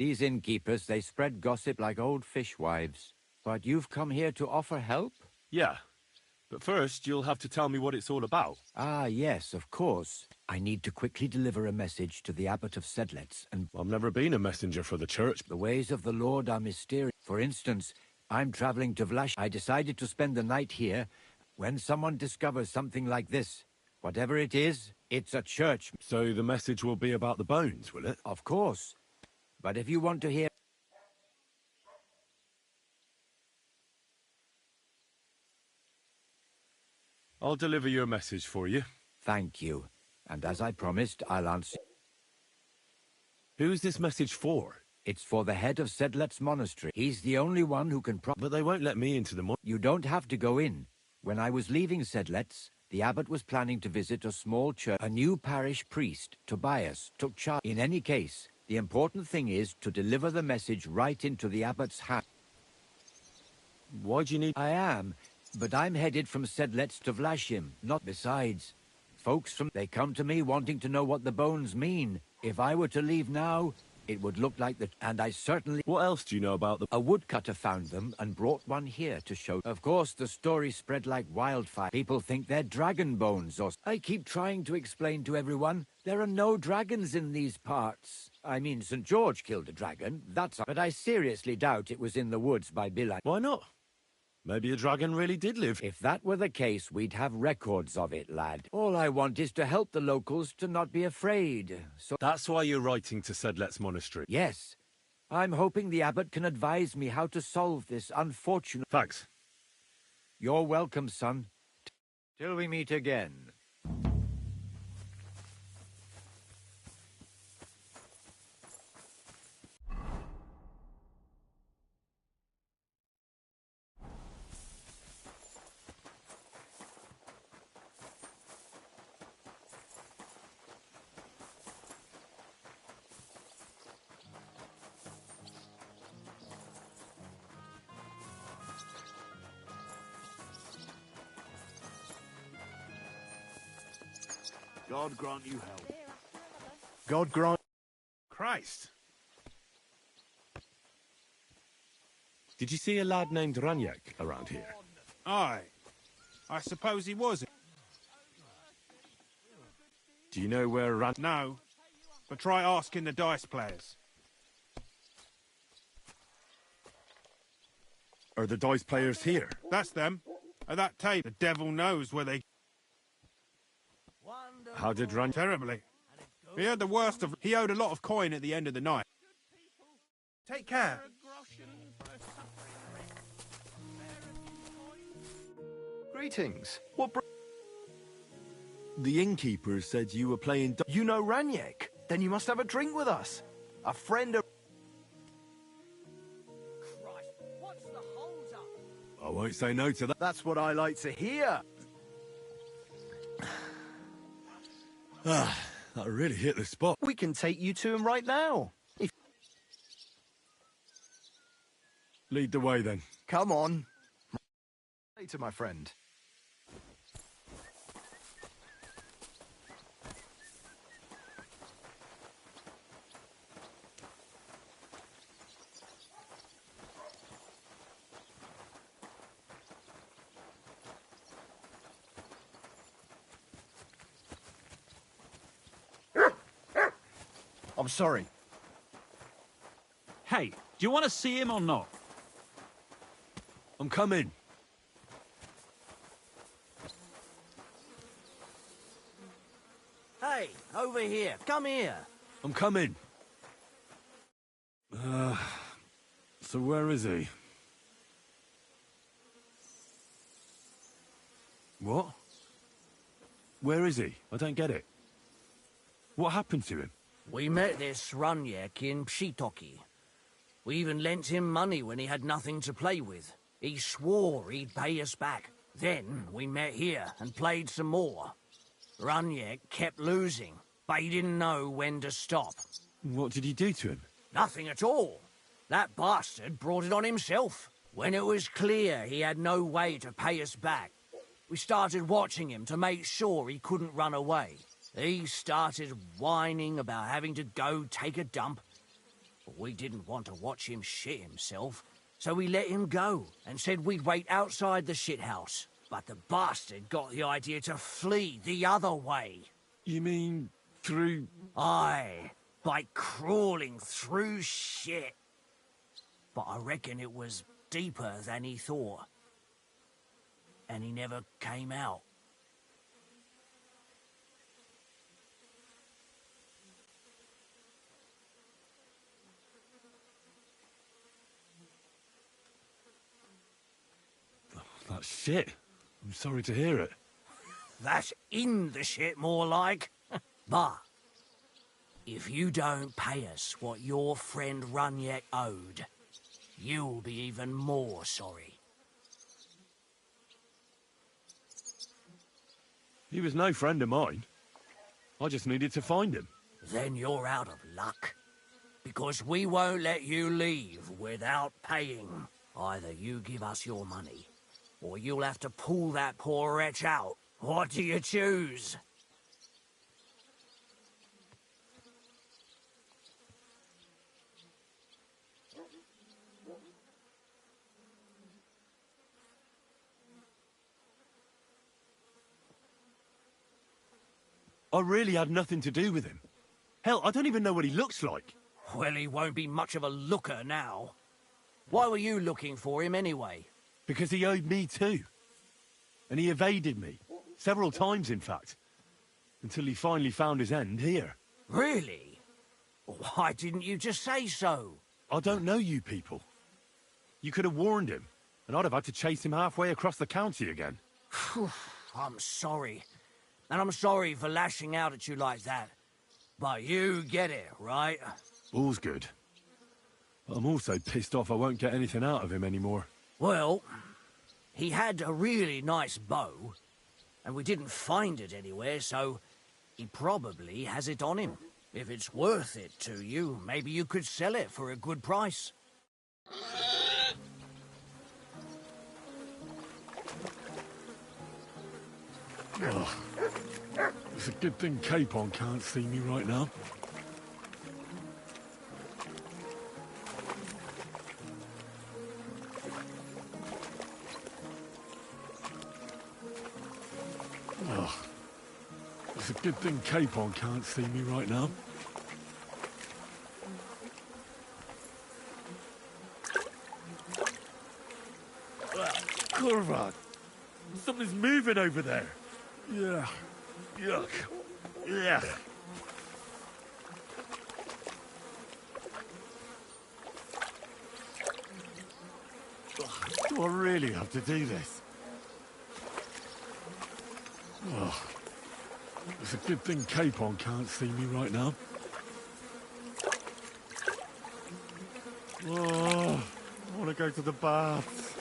These innkeepers, they spread gossip like old fishwives. But you've come here to offer help? Yeah. But first, you'll have to tell me what it's all about. Ah, yes, of course. I need to quickly deliver a message to the Abbot of Sedlitz, and I've never been a messenger for the church. the ways of the Lord are mysterious. For instance, I'm traveling to Vlash. I decided to spend the night here. When someone discovers something like this, whatever it is, it's a church. So the message will be about the bones, will it? Of course. But if you want to hear... I'll deliver your message for you. Thank you. And as I promised, I'll answer... Who's this message for? It's for the head of Sedlet's monastery. He's the only one who can But they won't let me into the You don't have to go in. When I was leaving Sedlet's, the abbot was planning to visit a small church. A new parish priest, Tobias, took charge. In any case, the important thing is to deliver the message right into the abbot's hand. Why do you need... I am, but I'm headed from Sedlet's to Vlashim, not besides. Folks from... They come to me wanting to know what the bones mean. If I were to leave now, it would look like that, and I certainly... What else do you know about the... A woodcutter found them and brought one here to show. Of course, the story spread like wildfire. People think they're dragon bones, or... I keep trying to explain to everyone, there are no dragons in these parts. I mean, St. George killed a dragon, that's... But I seriously doubt it was in the woods by Bilai. Why not? Maybe a dragon really did live. If that were the case, we'd have records of it, lad. All I want is to help the locals to not be afraid, so... That's why you're writing to Sedlet's monastery. Yes. I'm hoping the abbot can advise me how to solve this unfortunate... Thanks. You're welcome, son. Till we meet again. God grant you help. God grant... Christ! Did you see a lad named Raniak around here? Aye. I suppose he was. Do you know where No. But try asking the dice players. Are the dice players here? That's them. At that table, the devil knows where they... How did Raniak... Terribly. He had the worst of... He owed a lot of coin at the end of the night. Take care. Greetings. What The innkeeper said you were playing... You know Raniak? Then you must have a drink with us. A friend of... Christ, what's the hold-up? I won't say no to that. That's what I like to hear. That really hit the spot. We can take you to him right now. Lead the way, then. Come on. Later, my friend. I'm sorry. Hey, do you want to see him or not? I'm coming. Hey, over here. Come here. I'm coming. So where is he? What? Where is he? I don't get it. What happened to him? We met this Raniak in Pshitoki. We even lent him money when he had nothing to play with. He swore he'd pay us back. Then we met here and played some more. Raniak kept losing, but he didn't know when to stop. What did he do to him? Nothing at all. That bastard brought it on himself. When it was clear he had no way to pay us back, we started watching him to make sure he couldn't run away. He started whining about having to go take a dump. We didn't want to watch him shit himself, so we let him go and said we'd wait outside the shithouse. But the bastard got the idea to flee the other way. You mean through... Aye, by crawling through shit. But I reckon it was deeper than he thought. And he never came out. That's shit. I'm sorry to hear it. That's in the shit, more like. But if you don't pay us what your friend Runyak owed, you'll be even more sorry. He was no friend of mine. I just needed to find him. Then you're out of luck. Because we won't let you leave without paying. Either you give us your money, or you'll have to pull that poor wretch out. What do you choose? I really had nothing to do with him. Hell, I don't even know what he looks like. Well, he won't be much of a looker now. Why were you looking for him anyway? Because he owed me too. And he evaded me. Several times, in fact. Until he finally found his end here. Really? Why didn't you just say so? I don't know you people. You could have warned him, and I'd have had to chase him halfway across the county again. I'm sorry. And I'm sorry for lashing out at you like that. But you get it, right? All's good. But I'm also pissed off I won't get anything out of him anymore. Well, he had a really nice bow, and we didn't find it anywhere, so he probably has it on him. If it's worth it to you, maybe you could sell it for a good price. Oh, it's a good thing Capon can't see me right now. Oh, it's a good thing Capon can't see me right now. Korvad, something's moving over there. Yeah. Yuck. Yeah. Do I really have to do this? Oh, it's a good thing Capon can't see me right now. Oh, I want to go to the baths.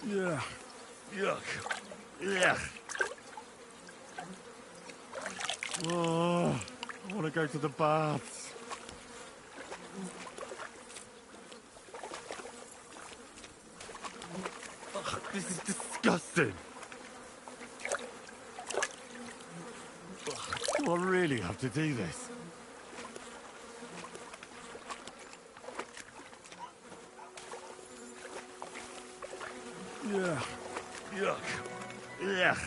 Yeah. Yuck. Yeah. Oh, I want to go to the baths. Ugh, this is disgusting. Ugh, do I really have to do this? Yeah. Yuck. Yeah.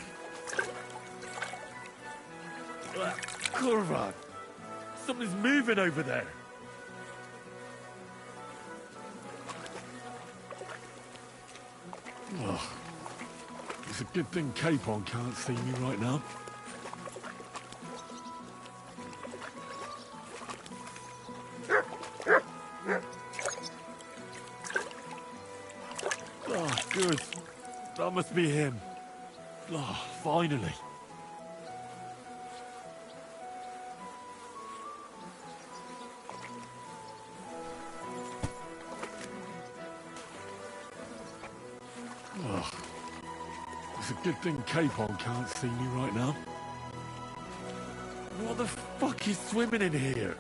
Korvad, something's moving over there. Oh, it's a good thing Capon can't see me right now. Oh, good. That must be him. Oh, finally. Oh, it's a good thing Capon can't see me right now. What the fuck is swimming in here?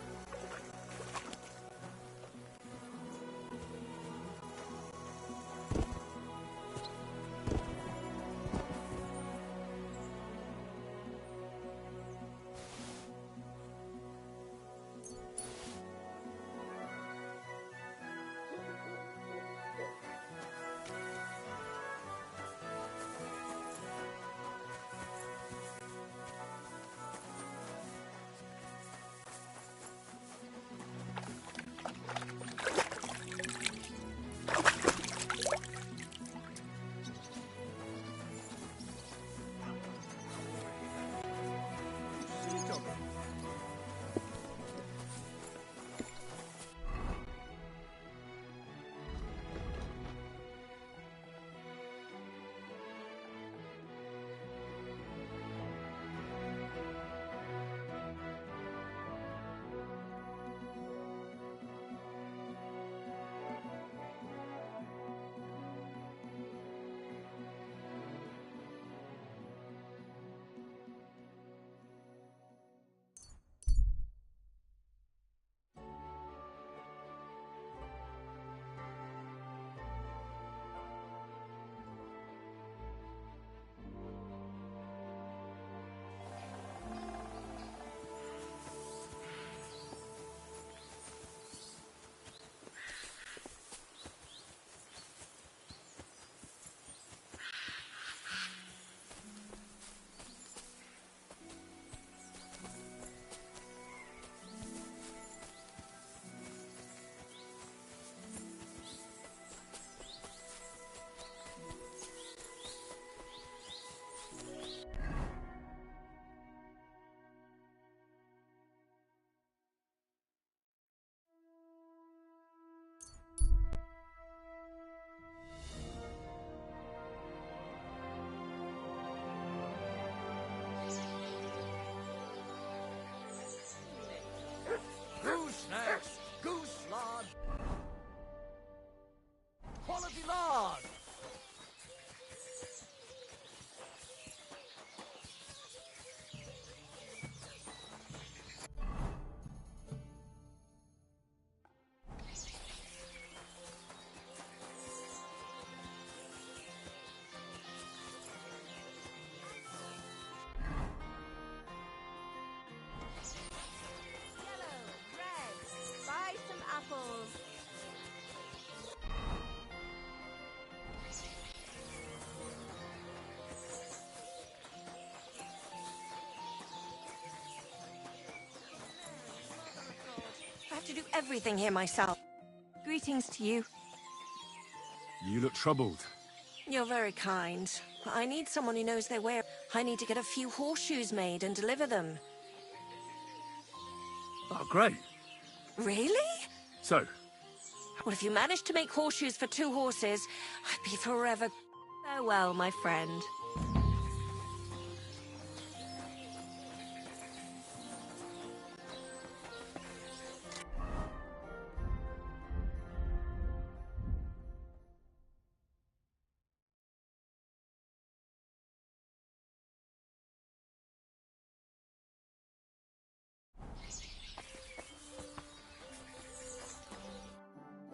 to do everything here myself. Greetings to you. You look troubled. You're very kind. I need someone who knows their way. I need to get a few horseshoes made and deliver them. Oh, great. Really? So, Well, if you manage to make horseshoes for 2 horses, I'd be forever... Farewell, my friend.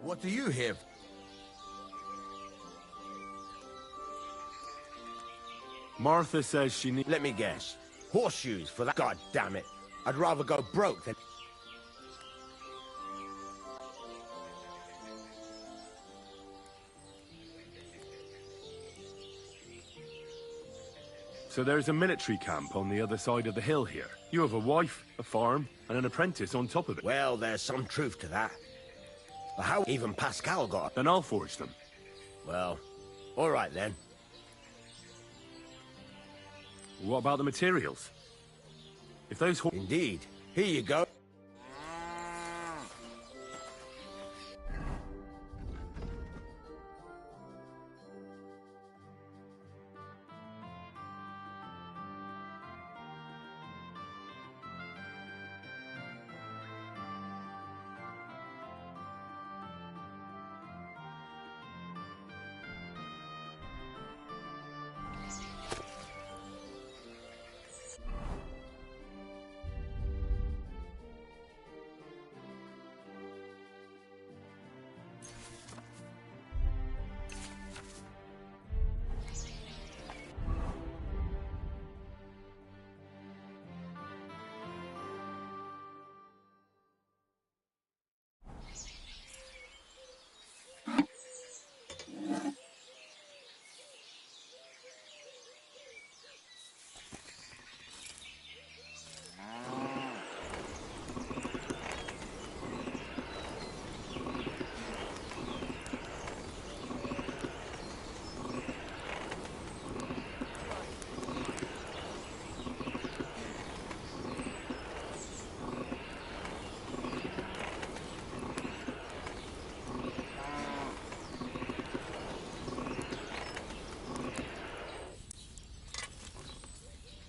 What do you have? Martha says she needs... Let me guess. Horseshoes for that? God damn it. I'd rather go broke than... So there's a military camp on the other side of the hill here. You have a wife, a farm, and an apprentice on top of it. Well, there's some truth to that. But how even Pascal got... Then I'll forge them. Well, all right then. What about the materials? If those Indeed. Here you go.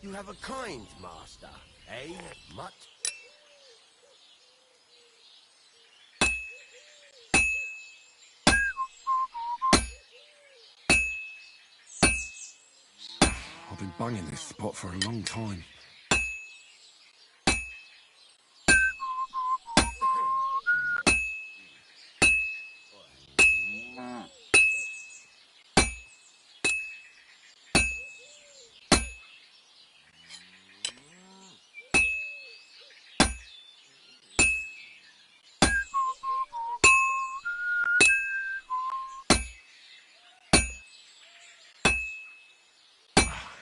You have a kind master, eh, Mutt? I've been banging this spot for a long time.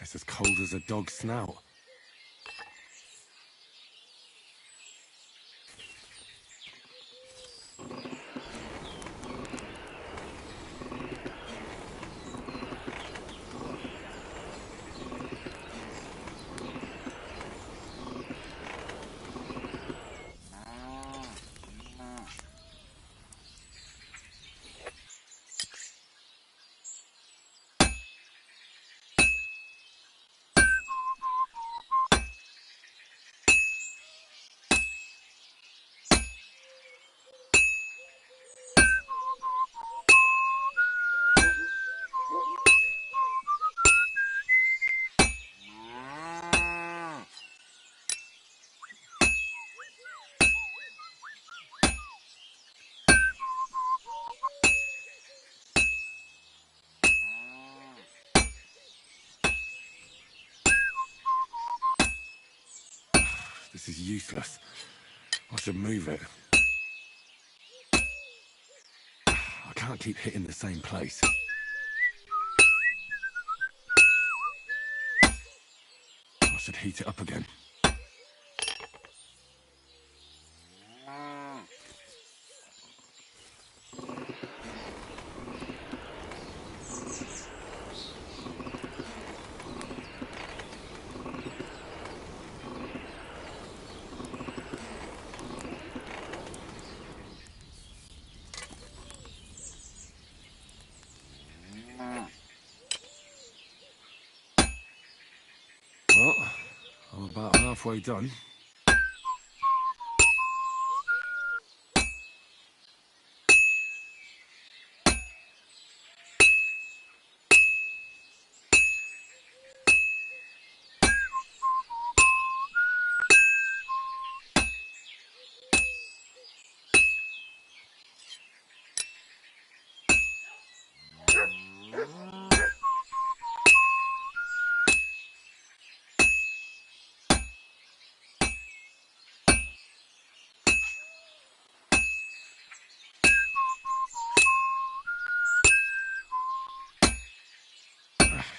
It's as cold as a dog's snout. This is useless. I should move it. I can't keep hitting the same place. I should heat it up again. halfway done.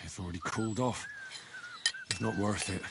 It's already cooled off. It's not worth it.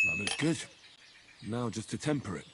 That looks good. Now just to temper it.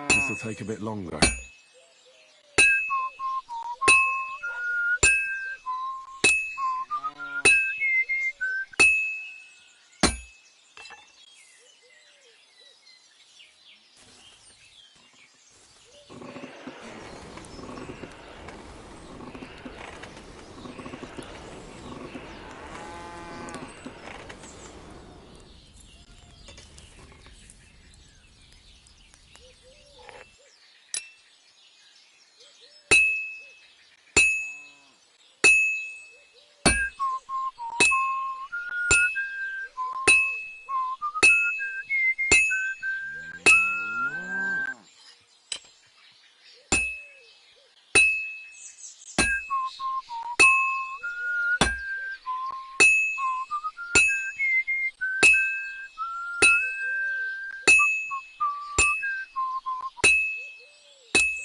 This'll take a bit longer.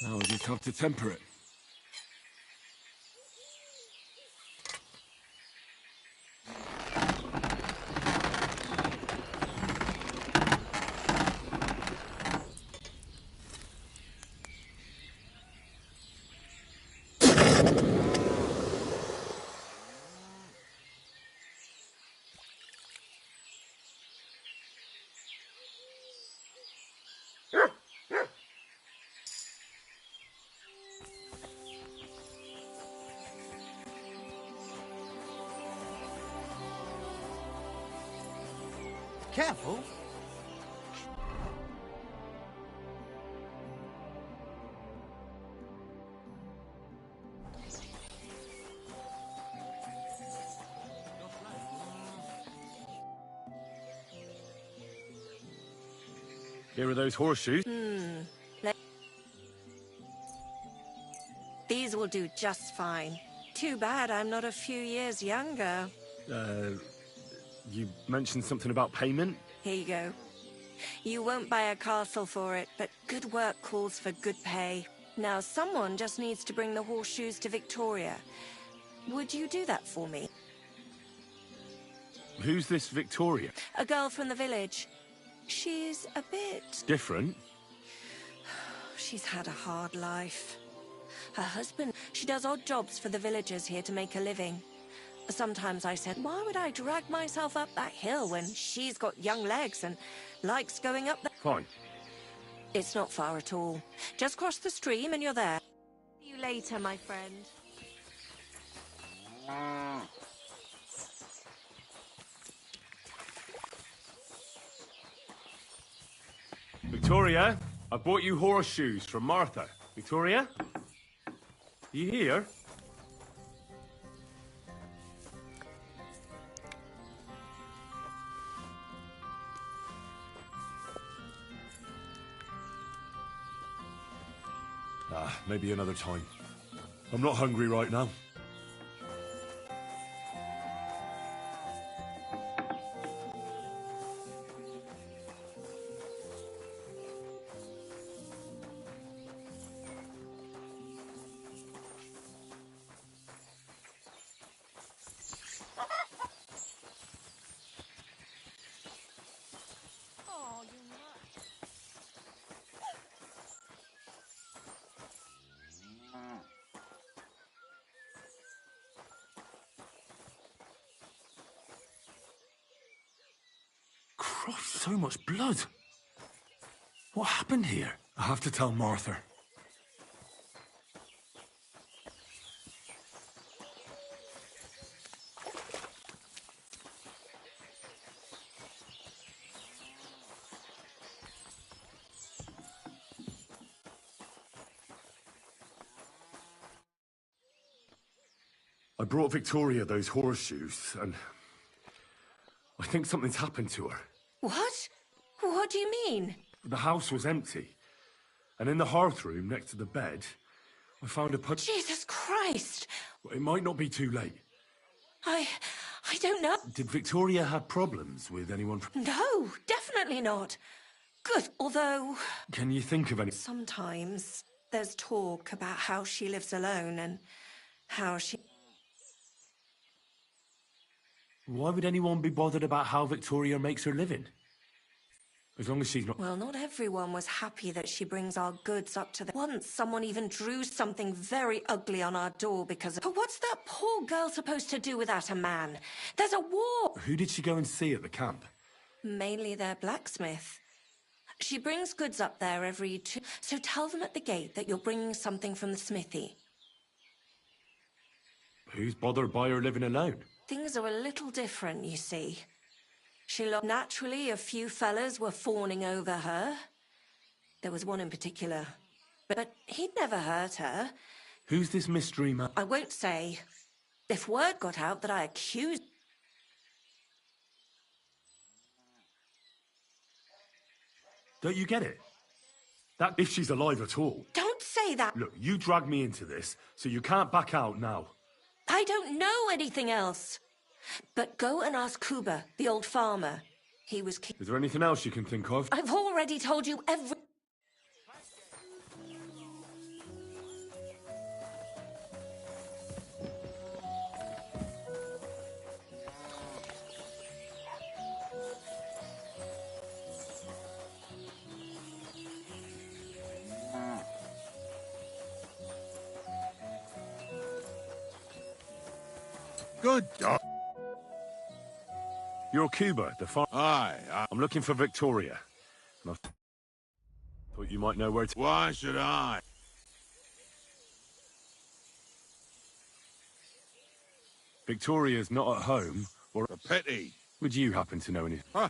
Now I just have to temper it. Careful. Here are those horseshoes. These will do just fine. Too bad I'm not a few years younger. You mentioned something about payment? Here you go. You won't buy a castle for it, but good work calls for good pay. Now, someone just needs to bring the horseshoes to Victoria. Would you do that for me? Who's this Victoria? A girl from the village. She's a bit... Different? She's had a hard life. Her husband... She does odd jobs for the villagers here to make a living. Sometimes I said, why would I drag myself up that hill when she's got young legs and likes going up there? Fine. It's not far at all. Just cross the stream and you're there. See you later, my friend. Victoria, I bought you horseshoes from Martha. Victoria? You here? Maybe another time. I'm not hungry right now. Christ, so much blood. What happened here? I have to tell Martha. I brought Victoria those horseshoes, and I think something's happened to her. What? What do you mean? The house was empty, and in the hearth room next to the bed, I found a Jesus Christ! It might not be too late. I don't know. Did Victoria have problems with anyone from... No, definitely not. Good, although... Can you think of any... Sometimes there's talk about how she lives alone and how she... Why would anyone be bothered about how Victoria makes her living? As long as she's not... Well, not everyone was happy that she brings our goods up to the... Once someone even drew something very ugly on our door because of... But what's that poor girl supposed to do without a man? There's a war! Who did she go and see at the camp? Mainly their blacksmith. She brings goods up there every 2... So tell them at the gate that you're bringing something from the smithy. Who's bothered by her living alone? Things are a little different, you see. Naturally, a few fellas were fawning over her. There was one in particular. But he'd never hurt her. Who's this mystery man? I won't say. If word got out that I accused... Don't you get it? That if she's alive at all. Don't say that! Look, you dragged me into this, so you can't back out now. I don't know anything else. But go and ask Kuba, the old farmer. He was... Is there anything else you can think of? I've already told you every... Good dog. You're Cuba, the farm. Aye. I'm looking for Victoria. And I thought you might know where to... Why should I? Victoria's not at home, or... A pity. Would you happen to know anything? Huh.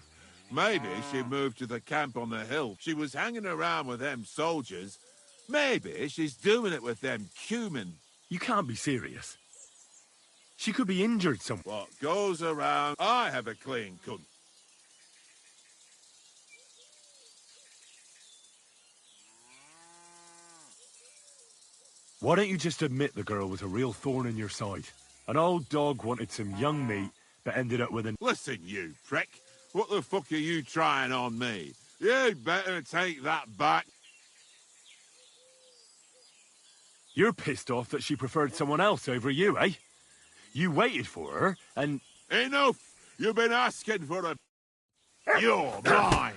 Maybe she moved to the camp on the hill. She was hanging around with them soldiers. Maybe she's doing it with them Cumin. You can't be serious. She could be injured somewhere. What goes around, I have a clean cunt. Why don't you just admit the girl was a real thorn in your side? An old dog wanted some young meat, but ended up with an... Listen, you prick. What the fuck are you trying on me? You'd better take that back. You're pissed off that she preferred someone else over you, eh? You waited for her, and... Enough! You've been asking for a... You're mine!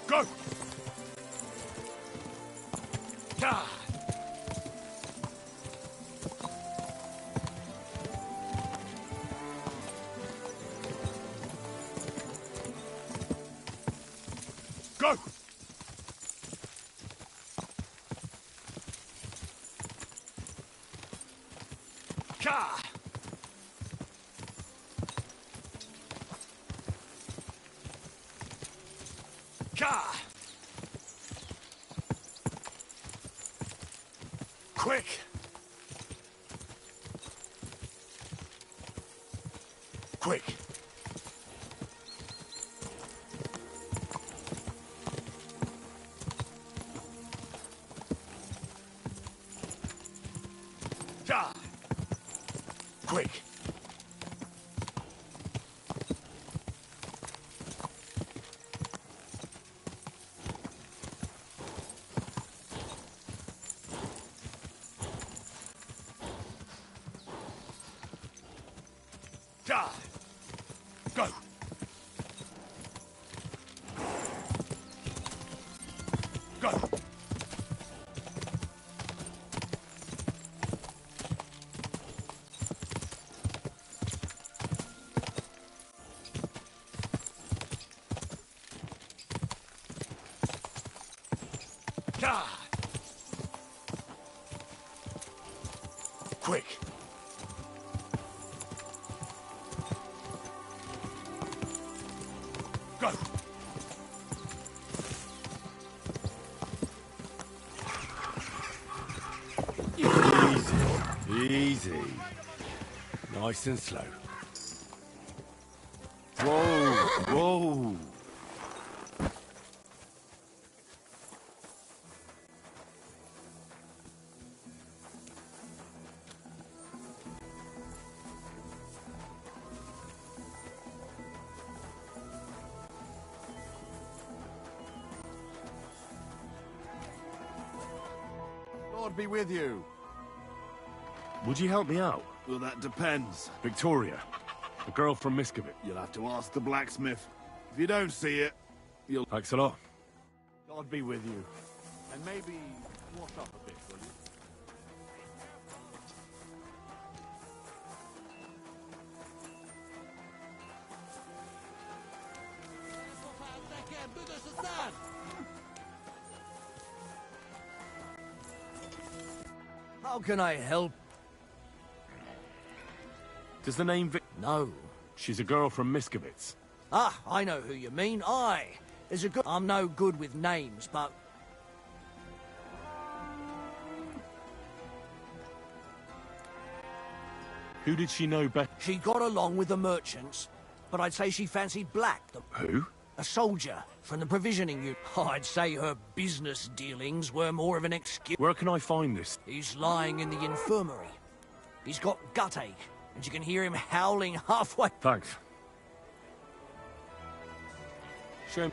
Go! God! Go! God! God! Quick! Quick! God! Quick! God! Go! Go! God! Quick! Go! Easy, easy. Nice and slow. Whoa, whoa. Lord be with you. Would you help me out? Well, that depends. Victoria, the girl from Miskovit. You'll have to ask the blacksmith. If you don't see it, you'll... Thanks a lot. God be with you. And maybe wash up a bit, will you? How can I help? Does the name No. She's a girl from Miskovitz. Ah, I know who you mean. There's a good... I'm no good with names, but... Who did she know better? She got along with the merchants, but I'd say she fancied Black, Who? a soldier from the provisioning unit. I'd say her business dealings were more of an excuse. Where can I find this? He's lying in the infirmary. He's got gut ache, and you can hear him howling halfway. Thanks. Show.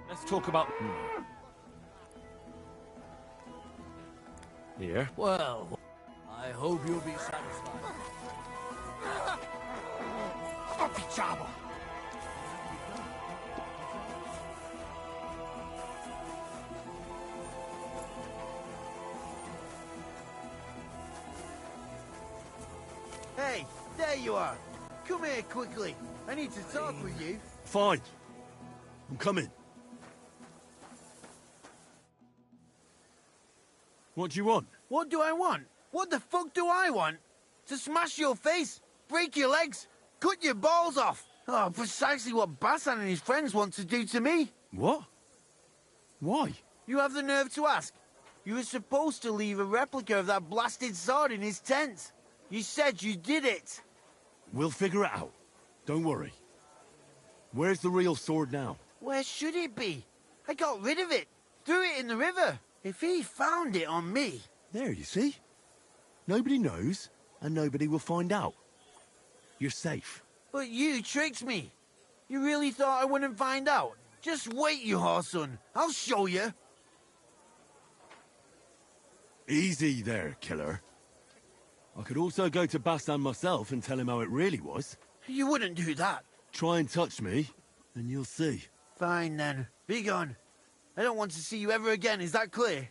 Let's talk about... Here. Well, I hope you'll be satisfied. Hey, there you are. Come here quickly. I need to talk with you. Fine. I'm coming. What do you want? What do I want? What the fuck do I want? To smash your face, break your legs, cut your balls off. Oh, precisely what Basan and his friends want to do to me. What? Why? You have the nerve to ask. You were supposed to leave a replica of that blasted sword in his tent. You said you did it. We'll figure it out. Don't worry. Where's the real sword now? Where should it be? I got rid of it. Threw it in the river. If he found it on me... There, you see? Nobody knows, and nobody will find out. You're safe. But you tricked me. You really thought I wouldn't find out? Just wait, you whoreson. I'll show you. Easy there, killer. I could also go to Basan myself and tell him how it really was. You wouldn't do that. Try and touch me, and you'll see. Fine, then. Be gone. I don't want to see you ever again, is that clear?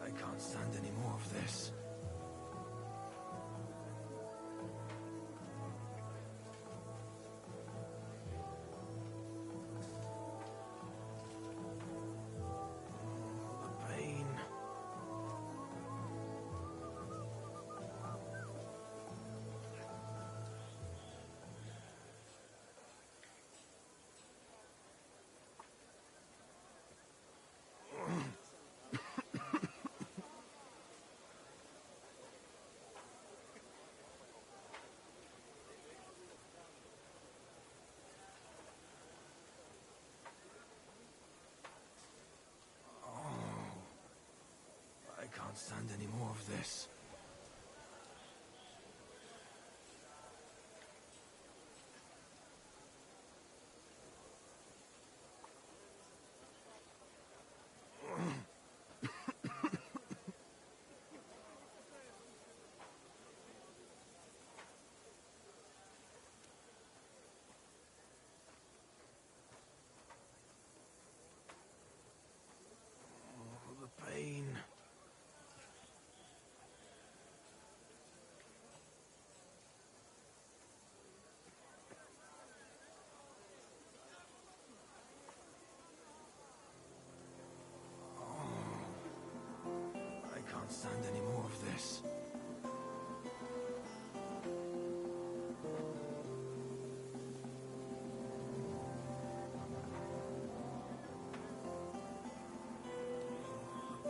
I can't stand any more of this. The pain. I can't stand any more of this. The pain. I can't stand any more of this.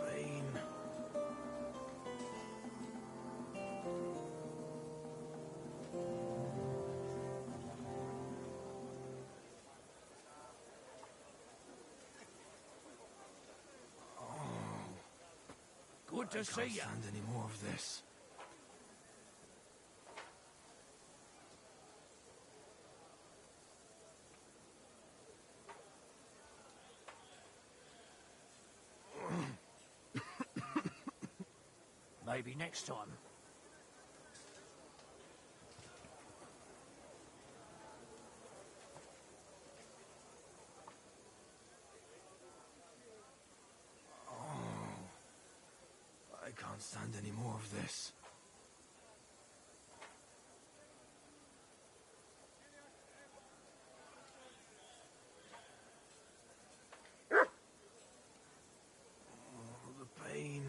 The pain. Good to see Can't you. stand any more of this. Maybe next time. I can't stand any more of this. Oh, the pain.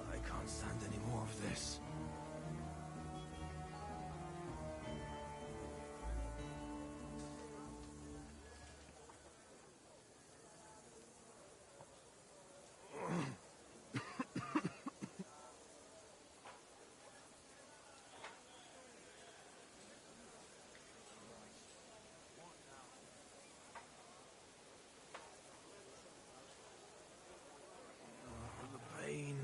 I can't stand any more of this. The pain.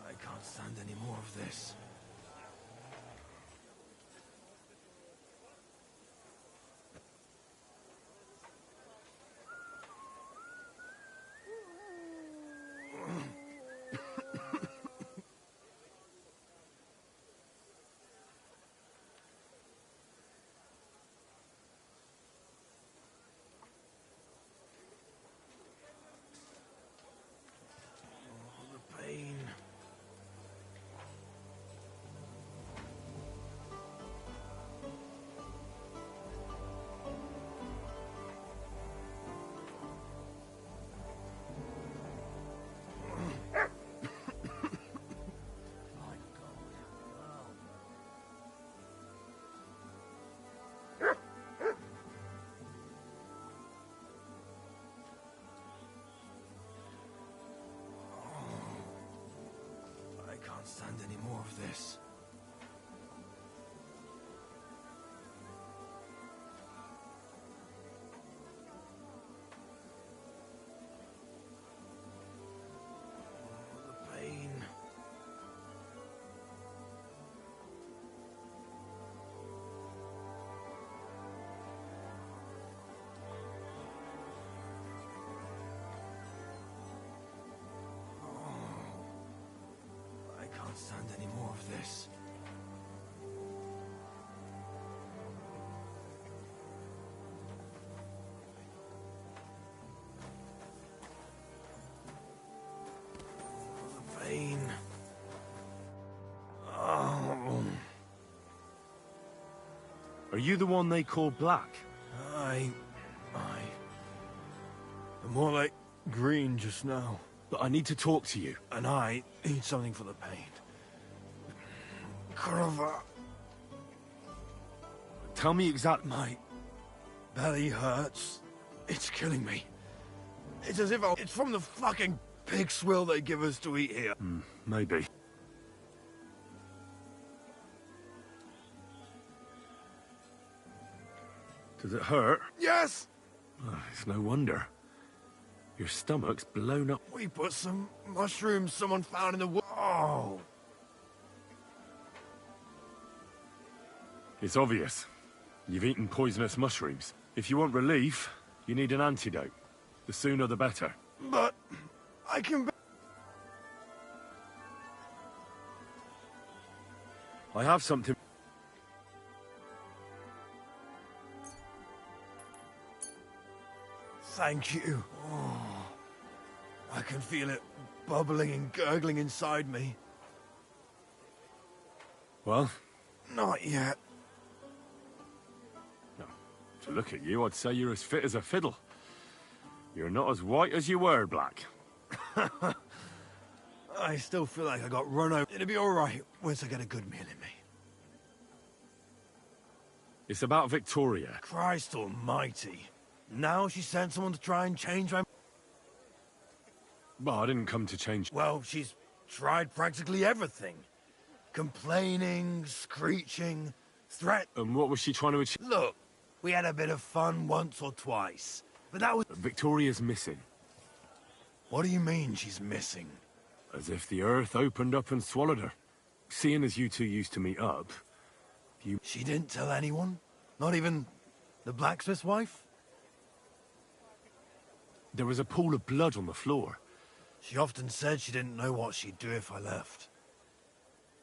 I can't stand any more of this. Oh, the pain. My God. Oh. I can't stand any more of this. Oh, the pain. I can't stand any more of this. The pain. Oh. Are you the one they call Black? I... I'm more like green just now. But I need to talk to you. And I need something for the pain. Kurova, Tell me exactly. my belly hurts. It's killing me. It's as if it's from the fucking pig swill they give us to eat here. Maybe. Does it hurt? Yes! It's no wonder. Your stomach's blown up. We put some mushrooms someone found in the wood. Oh! It's obvious. You've eaten poisonous mushrooms. If you want relief, you need an antidote. The sooner the better. But I can... I have something... Thank you. Oh, I can feel it bubbling and gurgling inside me. Well? Not yet. No. To look at you, I'd say you're as fit as a fiddle. You're not as white as you were, Black. I still feel like I got run over. It'll be all right once I get a good meal in me. It's about Victoria. Christ almighty. Now she sent someone to try and change my... Well, I didn't come to change. Well, she's tried practically everything. Complaining, screeching, threat... And what was she trying to achieve? Look, we had a bit of fun once or twice, but that was... Victoria's missing. What do you mean she's missing? As if the earth opened up and swallowed her. Seeing as you two used to meet up, She didn't tell anyone? Not even the blacksmith's wife? there was a pool of blood on the floor. She often said she didn't know what she'd do if I left.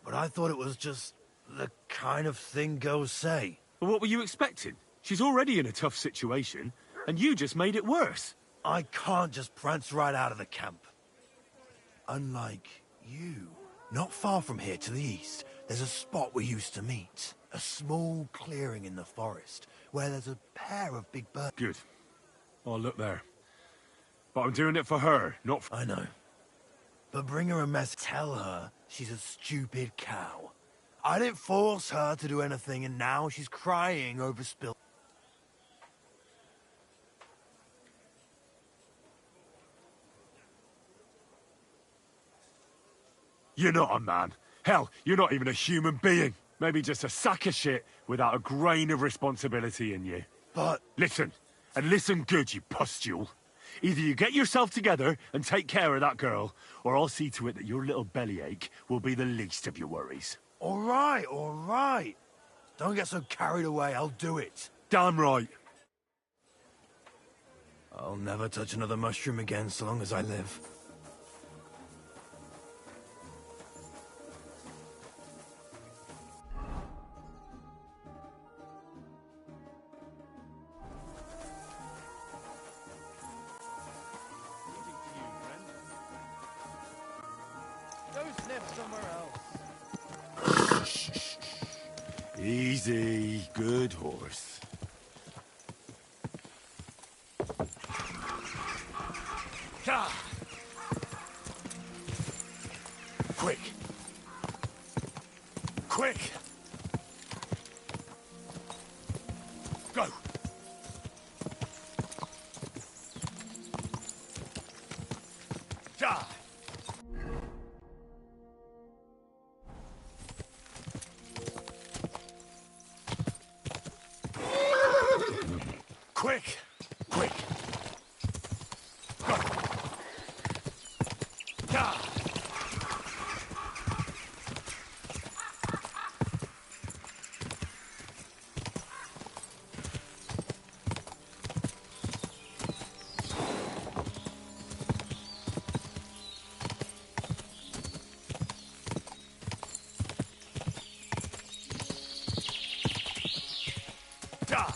But I thought it was just the kind of thing girls say. But what were you expecting? She's already in a tough situation, and you just made it worse. I can't just prance right out of the camp. Unlike you. Not far from here to the east, there's a spot we used to meet. A small clearing in the forest, where there's a pair of big birds. Good. I'll look there. But I'm doing it for her, not for... I know. But bring her a mess. Tell her she's a stupid cow. I didn't force her to do anything, and now she's crying over spill. You're not a man. Hell, you're not even a human being. Maybe just a sack of shit without a grain of responsibility in you. But... Listen, and listen good, you pustule. Either you get yourself together and take care of that girl, or I'll see to it that your little bellyache will be the least of your worries. All right, all right. Don't get so carried away, I'll do it. Damn right. I'll never touch another mushroom again so long as I live. Go sniff somewhere else. Easy, good horse. Quick! Quick! Go! Ja! Quick! Quick! Go! Ja! Ja!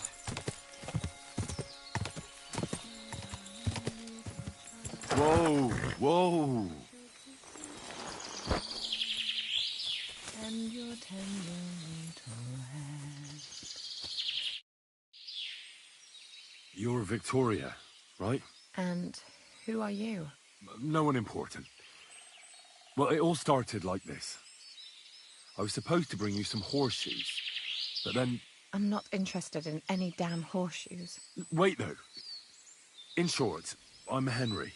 Whoa, whoa. And your tender little hand. You're Victoria, right? And who are you? No one important. Well, it all started like this. I was supposed to bring you some horseshoes, but then... I'm not interested in any damn horseshoes. Wait, though. In short, I'm Henry.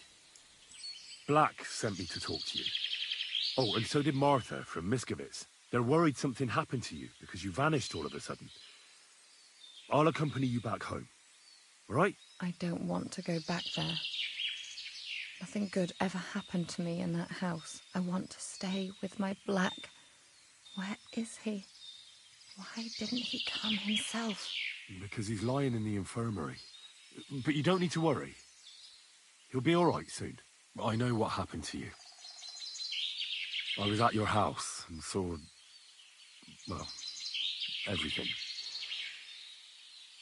Black sent me to talk to you. Oh, and so did Martha from Miskovitz. They're worried something happened to you because you vanished all of a sudden. I'll accompany you back home. All right? I don't want to go back there. Nothing good ever happened to me in that house. I want to stay with my Black. Where is he? Why didn't he come himself? Because he's lying in the infirmary. But you don't need to worry. He'll be all right soon. I know what happened to you. I was at your house and saw... well, everything.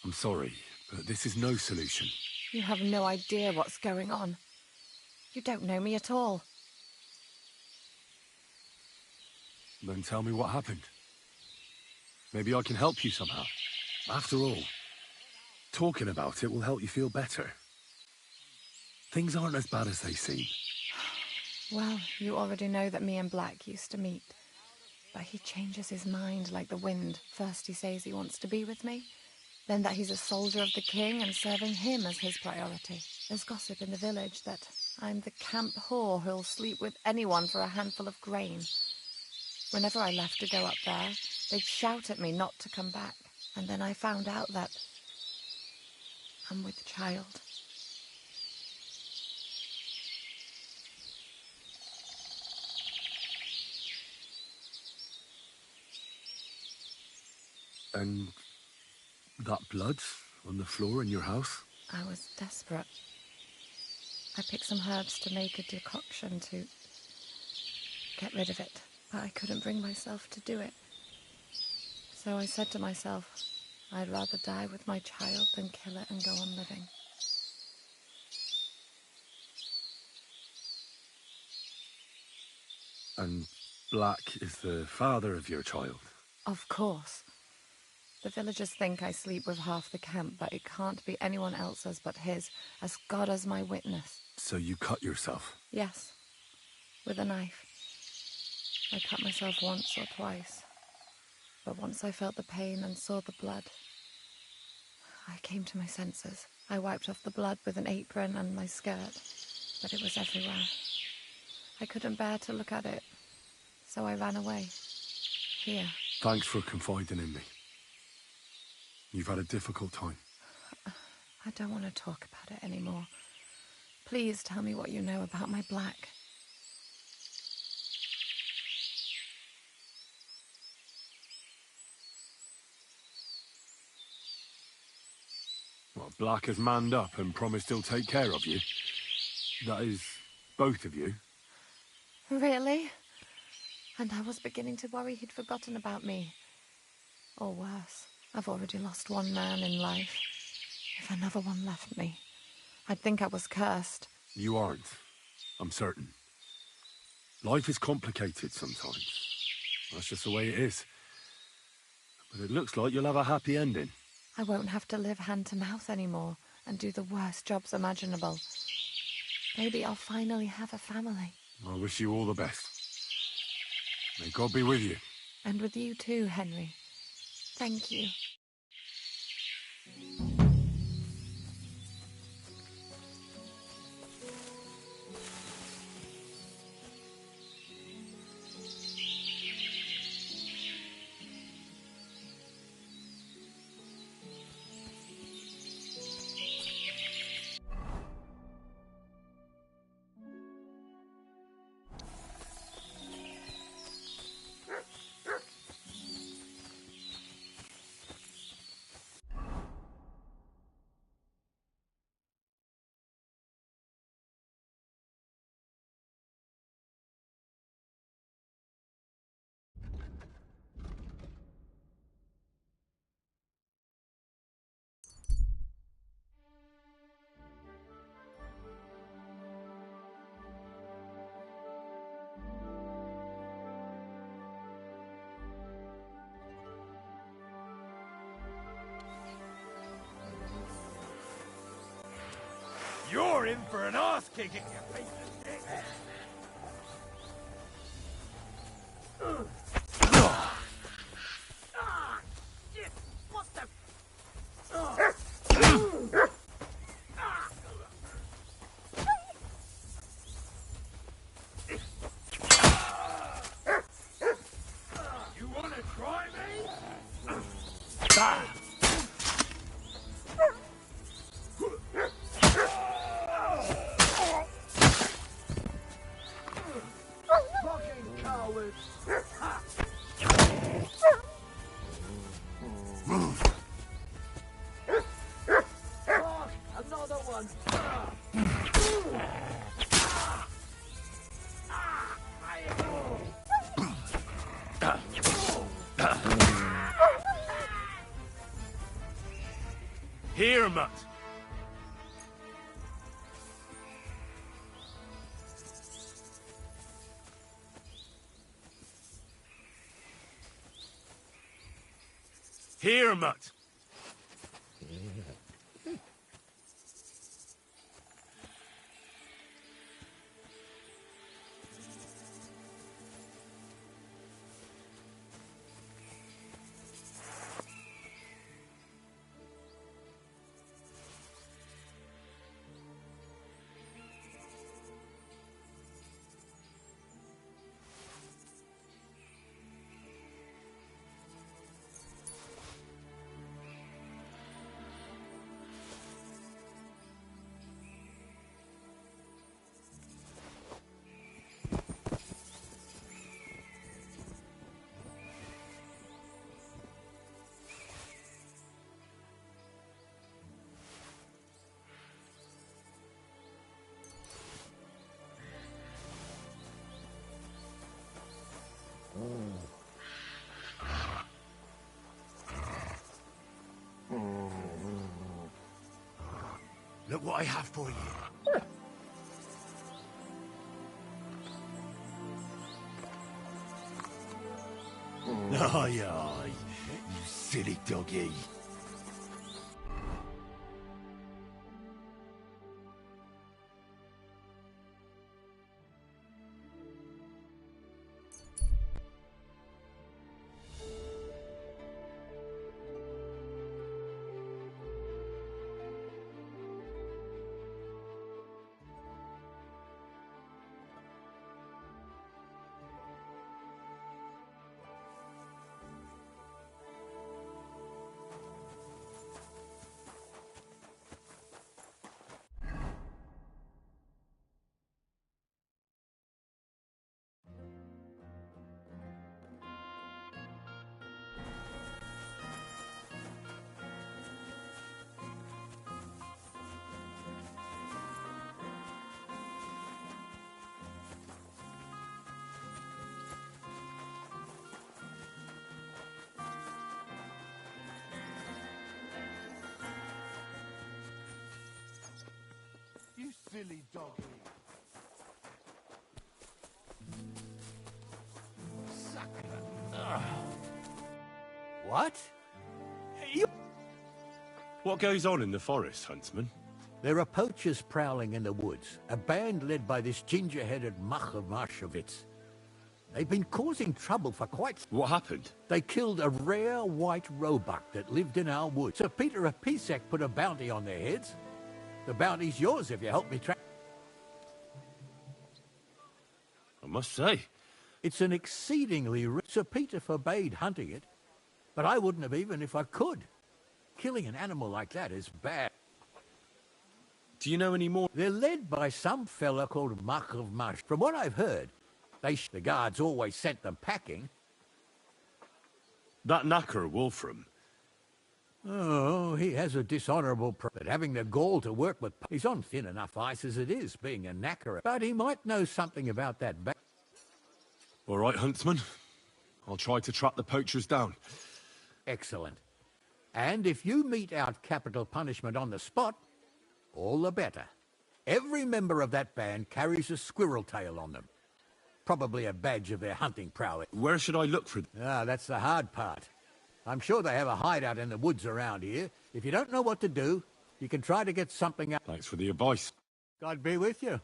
I'm sorry, but this is no solution. You have no idea what's going on. You don't know me at all. Then tell me what happened. Maybe I can help you somehow. After all, talking about it will help you feel better. Things aren't as bad as they seem. Well, you already know that me and Black used to meet. But he changes his mind like the wind. First he says he wants to be with me, then that he's a soldier of the king and serving him as his priority. There's gossip in the village that I'm the camp whore who'll sleep with anyone for a handful of grain. Whenever I left to go up there, they'd shout at me not to come back. And then I found out that I'm with child. And that blood on the floor in your house? I was desperate. I picked some herbs to make a decoction to get rid of it, but I couldn't bring myself to do it. So I said to myself, I'd rather die with my child than kill it and go on living. And Black is the father of your child? Of course. The villagers think I sleep with half the camp, but it can't be anyone else's but his, as God as my witness. So you cut yourself? Yes, with a knife. I cut myself once or twice, but once I felt the pain and saw the blood, I came to my senses. I wiped off the blood with an apron and my skirt, but it was everywhere. I couldn't bear to look at it, so I ran away. Here. Thanks for confiding in me. You've had a difficult time. I don't want to talk about it anymore. Please tell me what you know about my Black. Well, Black has manned up and promised he'll take care of you. That is, both of you. Really? And I was beginning to worry he'd forgotten about me. Or worse, I've already lost one man in life. If another one left me, I'd think I was cursed. You aren't. I'm certain. Life is complicated sometimes. That's just the way it is. But it looks like you'll have a happy ending. I won't have to live hand to mouth anymore and do the worst jobs imaginable. Maybe I'll finally have a family. I wish you all the best. May God be with you. And with you too, Henry. Thank you. You're in for an ass kicking, you piece of shit. Shit! What the... You wanna try me? Fucking cowards! Fuck, another one! Here, Mutt. Here, Mutt. Look what I have for you. Aye, aye, you silly doggy. You silly doggy. What? What goes on in the forest, Huntsman? There are poachers prowling in the woods, a band led by this ginger-headed Mach of Marshowitz. They've been causing trouble for quite... What happened? They killed a rare white roebuck that lived in our woods. Sir Peter of Pisek put a bounty on their heads. The bounty's yours if you help me track... I must say. It's an exceedingly... Sir Peter forbade hunting it, but I wouldn't have even if I could. Killing an animal like that is bad. Do you know any more? They're led by some fella called Mach of Marsh. From what I've heard, the guards always sent them packing. That knacker, Wolfram. Oh, he has a dishonourable but having the gall to work with... He's on thin enough ice as it is, being a knacker. But he might know something about that All right, Huntsman. I'll try to track the poachers down. Excellent. And if you mete out capital punishment on the spot, all the better. Every member of that band carries a squirrel tail on them. Probably a badge of their hunting prowess. Where should I look for them? Ah, that's the hard part. I'm sure they have a hideout in the woods around here. If you don't know what to do, you can try to get something out. Thanks for the advice. God be with you.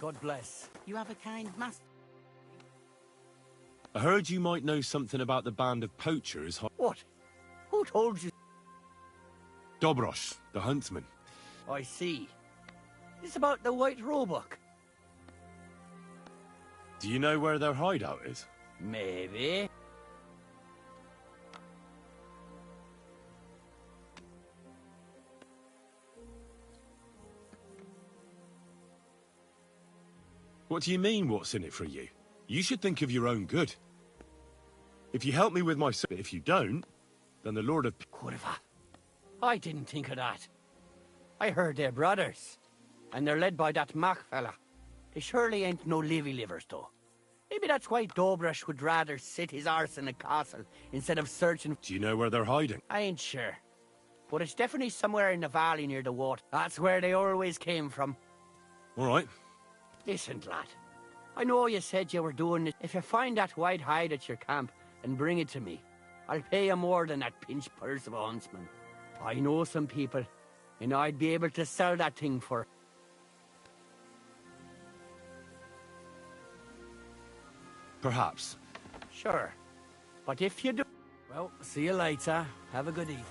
God bless. You have a kind master. I heard you might know something about the band of poachers. What? Who told you? Dobrosh, the huntsman. I see. It's about the white roebuck. Do you know where their hideout is? Maybe. What do you mean, what's in it for you? You should think of your own good. If you help me with my... If you don't, then the Lord of... Curva. I didn't think of that. I heard they're brothers. And they're led by that Mach fella. They surely ain't no livers, though. Maybe that's why Dobrosh would rather sit his arse in a castle instead of searching... Do you know where they're hiding? I ain't sure. But it's definitely somewhere in the valley near the water. That's where they always came from. All right. Listen, lad. I know you said you were doing it. If you find that white hide at your camp and bring it to me, I'll pay you more than that pinched purse of a huntsman. I know some people, and I'd be able to sell that thing for... Perhaps. Sure. But if you do... Well, see you later. Have a good evening.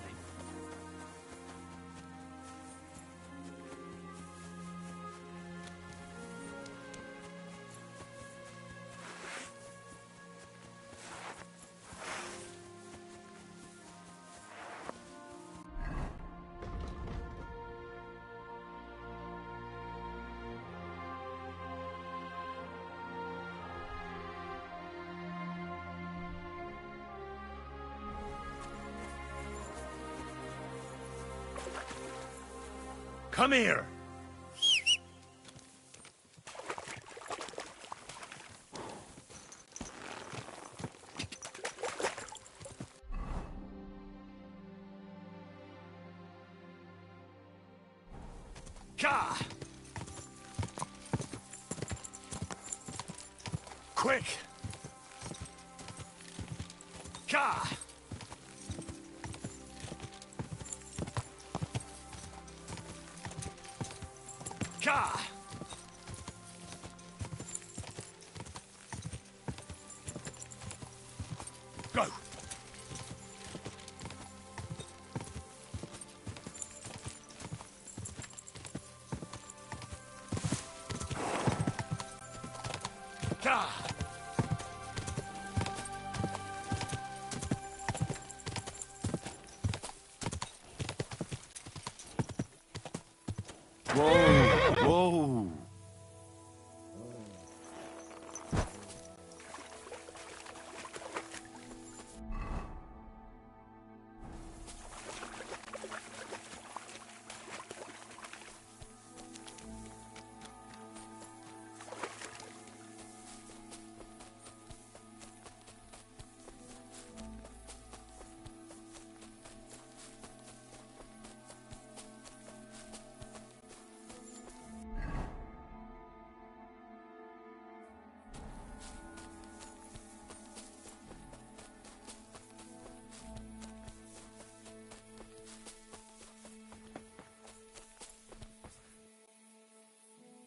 Come here! Ka! Quick! Ka! Ka! Go! Ka! Whoa! Whoa!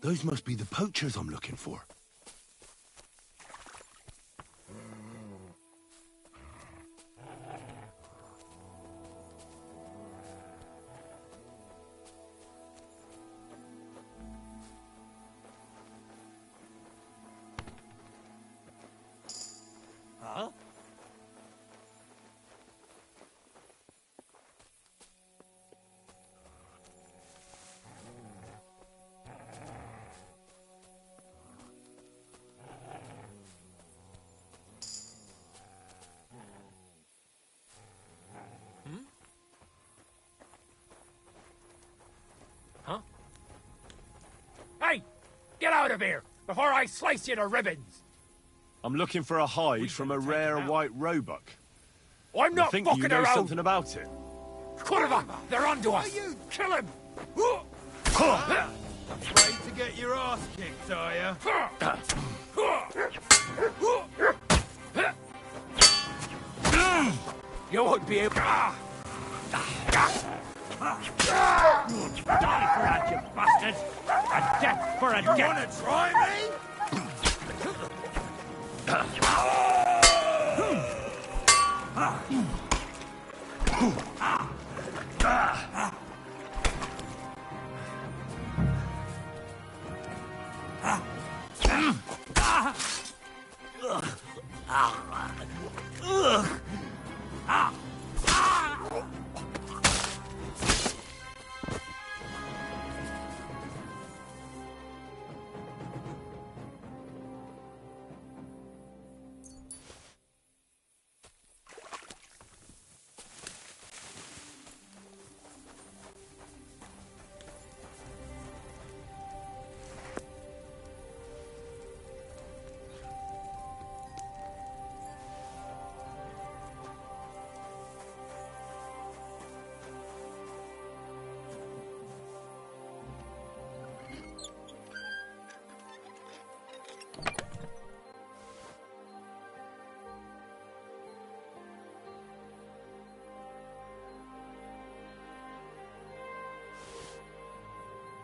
Those must be the poachers I'm looking for. Huh? Huh? Hey! Get out of here before I slice you to ribbons! I'm looking for a hide from a rare white roebuck. I'm not think fucking you know around! something about it. Corva! They're onto us! Kill him! Afraid to get your ass kicked, are you? You won't be able... Die for that, you bastard! A death for a death! You wanna try me?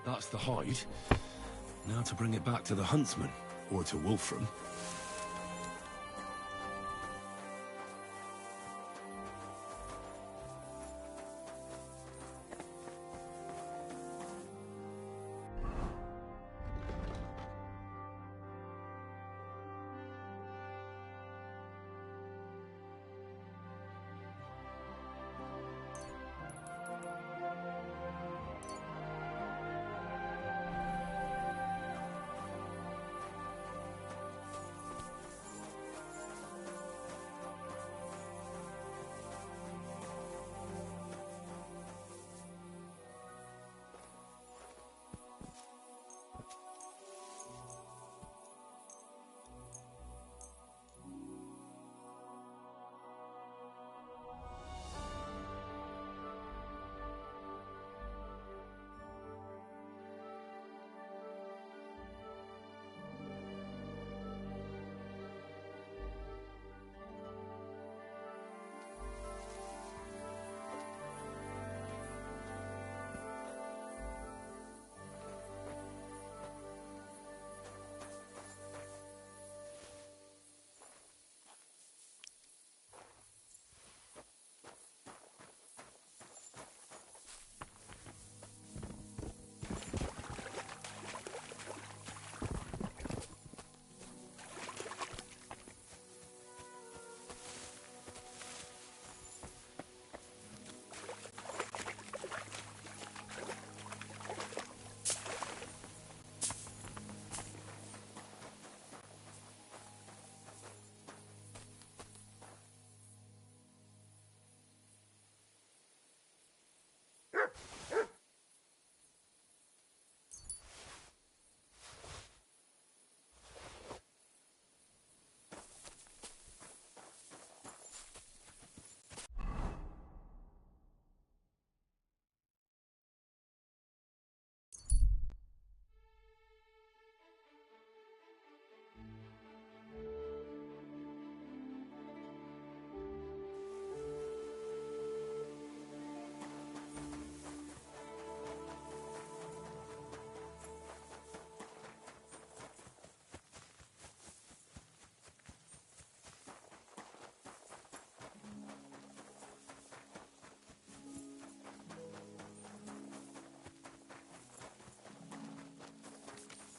That's the hide. Now to bring it back to the huntsman, or to Wolfram.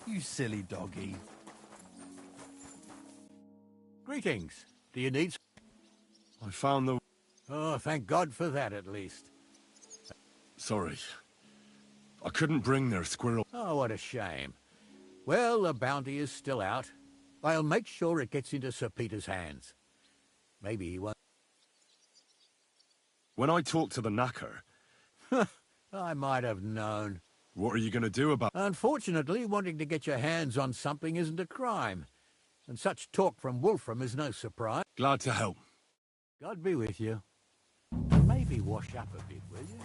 You silly doggy. Greetings. Do you need... I found the... Oh, thank God for that, at least. Sorry. I couldn't bring their squirrel. Oh, what a shame. Well, the bounty is still out. I'll make sure it gets into Sir Peter's hands. Maybe he won't... When I talked to the knacker... I might have known. What are you going to do about... Unfortunately, wanting to get your hands on something isn't a crime. And such talk from Wolfram is no surprise. Glad to help. God be with you. Maybe wash up a bit, will you?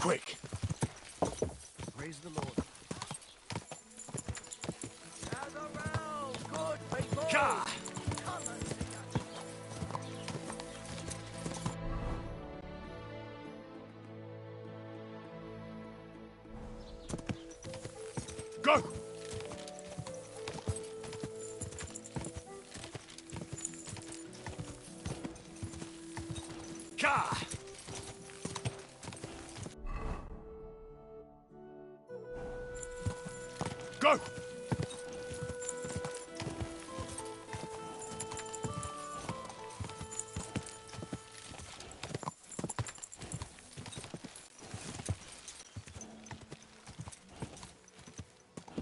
Quick! Praise the Lord. Gather round, good people! Ka! Come and see us. Go! Ka! Go!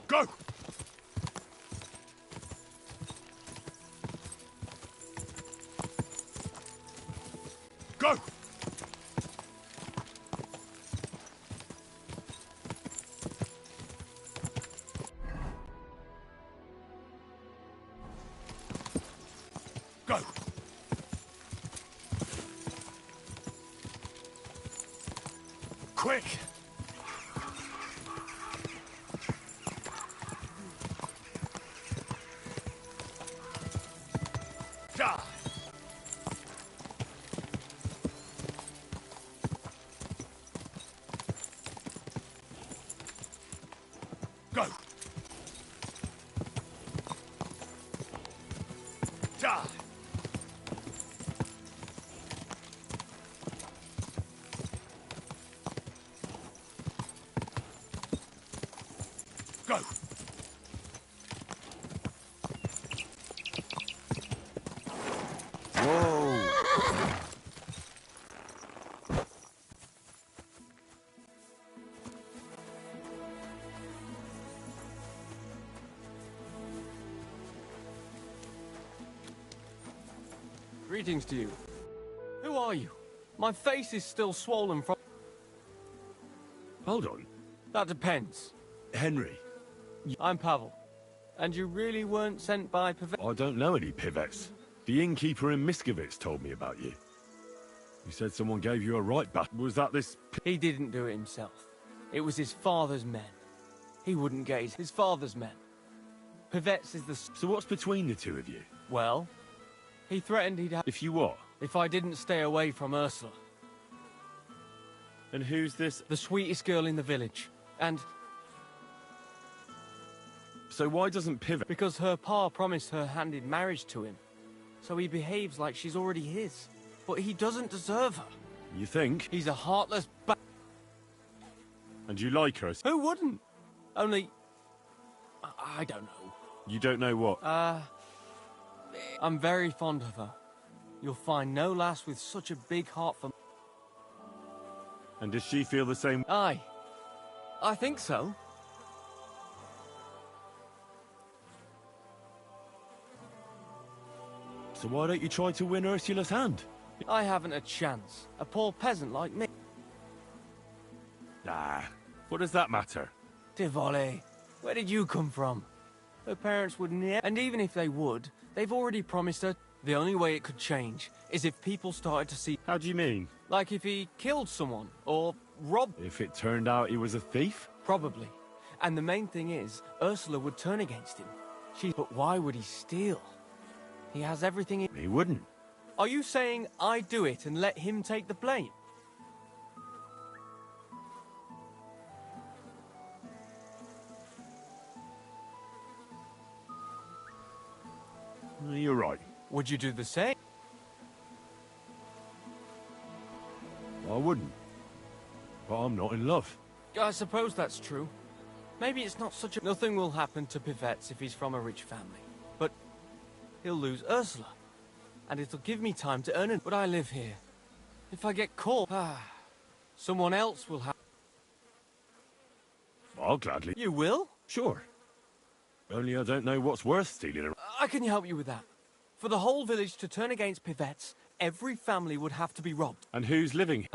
Go! Go! Go! Quick! Die! Go! Die! Go! Whoa! Greetings to you. Who are you? My face is still swollen from... Hold on. That depends. Henry. I'm Pavel. And you really weren't sent by I don't know any Pivets. The innkeeper in Miskovitz told me about you. He said someone gave you a right back. Was that this... He didn't do it himself. It was his father's men. He wouldn't get his father's men. Pivets is the... So what's between the two of you? Well, he threatened he'd have... If you what? If I didn't stay away from Ursula. And who's this? The sweetest girl in the village. And... So why doesn't Pivot... Because her pa promised her hand in marriage to him. So he behaves like she's already his. But he doesn't deserve her. You think? He's a heartless And you like her? Who wouldn't? Only... I don't know. You don't know what? I'm very fond of her. You'll find no lass with such a big heart for... And does she feel the same? Aye. I think so. So why don't you try to win Ursula's hand? I haven't a chance. A poor peasant like me. Nah. What does that matter? Tivoli, where did you come from? Her parents would never... And even if they would, they've already promised her... The only way it could change is if people started to see... How do you mean? Like if he killed someone, or robbed... If it turned out he was a thief? Probably. And the main thing is, Ursula would turn against him. But why would he steal? He has everything... He wouldn't. Are you saying I do it and let him take the blame? You're right. Would you do the same? I wouldn't. But I'm not in love. I suppose that's true. Maybe it's not such a... Nothing will happen to Pivets if he's from a rich family. But he'll lose Ursula. And it'll give me time to earn it. But I live here. If I get caught, someone else will have... I'll gladly... You will? Sure. Only I don't know what's worth stealing. I can help you with that. For the whole village to turn against Pivets, every family would have to be robbed. And who's living?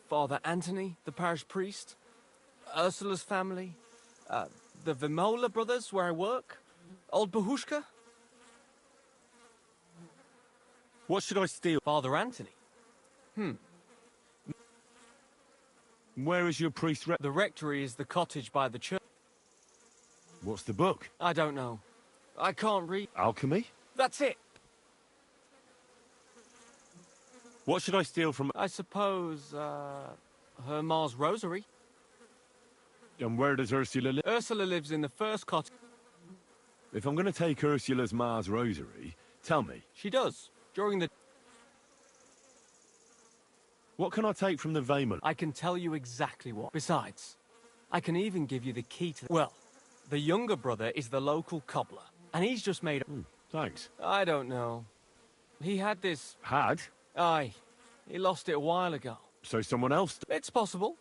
Father Anthony, the parish priest, Ursula's family, the Vimola brothers where I work, old Bahushka. What should I steal? Father Anthony. Where is your priest? The rectory is the cottage by the church. What's the book? I don't know. I can't read. Alchemy? That's it. What should I steal from... I suppose, her Ma's rosary. And where does Ursula live? Ursula lives in the first cottage. If I'm going to take Ursula's Ma's rosary, tell me. She does. During the... What can I take from the Vayman? I can tell you exactly what. Besides, I can even give you the key to... Well, the younger brother is the local cobbler, and he's just made... Thanks. I don't know. He had this... Had? Aye. He lost it a while ago. So someone else... It's possible,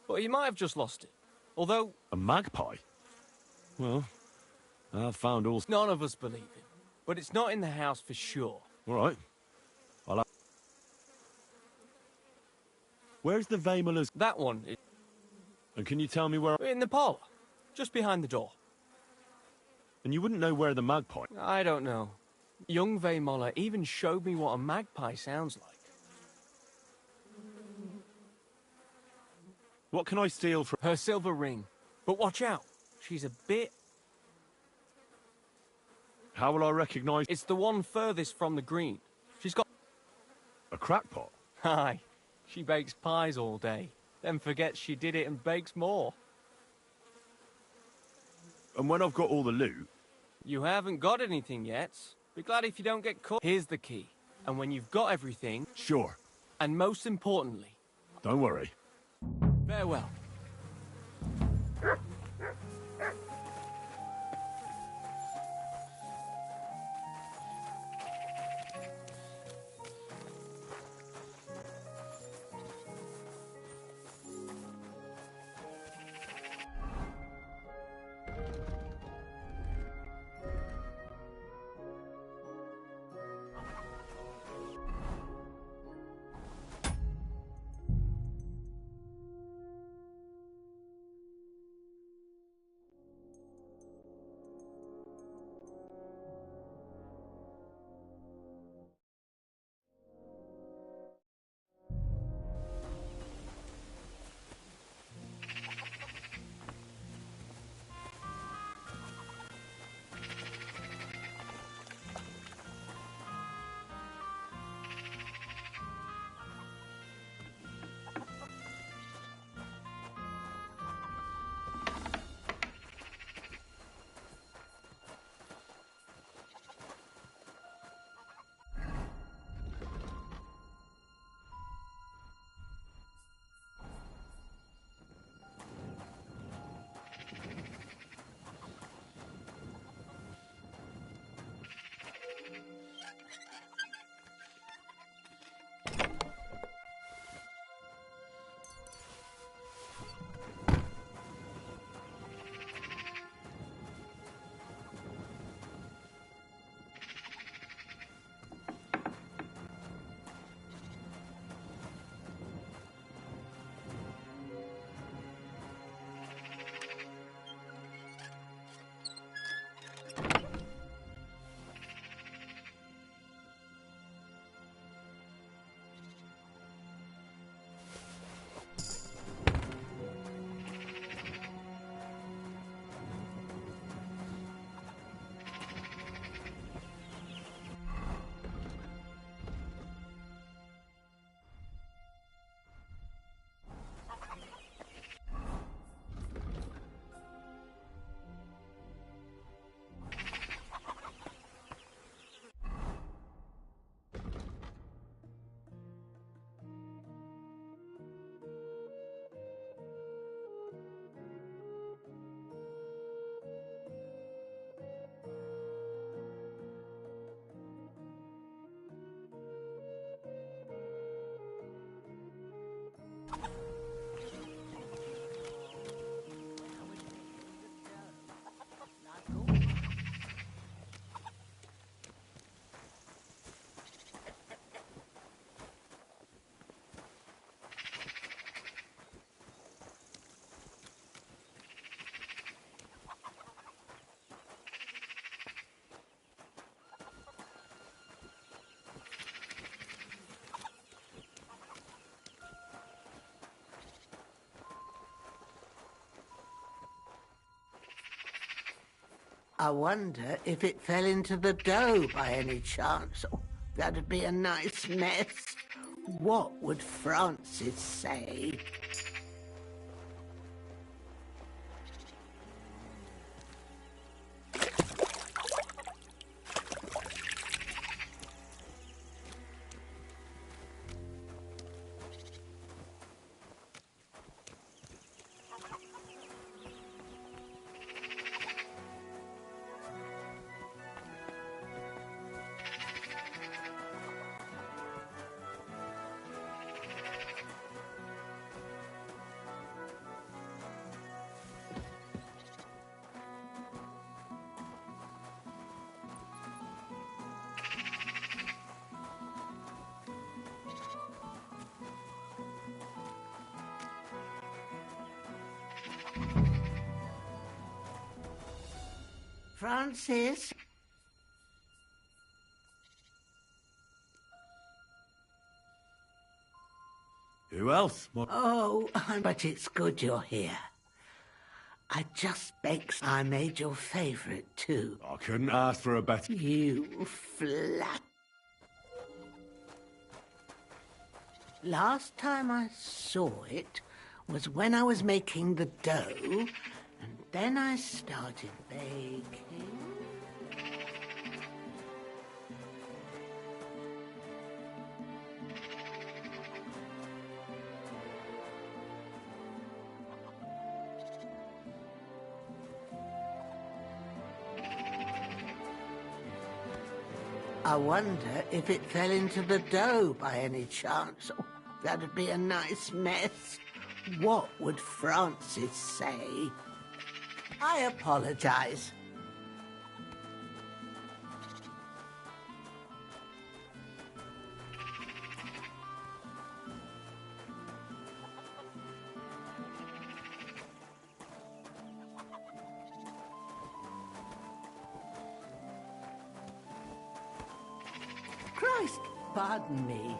but he might have just lost it. Although... A magpie? Well, I've found all... None of us believe it, but it's not in the house for sure. All right. Where's the Vaymala's... That one is... And can you tell me where... In the parlour. Just behind the door. And you wouldn't know where the magpie... I don't know. Young Vaymola even showed me what a magpie sounds like. What can I steal from... Her silver ring. But watch out. She's a bit... How will I recognise... It's the one furthest from the green. She's got... A crackpot? Aye. She bakes pies all day. Then forgets she did it and bakes more. And when I've got all the loot... You haven't got anything yet. Be glad if you don't get caught. Here's the key. And when you've got everything... Sure. And most importantly... Don't worry. Farewell. I wonder if it fell into the dough by any chance. Oh, that'd be a nice mess. What would Francis say? Francis? Who else? Oh, but it's good you're here. I just baked. I made your favourite, too. I couldn't ask for a better... You flat... Last time I saw it was when I was making the dough, and then I started baking. I wonder if it fell into the dough by any chance. Oh, that'd be a nice mess. What would Francis say? I apologize. Christ, pardon me.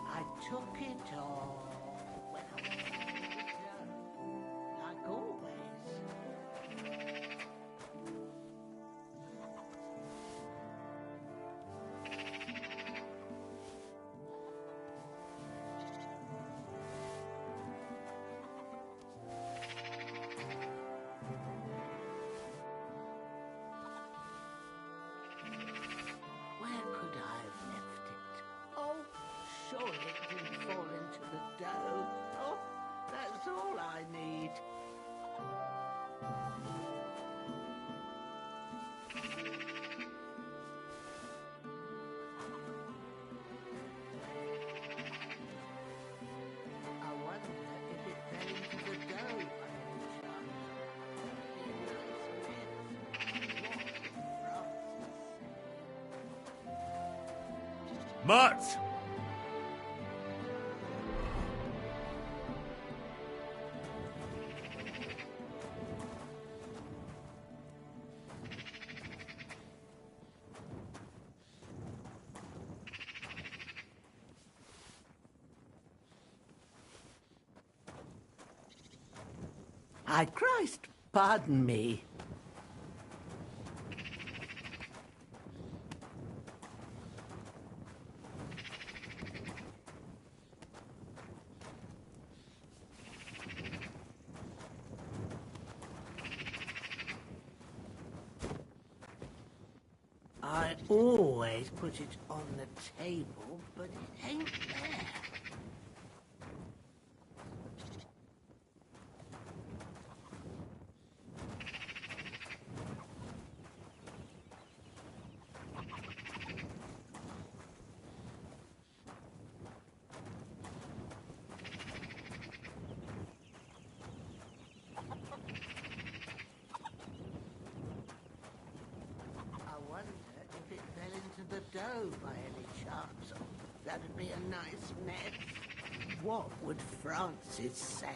I took it all when I was like always. Where could I have left it? Oh, surely it didn't fall into the dough. Oh, that's all I need. I wonder if it fell into the dough by any chance. That'd be a nice mess. What would Francis say? Mutt! Christ, pardon me. I always put it on the table, but it ain't there. The dough by any chance. Oh, that'd be a nice mess. What would Francis say?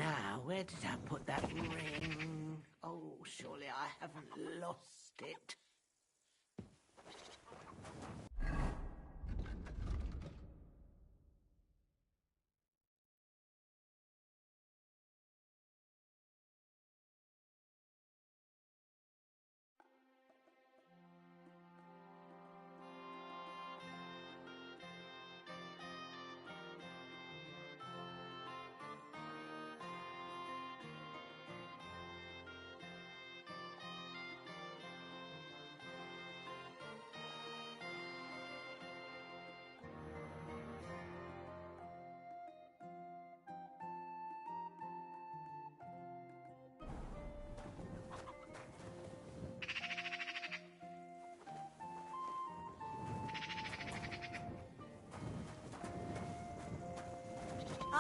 Now, where did I put that ring? Oh, surely I haven't lost it.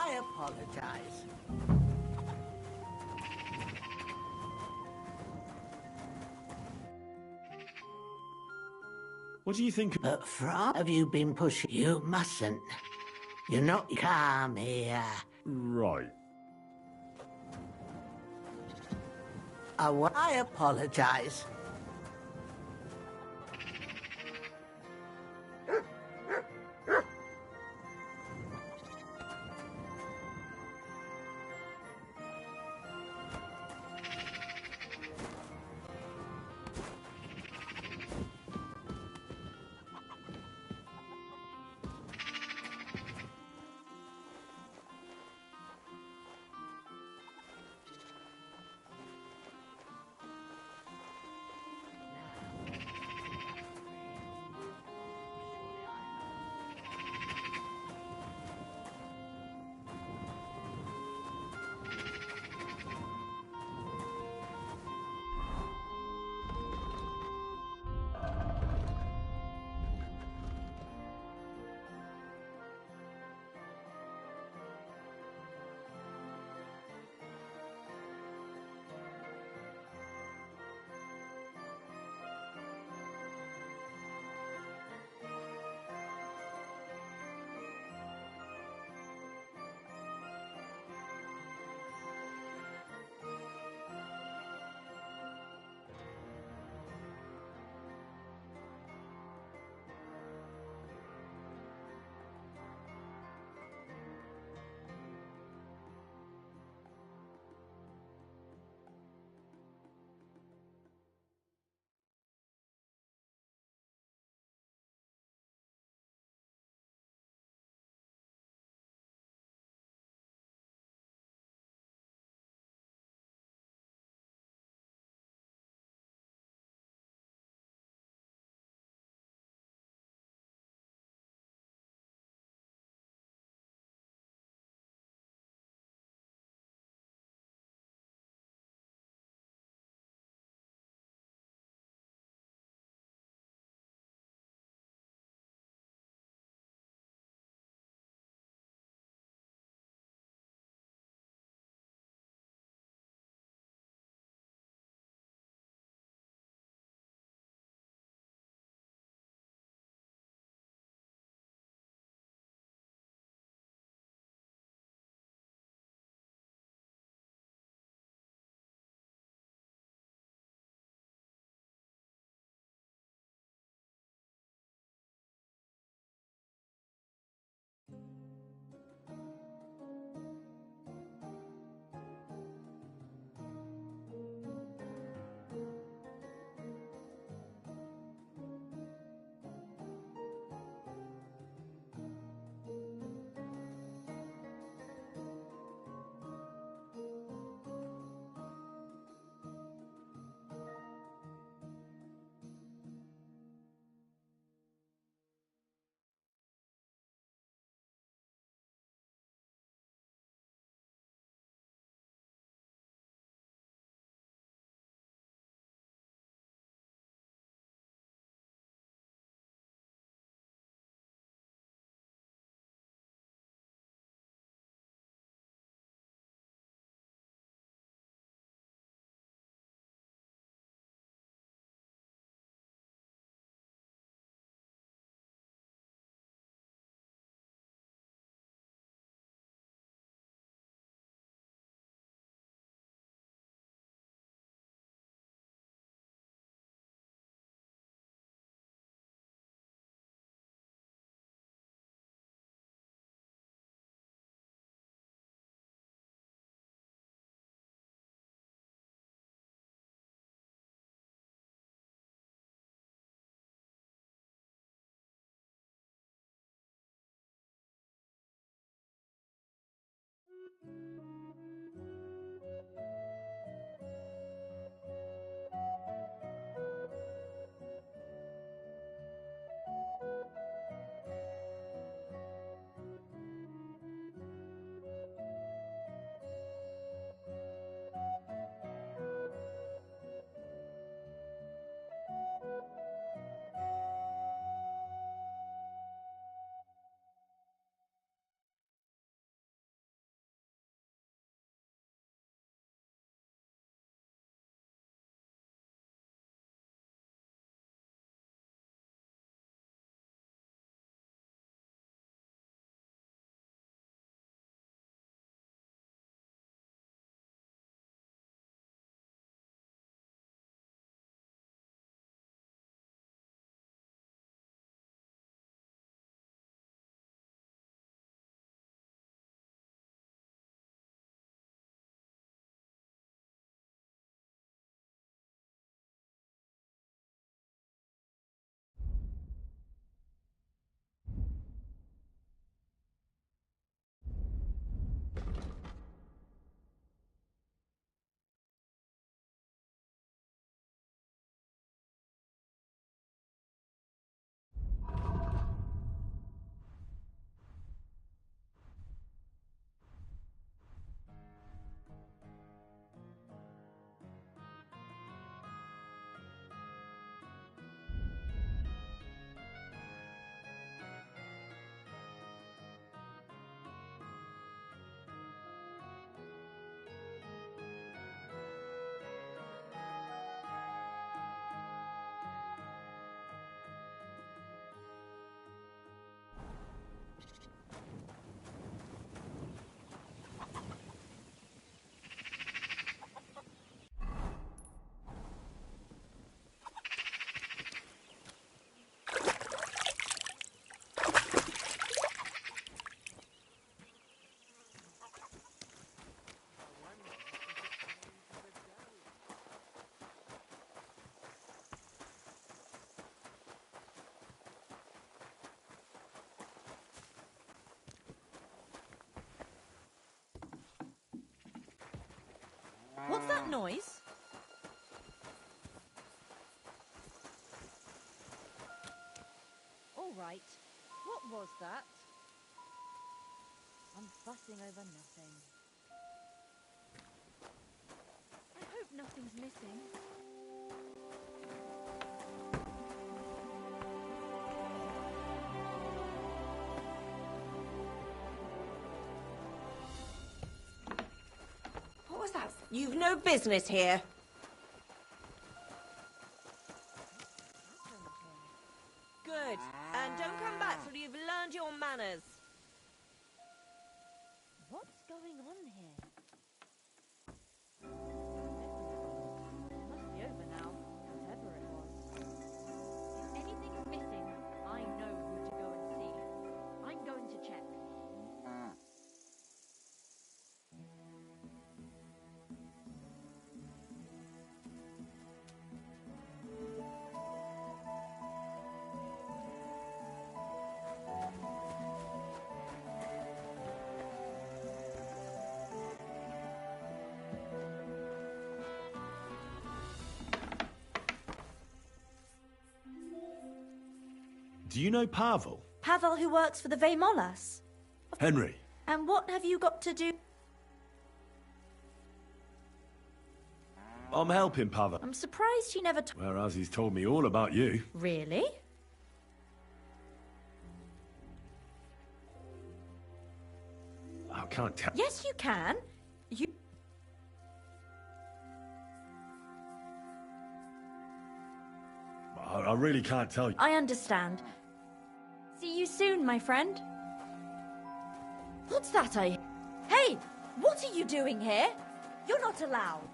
I apologize. What do you think? But have you been pushing? You mustn't. You're not. Come here. Right. I apologize. What's that noise? All right. What was that? I'm fussing over nothing. I hope nothing's missing. What was that? You've no business here. Good. And don't come back till you've learned your manners. What's going on here? It must be over now, whatever it was. If anything's missing, I know who to go and see. I'm going to check. Do you know Pavel? Pavel, who works for the Veimolas. Henry. And what have you got to do? I'm helping Pavel. I'm surprised she never Whereas he's told me all about you. Really? I can't tell. Yes, you can. You... I really can't tell you. I understand. See you soon, my friend. What's that I... Hey! What are you doing here? You're not allowed.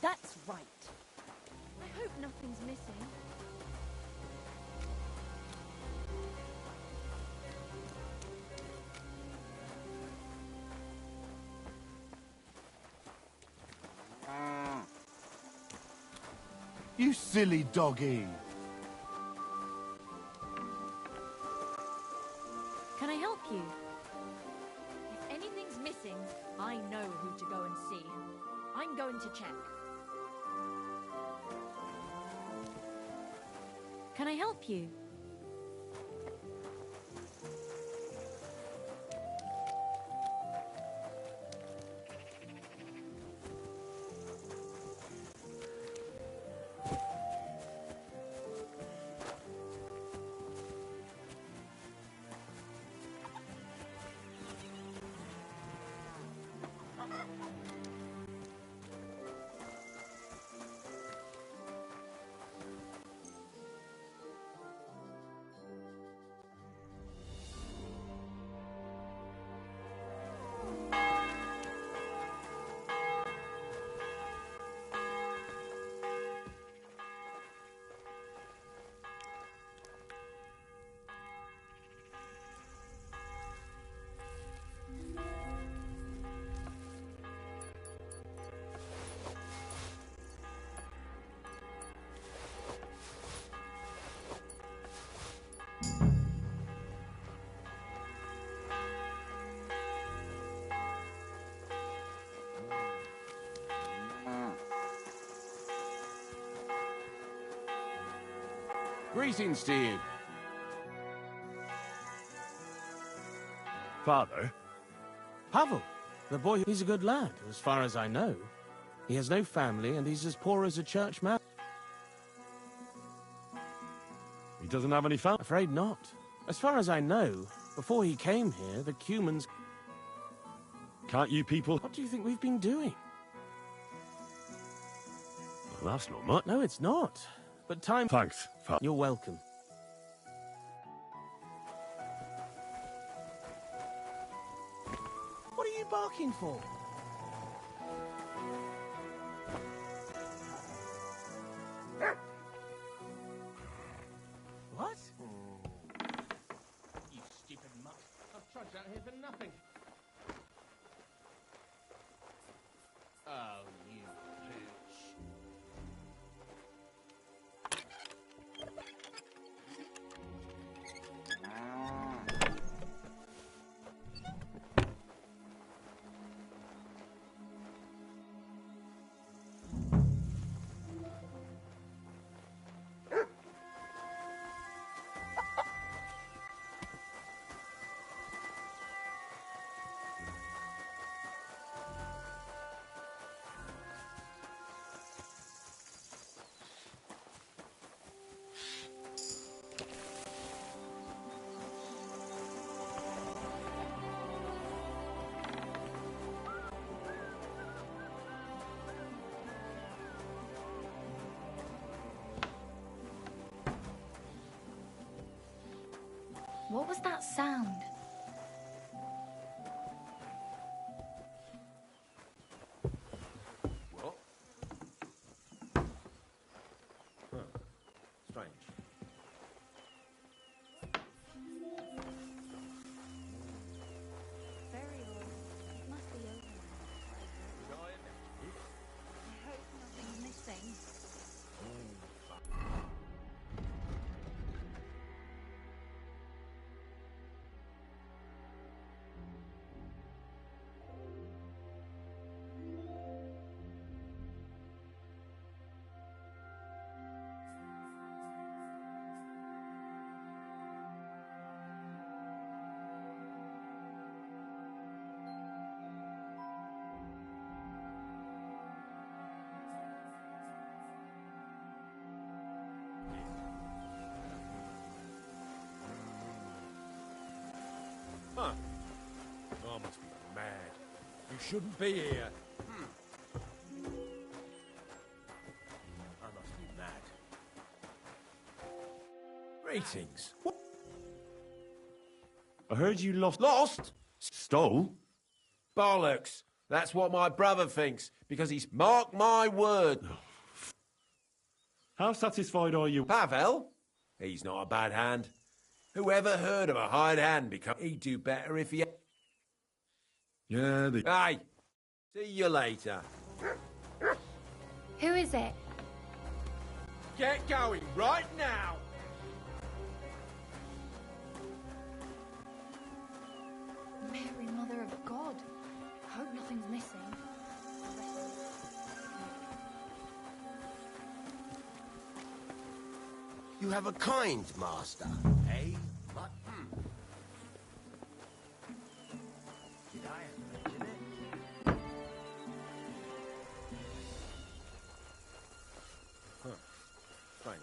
That's right. I hope nothing's missing. You silly doggy. Can I help you? If anything's missing, I know who to go and see. I'm going to check. Can I help you? Greetings to you. Father? Pavel, the boy, he's a good lad, as far as I know. He has no family, and he's as poor as a church mouse. He doesn't have any family? Afraid not. As far as I know, before he came here, the Cumans... Can't you people... What do you think we've been doing? Well, that's not much. No, it's not. But time... Thanks, Father. You're welcome. What are you barking for? What? You stupid mutt. I've trudged out here for nothing. Oh, you pooch. What was that sound? What? Huh. Strange. Very odd. It must be open. I hope nothing's missing. Huh. I must be mad. You shouldn't be here. I must be mad. Greetings. What? I heard you lost... Lost? Stole? Bollocks. That's what my brother thinks, because he's... Mark my word. How satisfied are you? Pavel? He's not a bad hand. Whoever heard of a hired hand become... He'd do better if he... Yeah, Hey! See you later. Who is it? Get going right now! have a kind master, eh? But, Did I mention it? Huh. Thank you.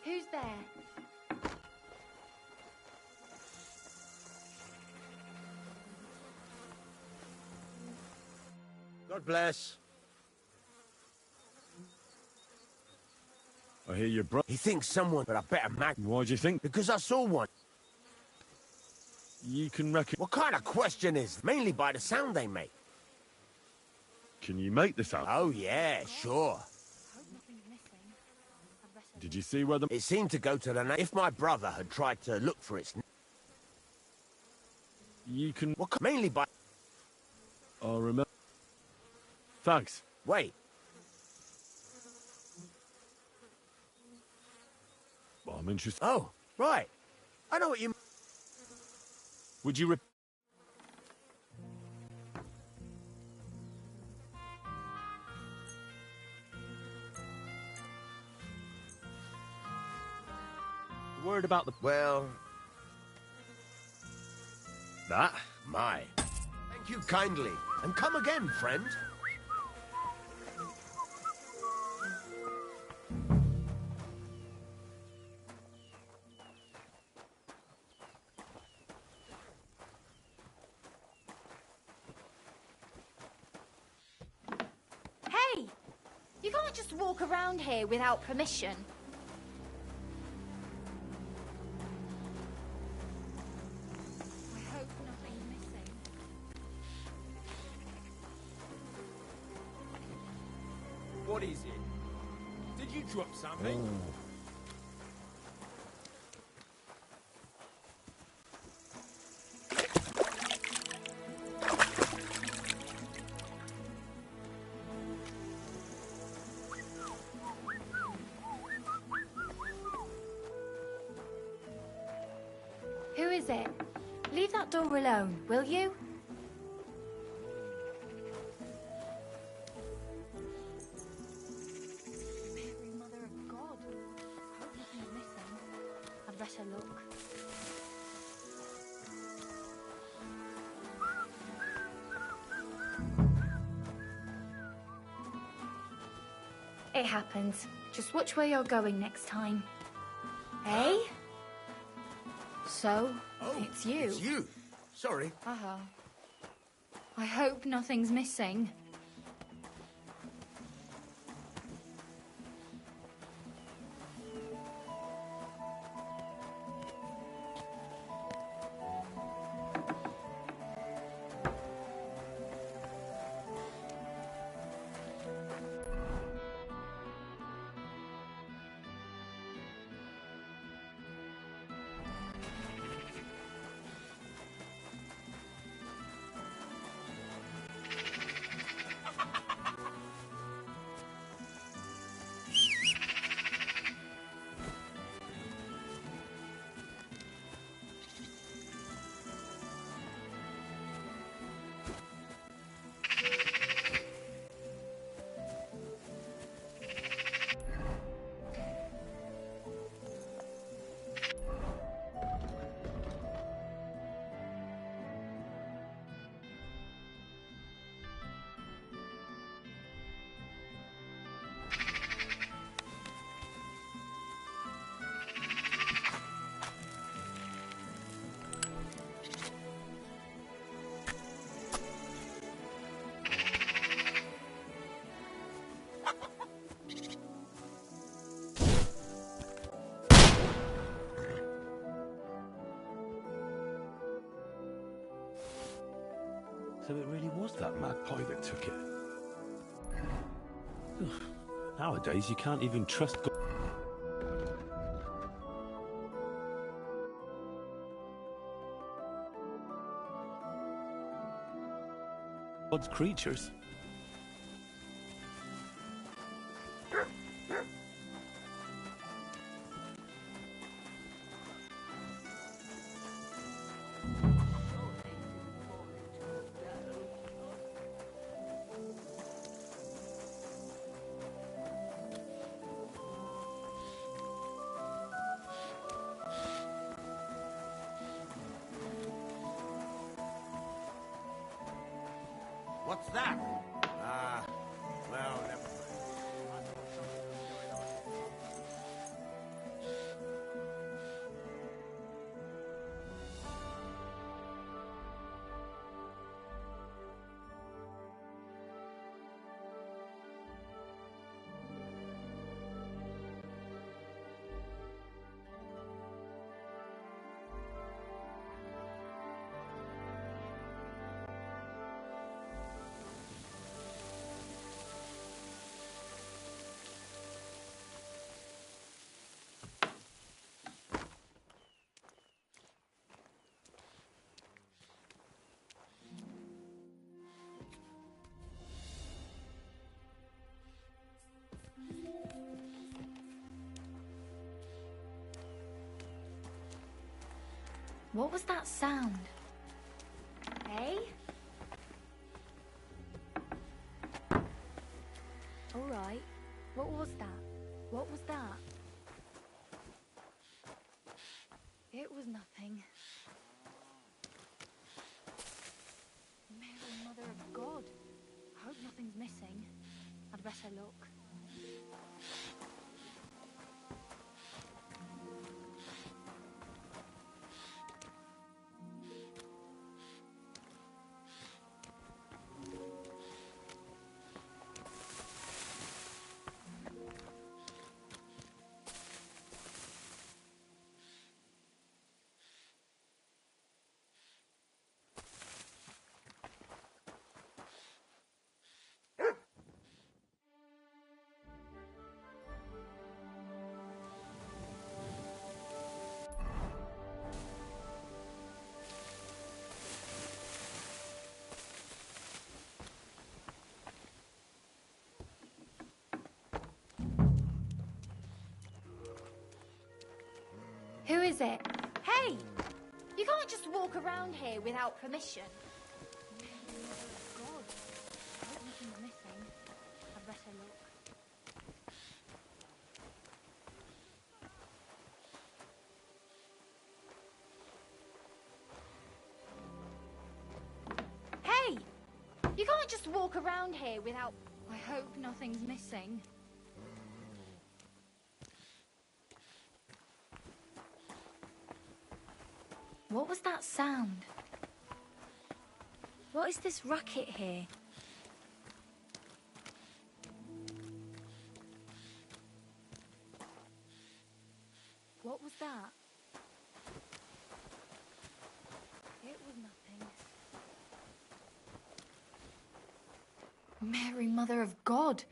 Who's there? God bless. I hear your brother. He thinks someone, but I better mag. Why do you think? Because I saw one. You can reckon. What kind of question is? Mainly by the sound they make. Can you make the sound? Oh, yeah, sure. Did you see where the... It seemed to go to the... If my brother had tried to look for its... You can... Mainly by... I'll remember. Thanks. Wait. I'm interested. Oh, right. I know what you... Would you... Worried about the... Well... That? My. Thank you kindly. And come again, friend. Hey! You can't just walk around here without permission. I hope nothing's missing. What is it? Did you drop something? Who is it? Leave that door alone, will you? Mary, Mother of God. I hope nothing's missing. I'd better look. It happens. Just watch where you're going next time. Eh? So, it's you. It's you. Sorry. Uh-huh. I hope nothing's missing. So it really was that magpie that took it. Ugh. Nowadays, you can't even trust God. God's creatures. What's that? Well, never mind. What was that sound? Eh? All right. What was that? What was that? It was nothing. Mary, Mother of God. I hope nothing's missing. I'd better look. Who is it? Hey! You can't just walk around here without permission. God, I hope nothing's missing. I'd better look. Hey! You can't just walk around here without... I hope nothing's missing. What was that sound? What is this racket here? What was that? It was nothing. Mary, Mother of God!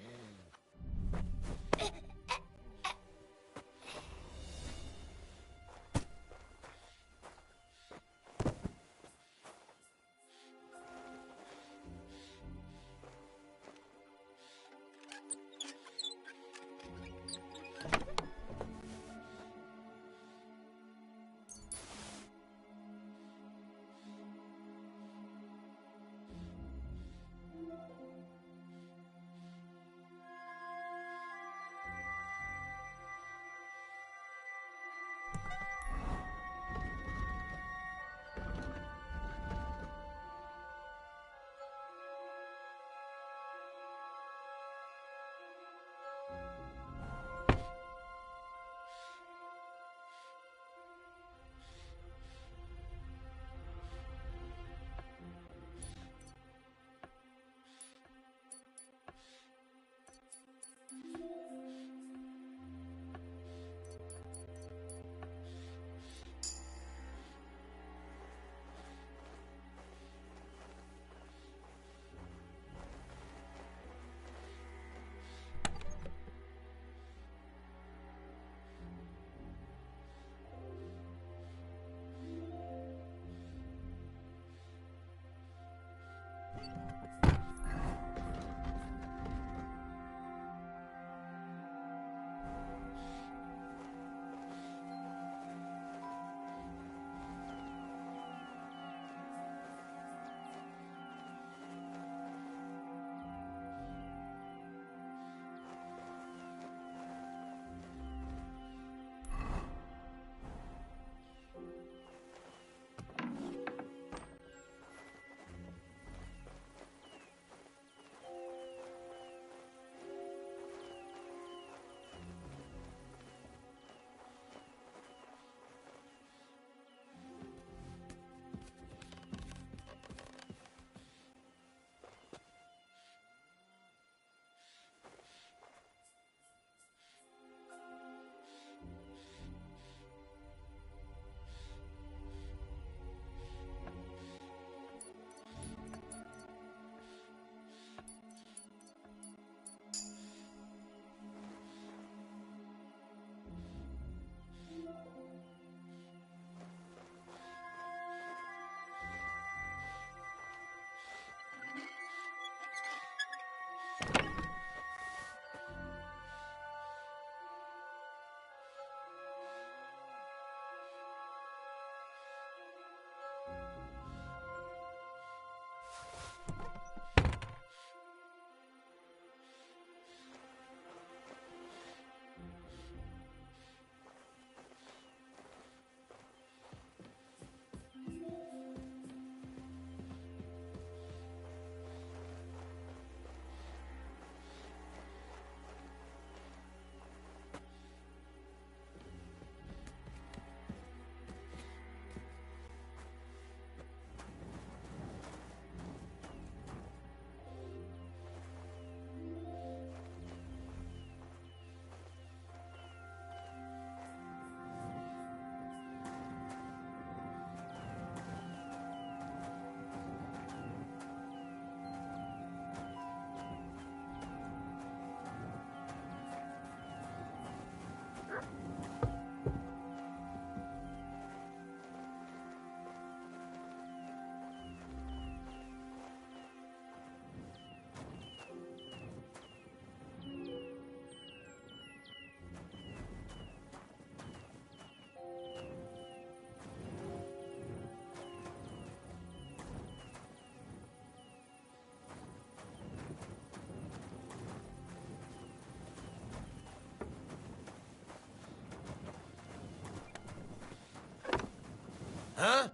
Huh?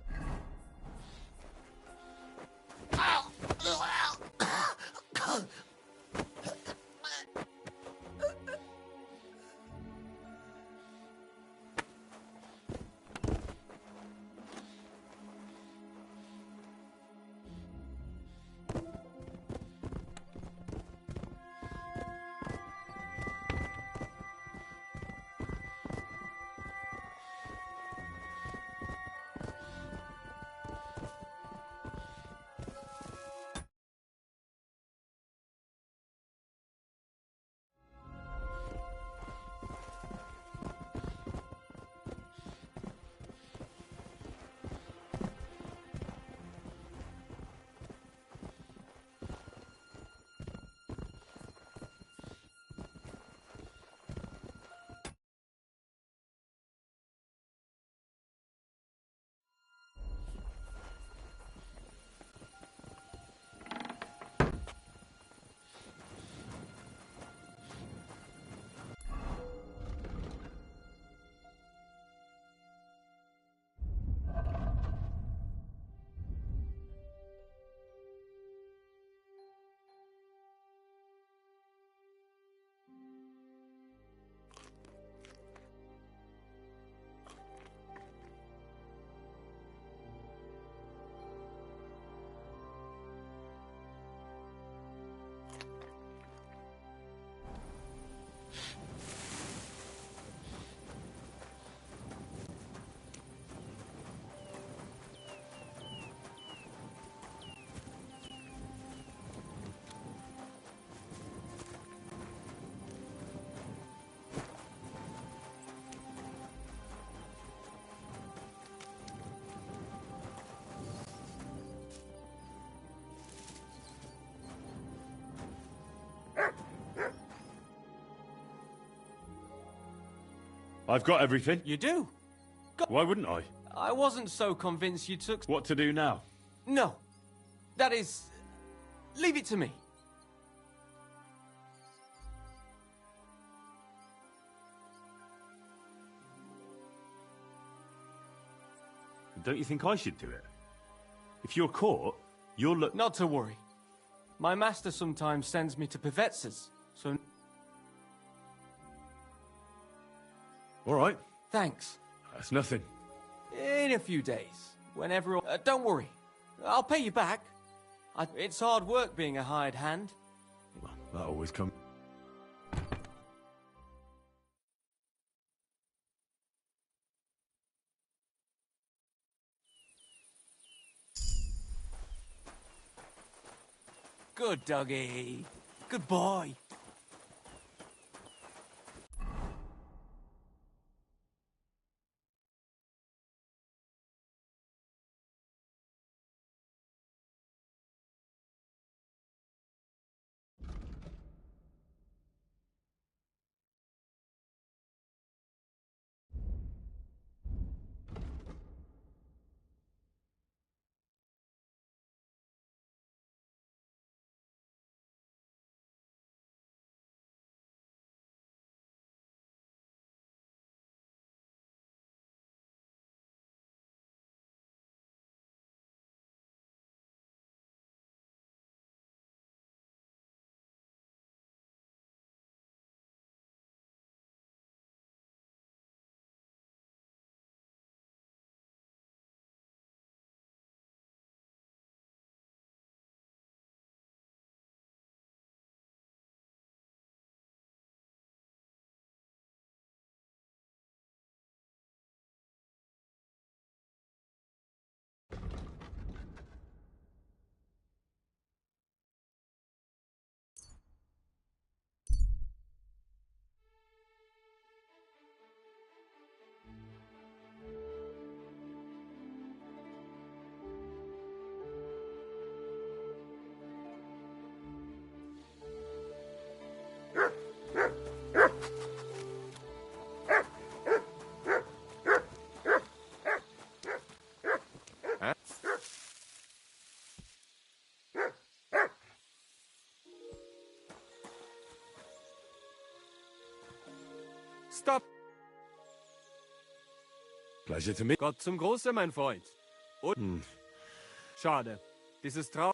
I've got everything. You do? Why wouldn't I? I wasn't so convinced you took... What to do now? No. That is... Leave it to me. Don't you think I should do it? If you're caught, you'll look... Not to worry. My master sometimes sends me to Pevets's, so... All right. Thanks. That's nothing. In a few days, when everyone... don't worry. I'll pay you back. It's hard work being a hired hand. Well, that always comes... Good doggy. Good boy. Stop! Pleasure to meet. Gott zum Große, mein Freund. Und schade. Dieses Trau...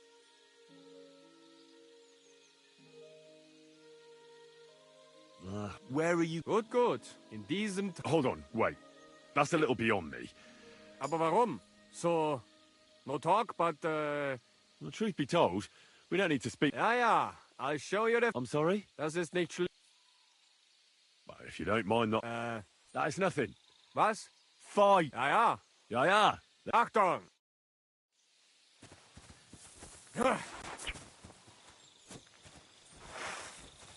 Where are you? Gut, gut. In diesem... Hold on, wait. That's a little beyond me. Aber warum? So... No talk, but, Well, truth be told, we don't need to speak. Ja, ja. I'll show you the... I'm sorry? Das ist nicht schlimm. Well, if you don't mind not... that is nothing. Was? Fight! Ja, ja. Ja, ja. Achtung!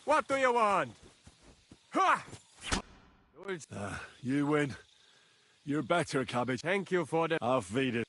What do you want? You win. You're better, Cabbage. Thank you for the... Auf Wiedersehen.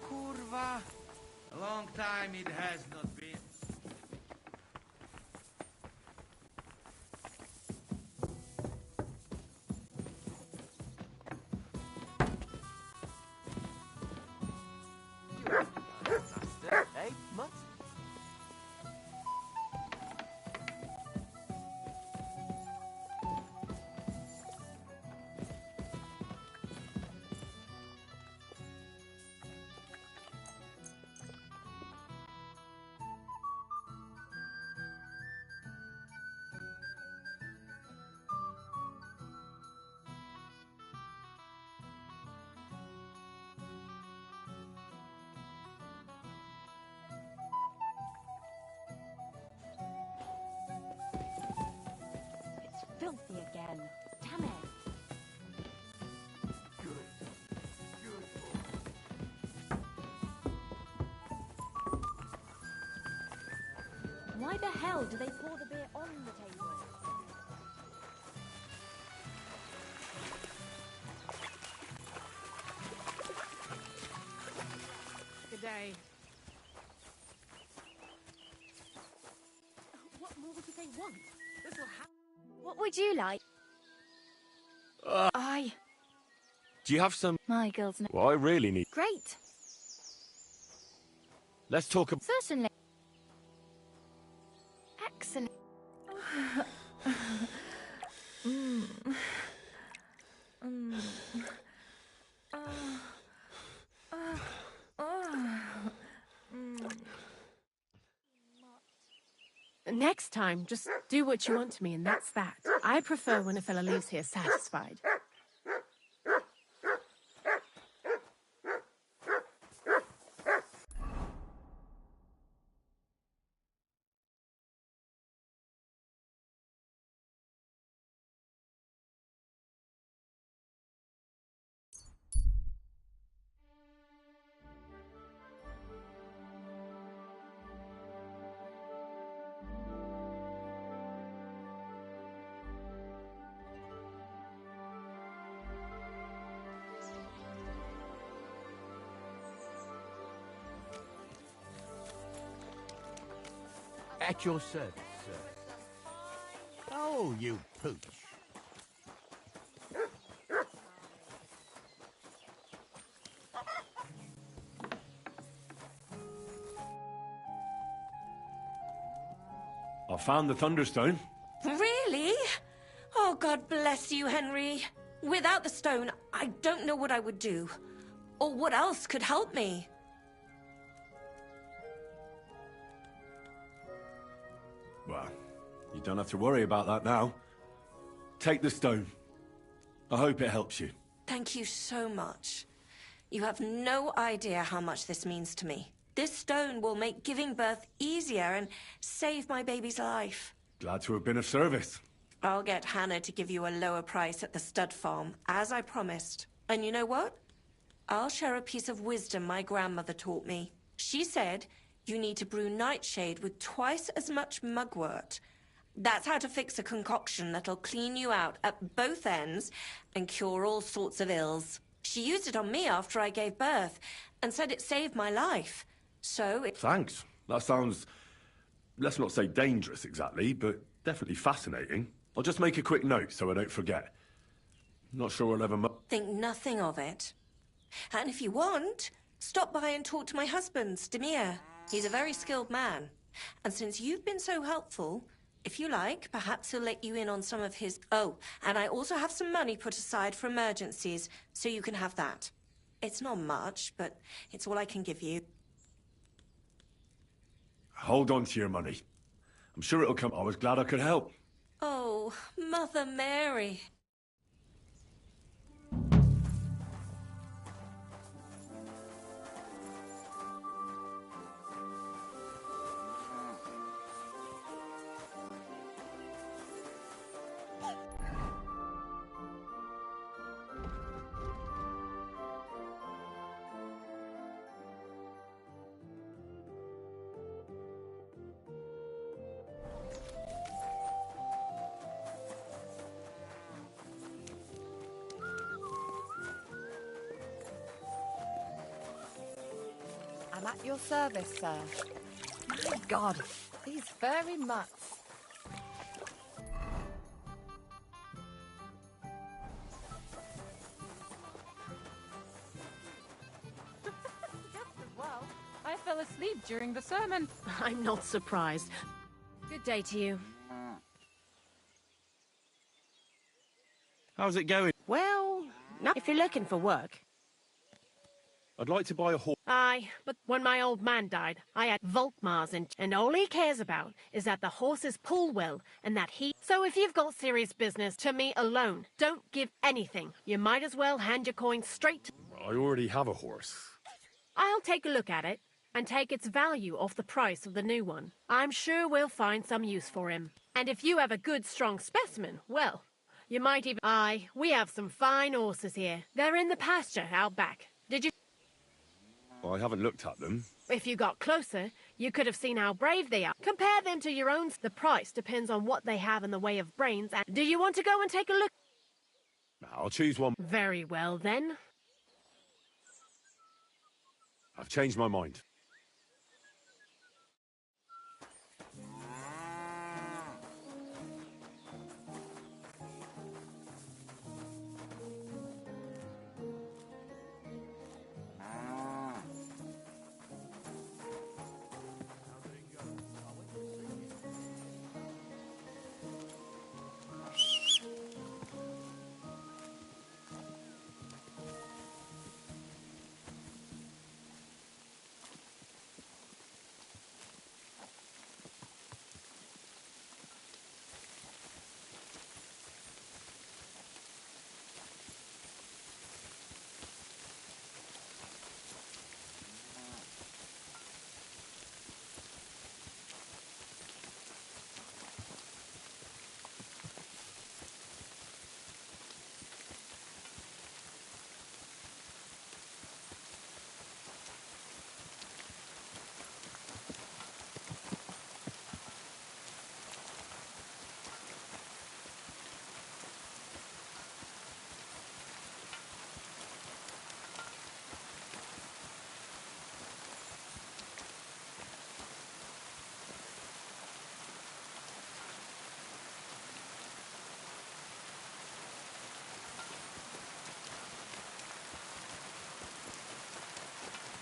Kurva! A long time it has not been. Hey, Mutt? Filthy again. Damn it. Why the hell do they pour the beer on the table? Good day. What more do they want? This will happen. What would you like? I... Do you have some... My girl's... Well, I really need... Great. Let's talk about... Certainly. Excellent. Next time, just do what you want to me, and that's that. I prefer when a fella leaves here satisfied. At your service, sir. Oh, you pooch. I found the Thunderstone. Really? Oh, God bless you, Henry. Without the stone, I don't know what I would do. Or what else could help me. Well, you don't have to worry about that now. Take the stone. I hope it helps you. Thank you so much. You have no idea how much this means to me. This stone will make giving birth easier and save my baby's life. Glad to have been of service. I'll get Hannah to give you a lower price at the stud farm, as I promised. And you know what? I'll share a piece of wisdom my grandmother taught me. She said you need to brew nightshade with twice as much mugwort. That's how to fix a concoction that'll clean you out at both ends and cure all sorts of ills. She used it on me after I gave birth and said it saved my life. So it... Thanks. That sounds, let's not say dangerous exactly, but definitely fascinating. I'll just make a quick note so I don't forget. Not sure I'll ever... Think nothing of it. And if you want, stop by and talk to my husband, Stamir. He's a very skilled man. And since you've been so helpful, if you like, perhaps he'll let you in on some of his... Oh, and I also have some money put aside for emergencies, so you can have that. It's not much, but it's all I can give you. Hold on to your money. I'm sure it'll come. I was glad I could help. Oh, Mother Mary. I'm at your service, sir. My God, these furry mutts. Well, I fell asleep during the sermon. I'm not surprised. Good day to you. How's it going? Well, not if you're looking for work. I'd like to buy a horse. Aye, but when my old man died, I had Volkmars and all he cares about is that the horses pull well and that he... So if you've got serious business, to me alone, don't give anything. You might as well hand your coin straight to... I already have a horse. I'll take a look at it and take its value off the price of the new one. I'm sure we'll find some use for him. And if you have a good, strong specimen, well, you might even... Aye, we have some fine horses here. They're in the pasture out back. Did you... I haven't looked at them. If you got closer, you could have seen how brave they are. Compare them to your own. The price depends on what they have in the way of brains. And do you want to go and take a look? I'll choose one. Very well, then. I've changed my mind.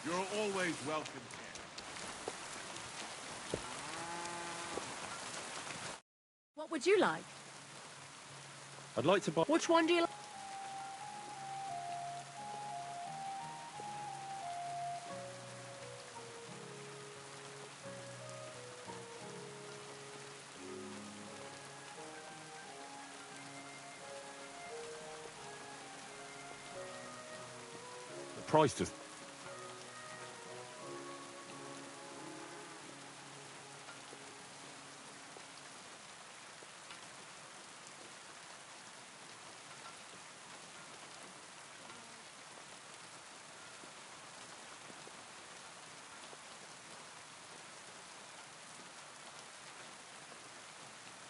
You're always welcome here. What would you like? I'd like to buy... Which one do you like? The price just...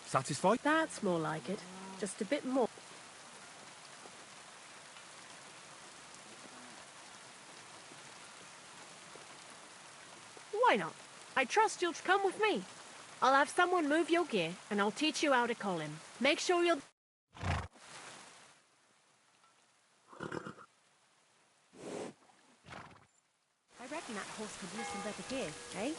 Satisfied? That's more like it. Just a bit more. Why not? I trust you'll come with me. I'll have someone move your gear, and I'll teach you how to call him. Make sure you'll... I reckon that horse could use some better gear, eh?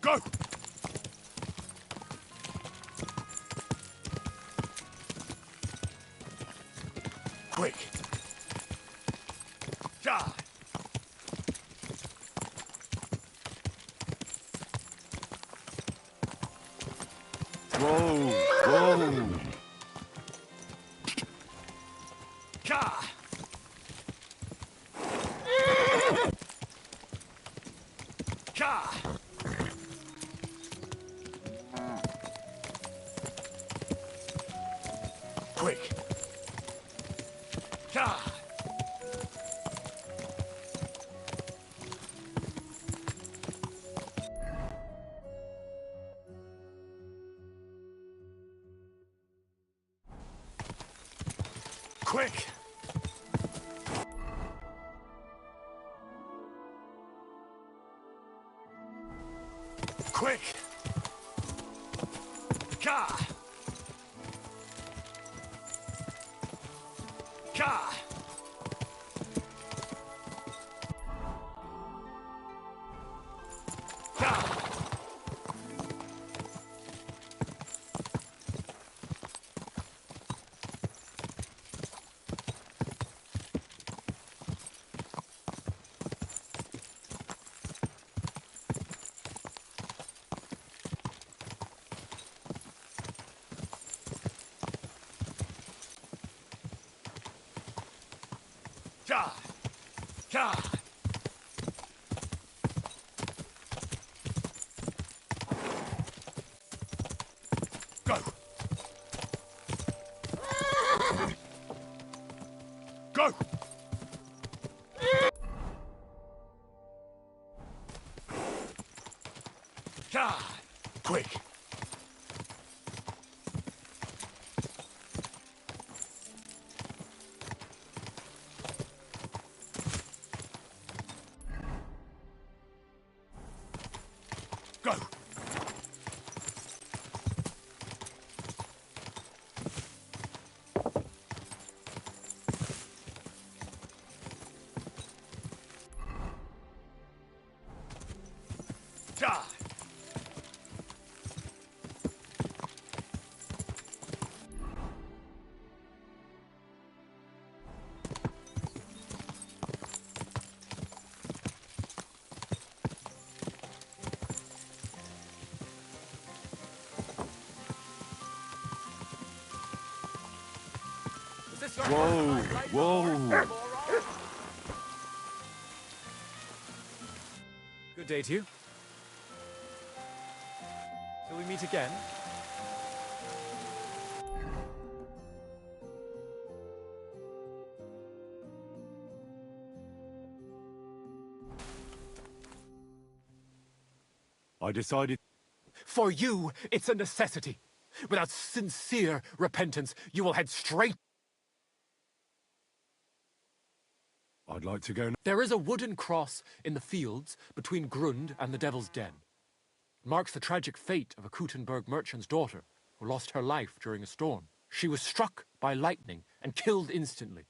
Go! Quick! Ja! Whoa! Whoa! Ja! Ja! Quick! Ja! Quick! Quick! Ja! Ja! Ja! Ja! Ja! Go! Go! Ja! Quick! Go! Ja! Whoa! Whoa! Good day to you. Till we meet again. I decided... For you, it's a necessity. Without sincere repentance, you will head straight... I'd like to go... There is a wooden cross in the fields between Grund and the Devil's Den. It marks the tragic fate of a Kuttenberg merchant's daughter who lost her life during a storm. She was struck by lightning and killed instantly.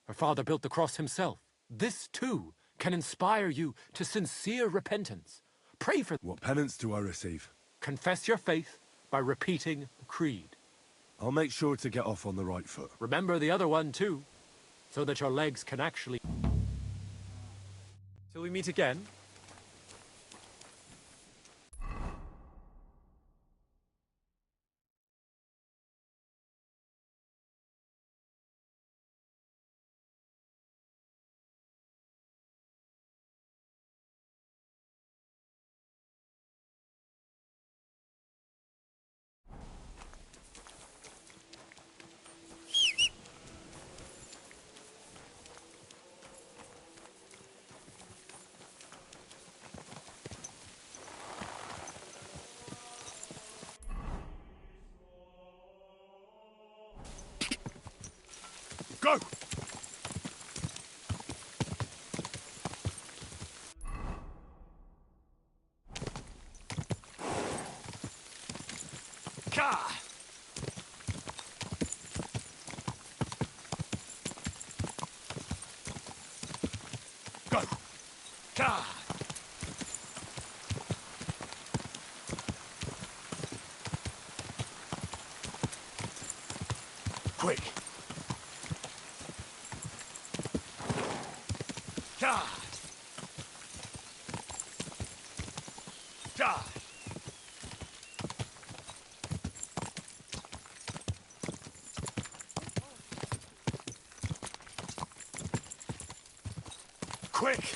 Her father built the cross himself. This, too, can inspire you to sincere repentance. Pray for... What penance do I receive? Confess your faith by repeating the creed. I'll make sure to get off on the right foot. Remember the other one, too, so that your legs can actually... Till we meet again. Go! Ka! Go! Ka! Quick! Ka! Ka! Quick!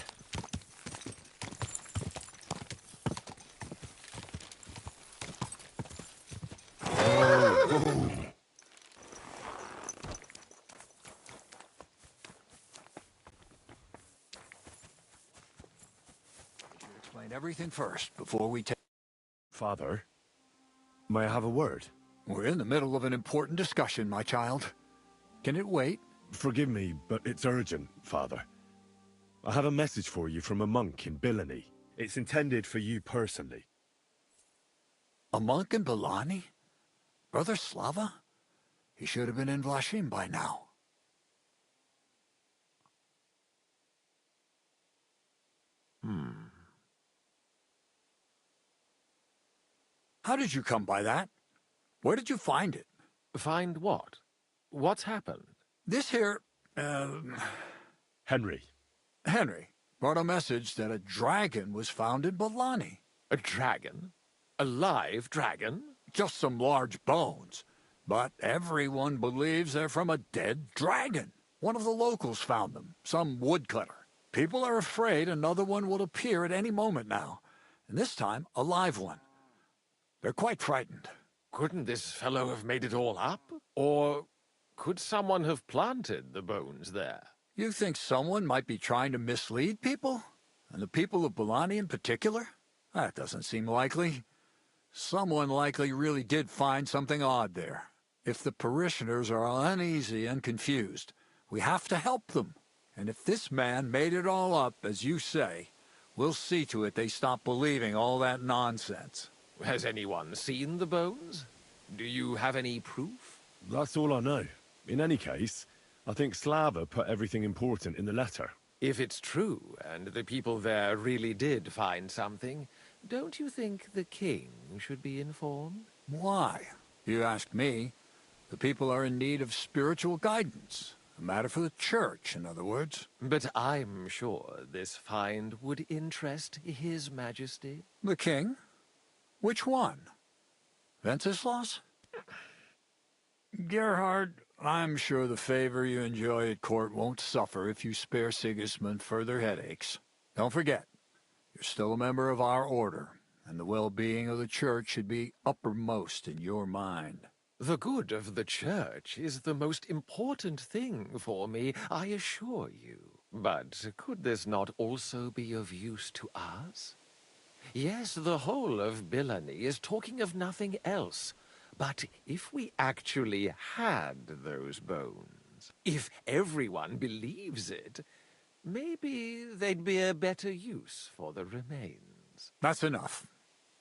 Explain everything first before we take... Father, may I have a word? We're in the middle of an important discussion, my child. Can it wait? Forgive me, but it's urgent, Father. I have a message for you from a monk in Bilani. It's intended for you personally. A monk in Bilani? Brother Slava? He should have been in Vlashim by now. How did you come by that? Where did you find it? Find what? What's happened? This here, Henry. Henry brought a message that a dragon was found in Bilani. A dragon? A live dragon? Just some large bones. But everyone believes they're from a dead dragon. One of the locals found them, some woodcutter. People are afraid another one will appear at any moment now, and this time a live one. They're quite frightened. Couldn't this fellow have made it all up? Or could someone have planted the bones there? You think someone might be trying to mislead people? And the people of Bilani in particular? That doesn't seem likely. Someone likely really did find something odd there. If the parishioners are uneasy and confused, we have to help them. And if this man made it all up, as you say, we'll see to it they stop believing all that nonsense. Has anyone seen the bones? Do you have any proof? That's all I know. In any case, I think Slava put everything important in the letter. If it's true, and the people there really did find something, don't you think the king should be informed? Why? You ask me. The people are in need of spiritual guidance. A matter for the church, in other words. But I'm sure this find would interest His Majesty. The king? Which one? Wenceslas? Gerhard, I'm sure the favor you enjoy at court won't suffer if you spare Sigismund further headaches. Don't forget, you're still a member of our order, and the well-being of the church should be uppermost in your mind. The good of the church is the most important thing for me, I assure you. But could this not also be of use to us? Yes, the whole of Billany is talking of nothing else. But if we actually had those bones, if everyone believes it, maybe they'd be a better use for the remains. That's enough.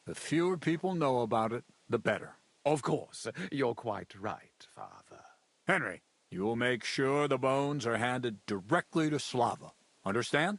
The fewer people know about it, the better. Of course, you're quite right, Father. Henry, you'll make sure the bones are handed directly to Slava. Understand?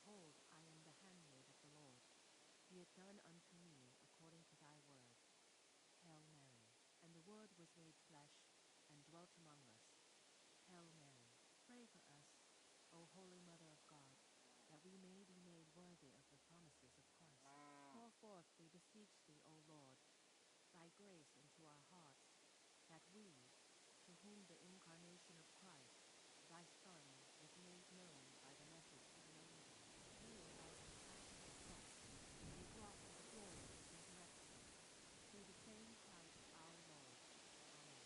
Behold, I am the handmaid of the Lord. Be it done unto me according to thy word. Hail Mary. And the Word was made flesh and dwelt among us. Hail Mary. Pray for us, O Holy Mother of God, that we may be made worthy of the promises of Christ. Pour forth, we beseech thee, O Lord, thy grace into our hearts, that we, to whom the incarnation of Christ, thy Son, was made known by the message of an angel, being by his passion oppressed, be brought to the glory of his resurrection, through the same Christ our Lord. Amen.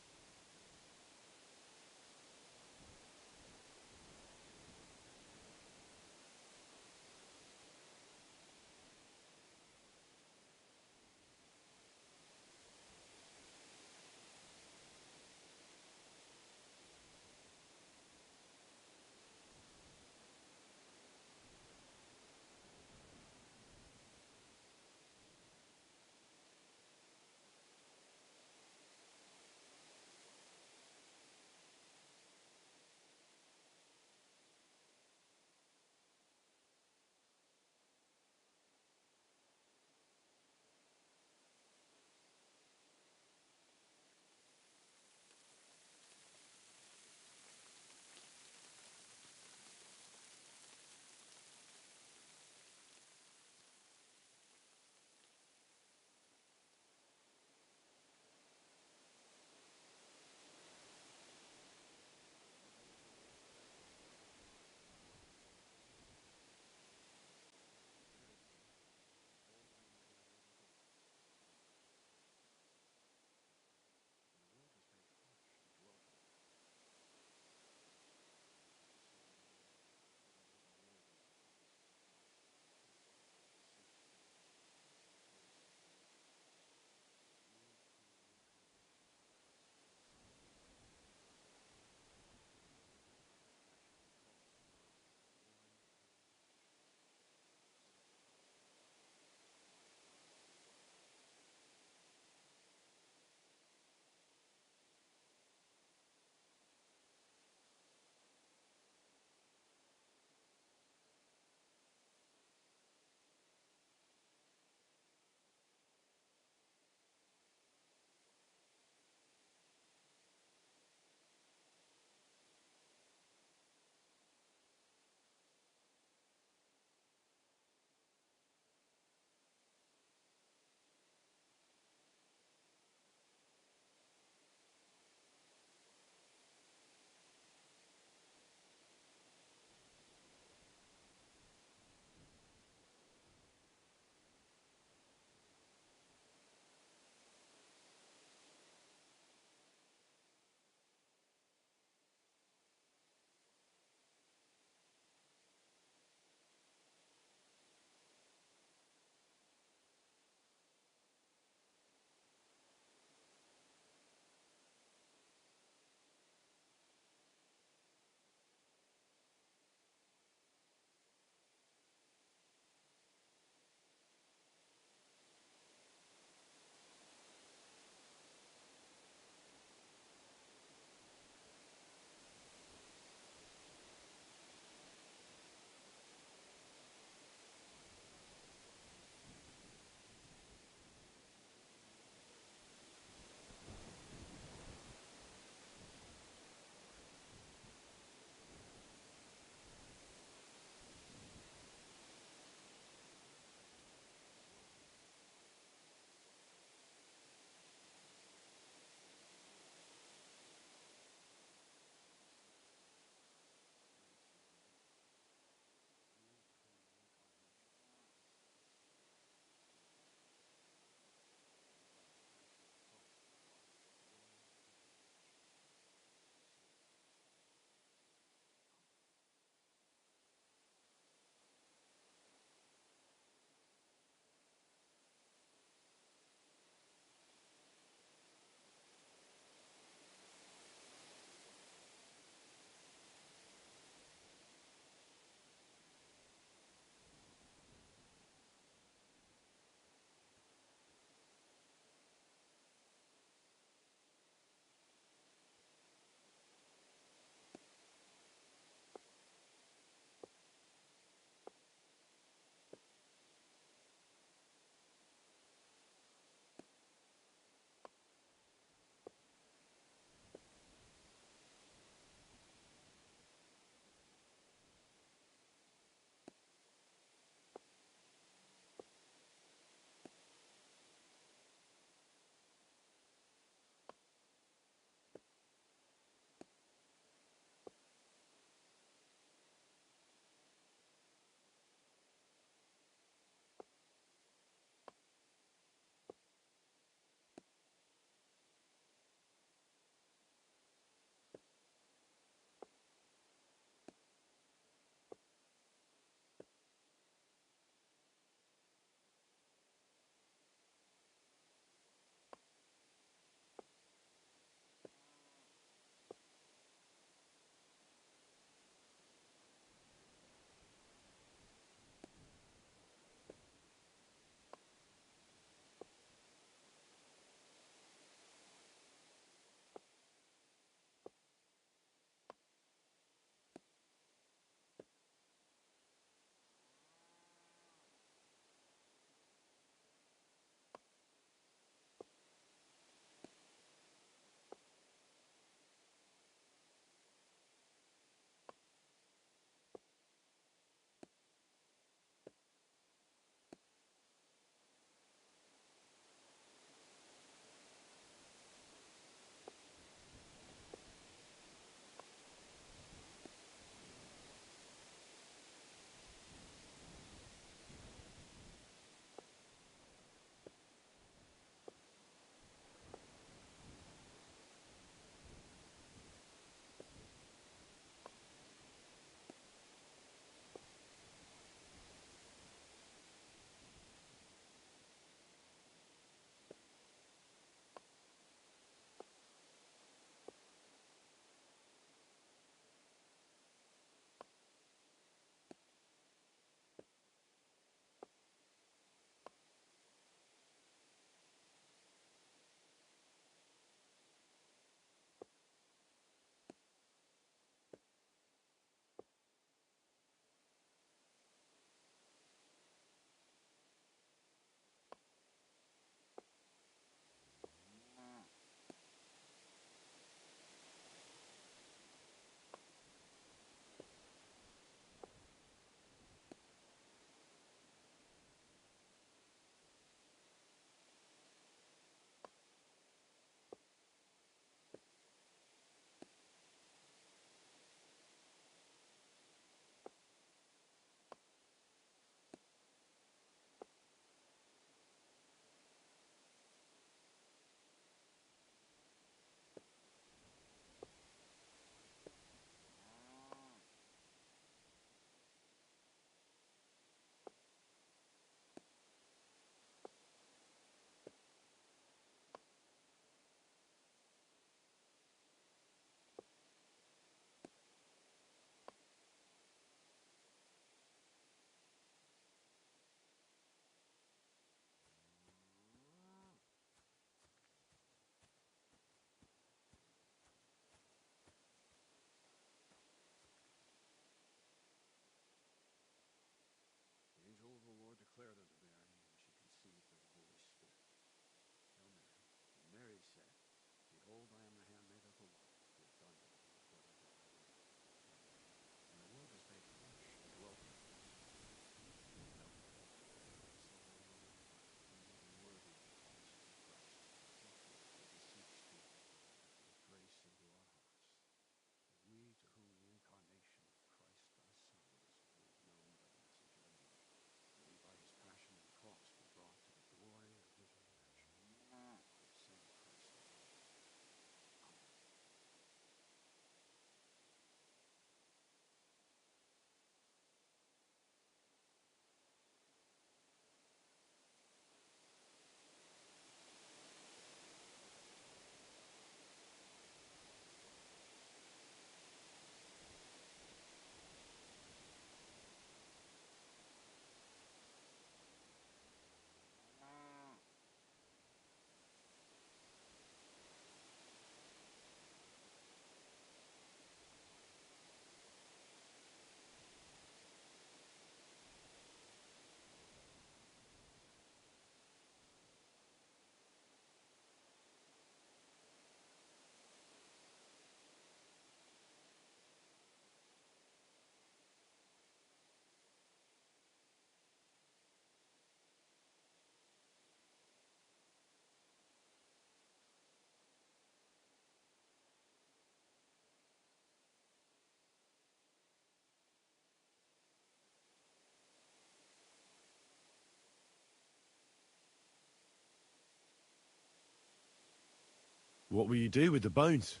What will you do with the bones?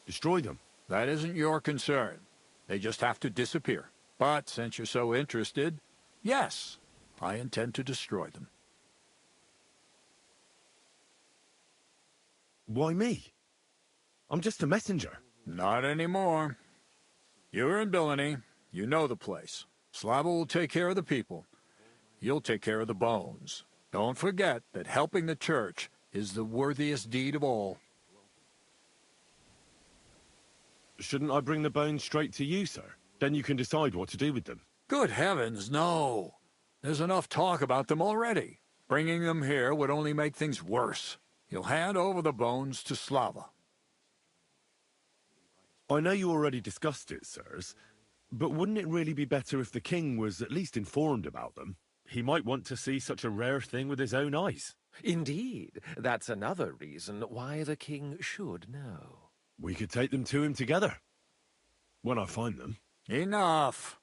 Destroy them? That isn't your concern. They just have to disappear. But since you're so interested, yes, I intend to destroy them. Why me? I'm just a messenger. Not anymore. You're in Billany. You know the place. Slava will take care of the people. You'll take care of the bones. Don't forget that helping the church is the worthiest deed of all. Shouldn't I bring the bones straight to you, sir? Then you can decide what to do with them. Good heavens, no. There's enough talk about them already. Bringing them here would only make things worse. You'll hand over the bones to Slava. I know you already discussed it, sirs, but wouldn't it really be better if the king was at least informed about them? He might want to see such a rare thing with his own eyes. Indeed, that's another reason why the king should know. We could take them to him together. When I find them. Enough.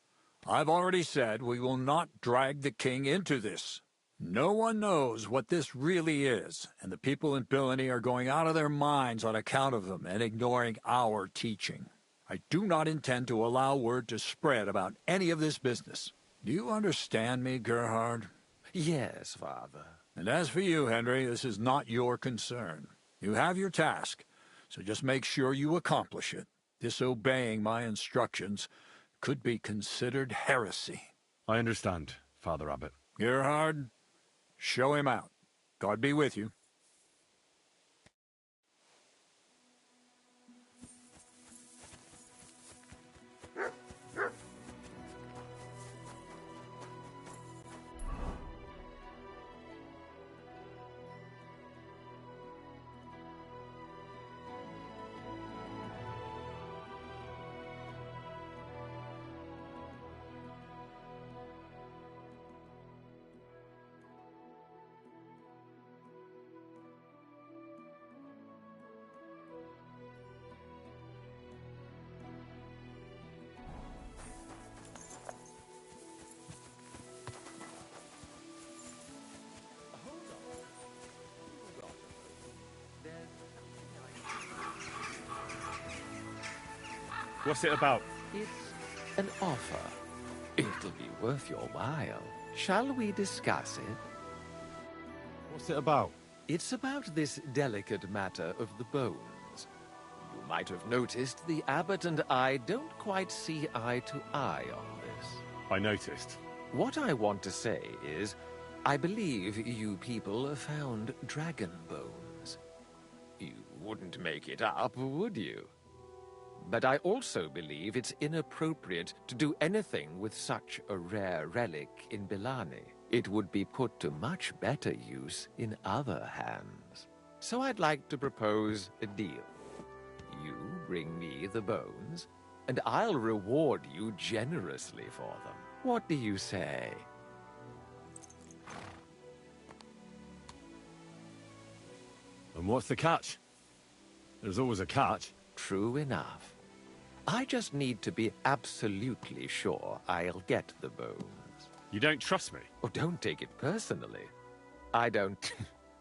I've already said we will not drag the king into this. No one knows what this really is, and the people in Billany are going out of their minds on account of them and ignoring our teaching. I do not intend to allow word to spread about any of this business. Do you understand me, Gerhard? Yes, Father. And as for you, Henry, this is not your concern. You have your task, so just make sure you accomplish it. Disobeying my instructions could be considered heresy. I understand, Father Abbot. Gerhard, show him out. God be with you. What's it about? It's an offer. It'll be worth your while. Shall we discuss it? What's it about? It's about this delicate matter of the bones. You might have noticed the abbot and I don't quite see eye to eye on this. I noticed. What I want to say is, I believe you people have found dragon bones. You wouldn't make it up, would you? But I also believe it's inappropriate to do anything with such a rare relic in Billany. It would be put to much better use in other hands. So I'd like to propose a deal. You bring me the bones, and I'll reward you generously for them. What do you say? And what's the catch? There's always a catch. True enough. I just need to be absolutely sure I'll get the bones. You don't trust me? Oh, don't take it personally. I don't...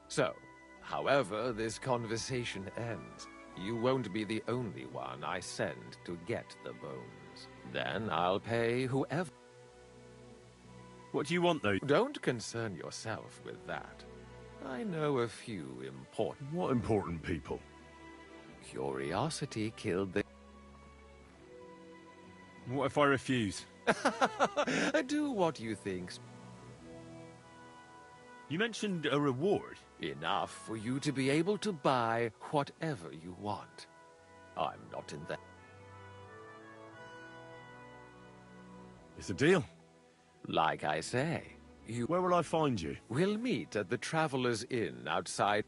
So, however this conversation ends, you won't be the only one I send to get the bones. Then I'll pay whoever... What do you want, though? Don't concern yourself with that. I know a few important... What important people? Curiosity killed the... What if I refuse? Do what you think's... You mentioned a reward. Enough for you to be able to buy whatever you want. I'm not in that... It's a deal. Like I say, you... Where will I find you? We'll meet at the Traveller's Inn outside...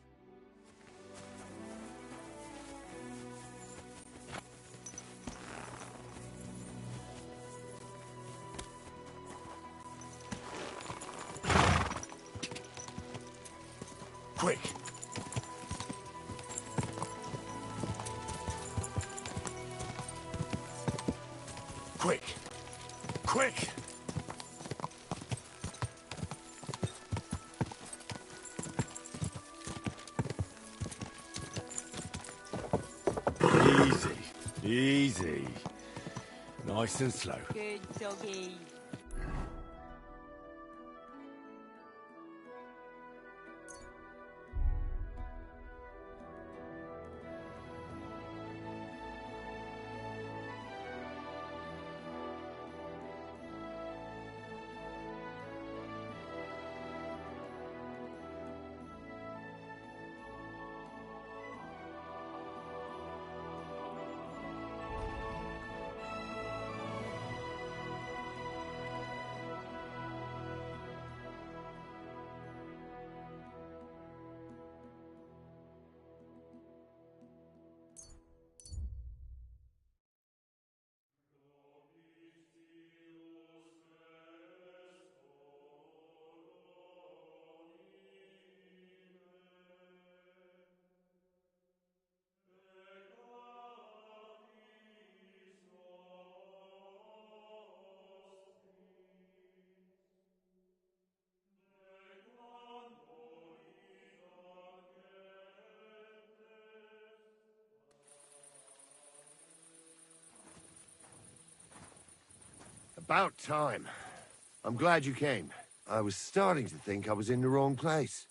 Quick! Quick! Quick! Easy. Nice and slow. Good doggy. About time. I'm glad you came. I was starting to think I was in the wrong place.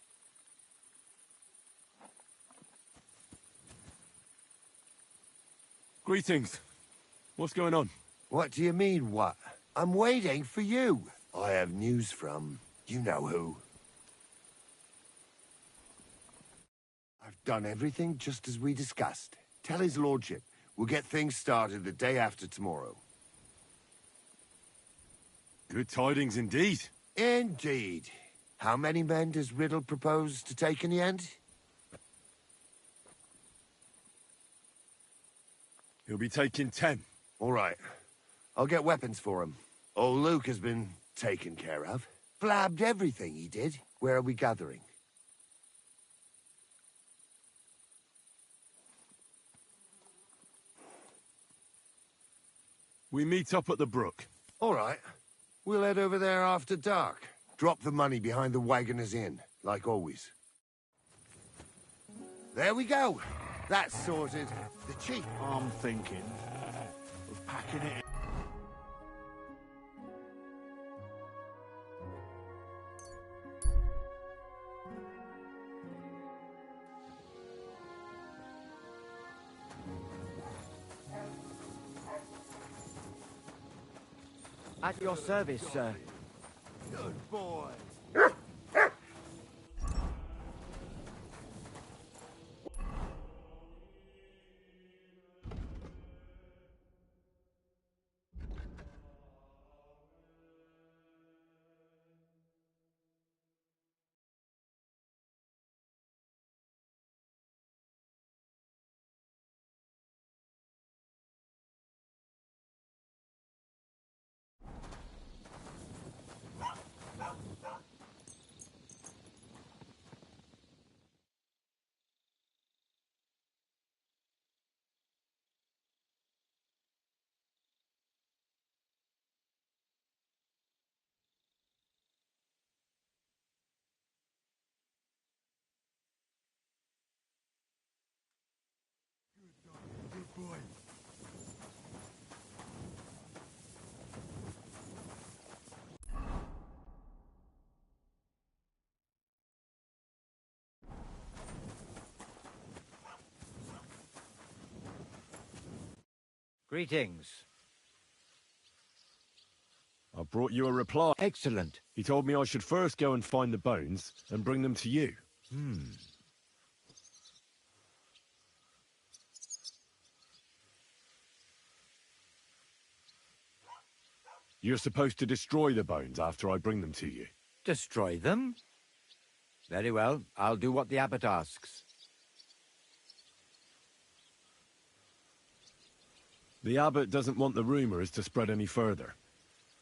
Greetings. What's going on? What do you mean, what? I'm waiting for you. I have news from you-know-who. I've done everything just as we discussed. Tell his lordship we'll get things started the day after tomorrow. Good tidings indeed. Indeed. How many men does Riddle propose to take in the end? He'll be taking 10. All right. I'll get weapons for him. Old Luke has been taken care of. Blabbed everything he did. Where are we gathering? We meet up at the brook. All right. We'll head over there after dark. Drop the money behind the Wagoner's Inn, like always. There we go. That's sorted. The chief. I'm thinking of packing it in. At your service, sir. Good boy. Good boy. Greetings. I brought you a reply. Excellent. He told me I should first go and find the bones and bring them to you. You're supposed to destroy the bones after I bring them to you. Destroy them? Very well. I'll do what the abbot asks. The abbot doesn't want the rumours to spread any further.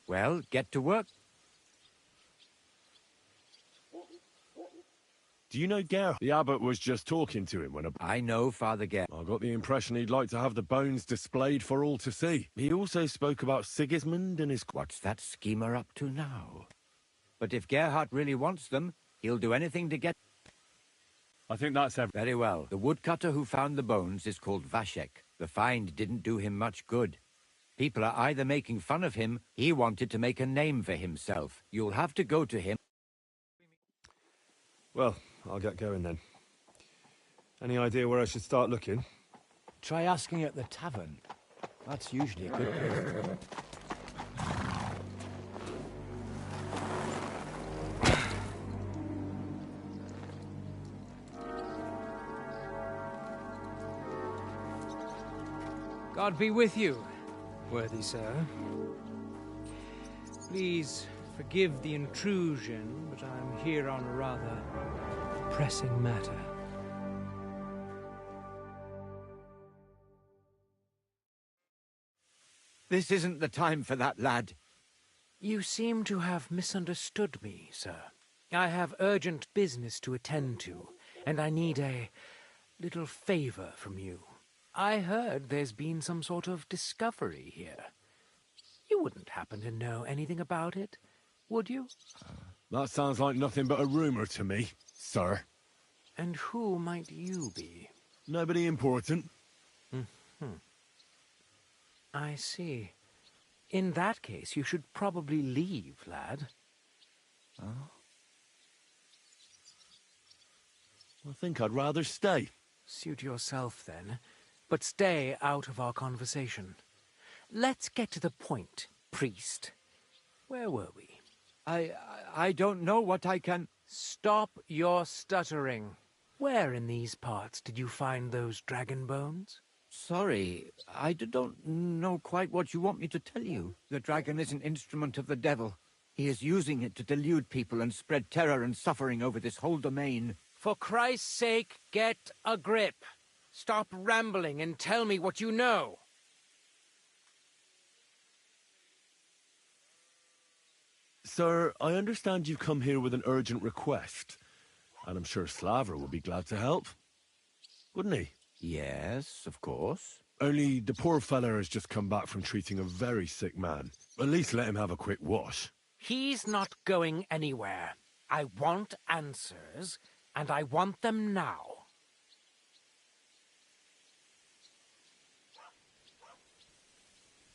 Well, get to work. Do you know Gerhard? The abbot was just talking to him when I know Father Gerhard. I got the impression he'd like to have the bones displayed for all to see. He also spoke about Sigismund and his... What's that schemer up to now? But if Gerhard really wants them, he'll do anything to get... I think that's everything. Very well. The woodcutter who found the bones is called Vashek. The find didn't do him much good. People are either making fun of him, he wanted to make a name for himself. You'll have to go to him. Well, I'll get going then. Any idea where I should start looking? Try asking at the tavern. That's usually a good place. God be with you, worthy sir. Please forgive the intrusion, but I'm here on a rather pressing matter. This isn't the time for that, lad. You seem to have misunderstood me, sir. I have urgent business to attend to, and I need a little favor from you. I heard there's been some sort of discovery here. You wouldn't happen to know anything about it, would you? That sounds like nothing but a rumor to me, sir. And who might you be? Nobody important. I see. In that case, you should probably leave, lad. Oh? I think I'd rather stay. Suit yourself, then. But stay out of our conversation. Let's get to the point, priest. Where were we? I don't know what I can... Stop your stuttering. Where in these parts did you find those dragon bones? Sorry, I don't know quite what you want me to tell you. The dragon is an instrument of the devil. He is using it to delude people and spread terror and suffering over this whole domain. For Christ's sake, get a grip. Stop rambling and tell me what you know. Sir, I understand you've come here with an urgent request. And I'm sure Slaver will be glad to help. Wouldn't he? Yes, of course. Only the poor fella has just come back from treating a very sick man. At least let him have a quick wash. He's not going anywhere. I want answers, and I want them now.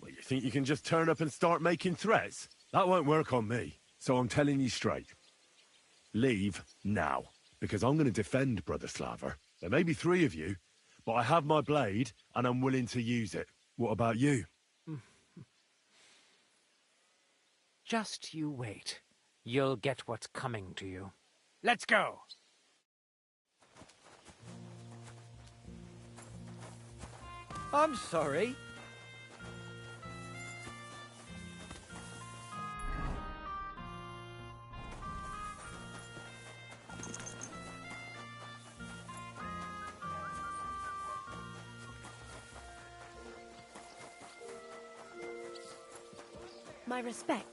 Well, you think you can just turn up and start making threats? That won't work on me. So I'm telling you straight. Leave now. Because I'm going to defend Brother Slaver. There may be 3 of you, but I have my blade, and I'm willing to use it. What about you? Just you wait. You'll get what's coming to you. Let's go! I'm sorry. My respects.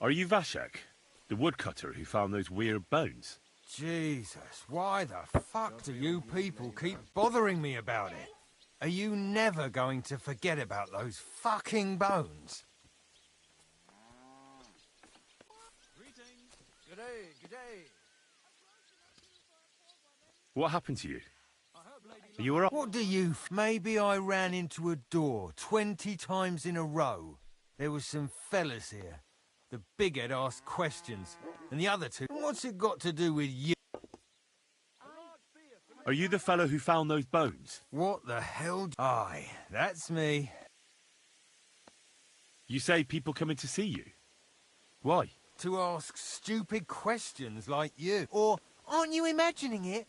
Are you Vashek, the woodcutter who found those weird bones? Jesus, why the fuck do you people keep bothering me about it? Are you never going to forget about those fucking bones? G'day, g'day. What happened to you? Are you alright? What do you... Maybe I ran into a door 20 times in a row. There was some fellas here. The bighead asked questions, and the other two... What's it got to do with you? Are you the fellow who found those bones? What the hell... Aye, that's me. You say people coming to see you? Why? To ask stupid questions like you. Or, aren't you imagining it?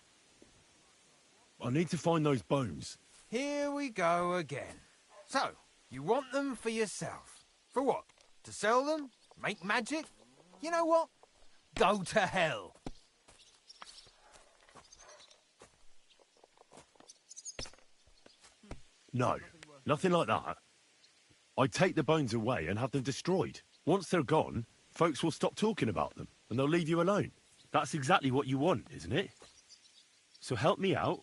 I need to find those bones. Here we go again. So, you want them for yourself. For what? To sell them? Make magic? You know what? Go to hell. No, nothing like that. I'd take the bones away and have them destroyed. Once they're gone, folks will stop talking about them, and they'll leave you alone. That's exactly what you want, isn't it? So help me out,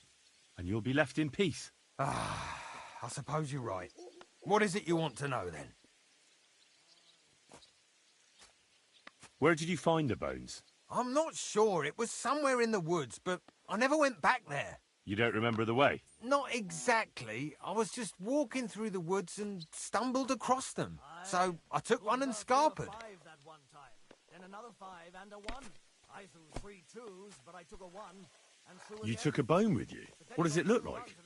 and you'll be left in peace. Ah, I suppose you're right. What is it you want to know, then? Where did you find the bones? I'm not sure. It was somewhere in the woods, but I never went back there. You don't remember the way? Not exactly. I was just walking through the woods and stumbled across them. So I took one and scarpered. Then another 5 and a 1. I threw 3 2s, but I took a 1 and threw You took a bone with you? What does it look like?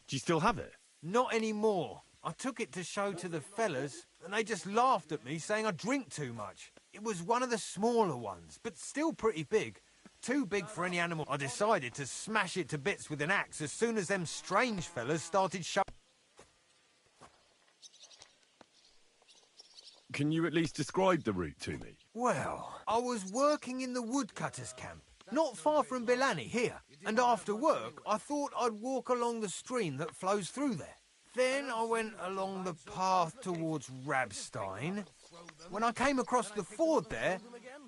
Do you still have it? Not anymore. I took it to show to the fellas, and they just laughed at me, saying I drink too much. It was one of the smaller ones, but still pretty big. Too big for any animal. I decided to smash it to bits with an axe as soon as them strange fellas started showing. Can you at least describe the route to me? Well, I was working in the woodcutters' camp, not far from Bilani here, and after work I thought I'd walk along the stream that flows through there. Then I went along the path towards Rabstein. When I came across the ford there,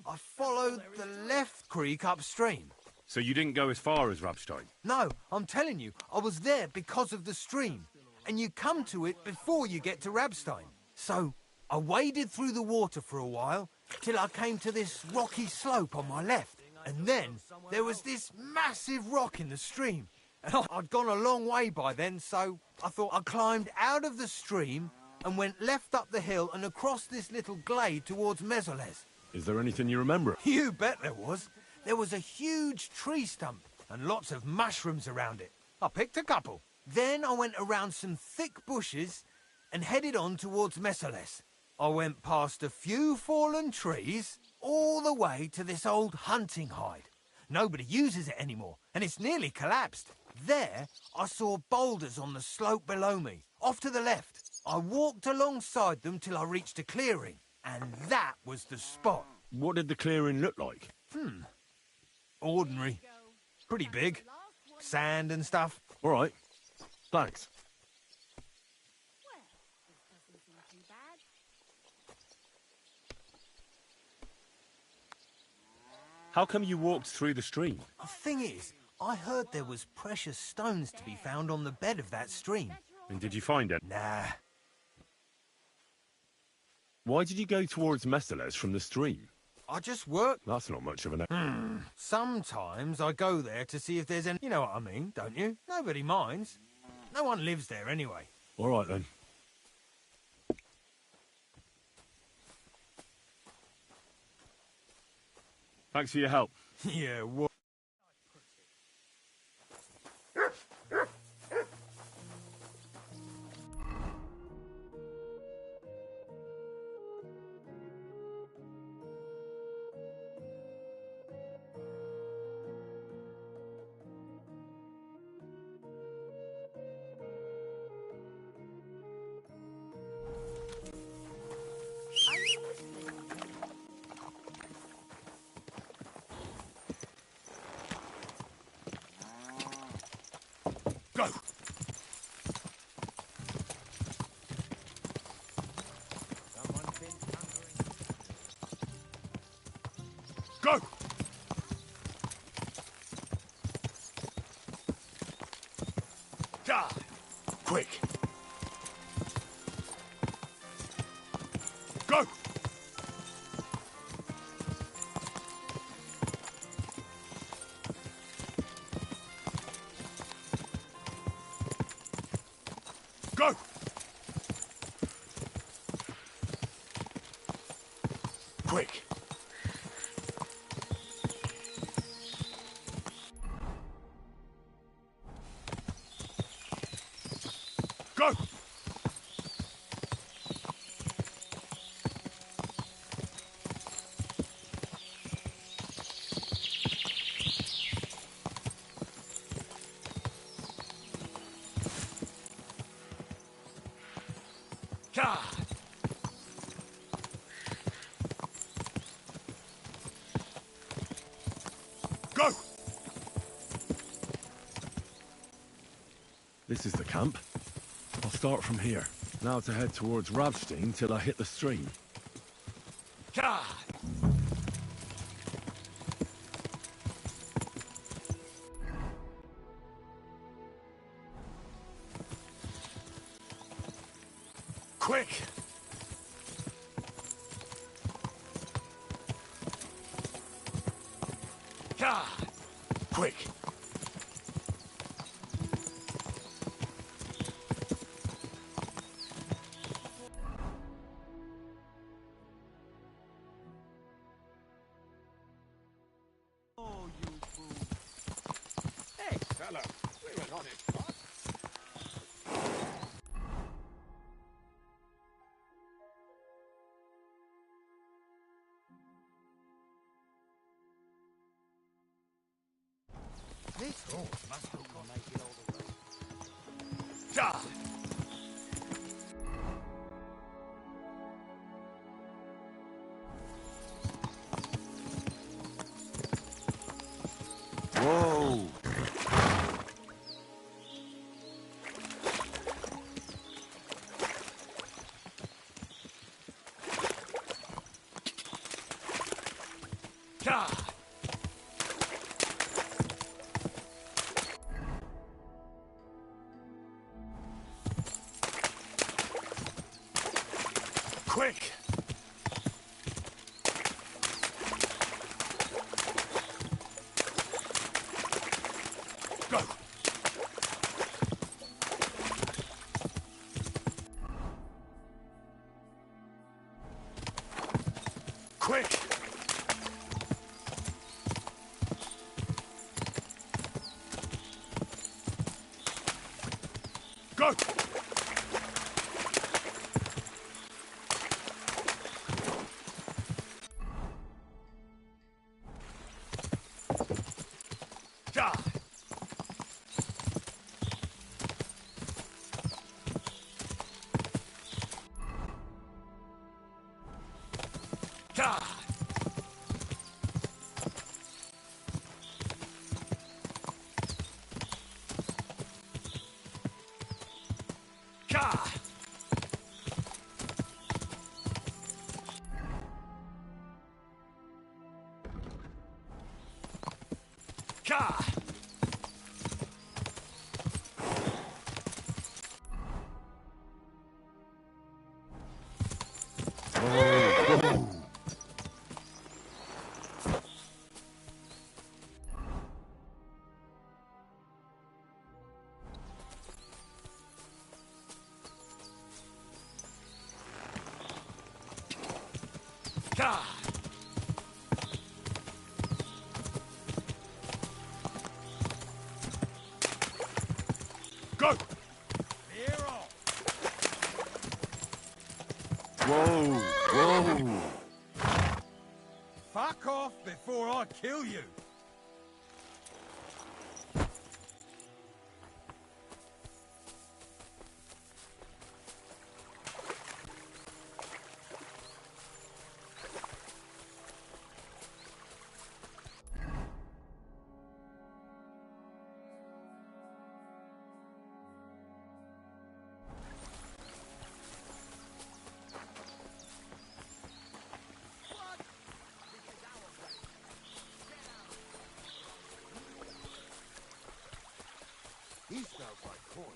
I followed the left creek upstream. So you didn't go as far as Rabstein? No, I'm telling you, I was there because of the stream, and you come to it before you get to Rabstein. So I waded through the water for a while, till I came to this rocky slope on my left. And then there was this massive rock in the stream. And I'd gone a long way by then, so I thought I climbed out of the stream and went left up the hill and across this little glade towards Mesoles. Is there anything you remember? You bet there was. There was a huge tree stump and lots of mushrooms around it. I picked a couple. Then I went around some thick bushes and headed on towards Mesoles. I went past a few fallen trees all the way to this old hunting hide. Nobody uses it anymore, and it's nearly collapsed. There, I saw boulders on the slope below me, off to the left. I walked alongside them till I reached a clearing, and that was the spot. What did the clearing look like? Ordinary. Pretty big. Sand and stuff. All right. Thanks. How come you walked through the stream? The thing is, I heard there was precious stones to be found on the bed of that stream. And did you find it? Nah. Why did you go towards Mesoles from the stream? I just work. That's not much of an... Sometimes I go there to see if there's any... You know what I mean, don't you? Nobody minds. No one lives there anyway. All right, then. Thanks for your help. Yeah, what? God! Quick! Go! Go! Quick! Go! God! Go! This is the camp. I'll start from here. Now to head towards Ravstein till I hit the stream. God! Quick! God! Quick! Hey, fella, we were not in front. This horse must have gone make it all the way. God! Whoa! God! Quick! Go! Quick! Go! God! God! God! God! Oh. God! Go! Clear off! Whoa! Whoa! Fuck off before I kill you! He smells like corn.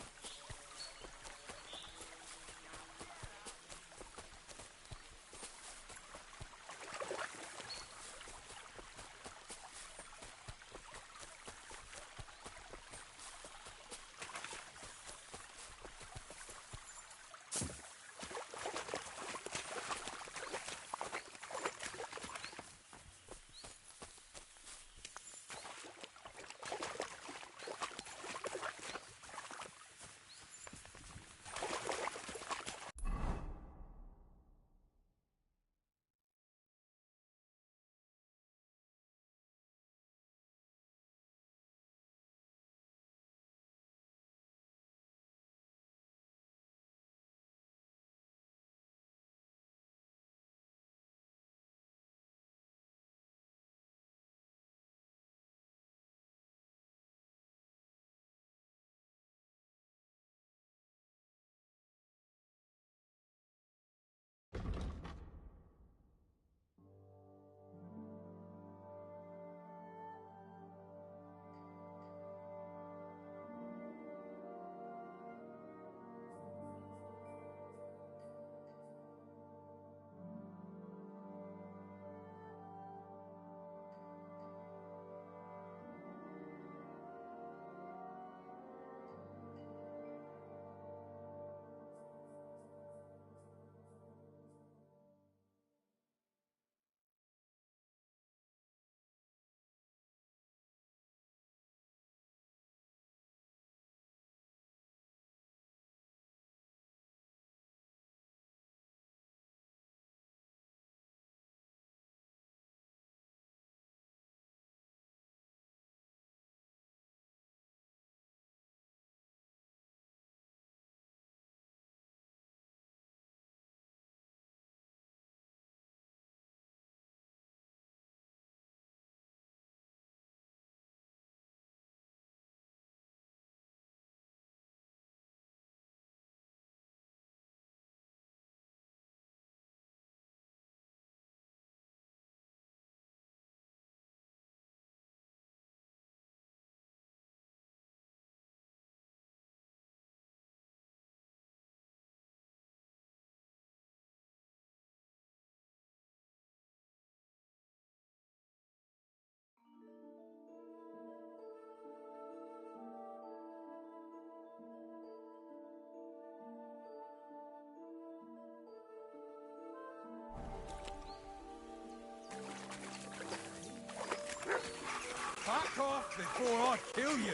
Back off before I kill you!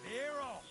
Clear off!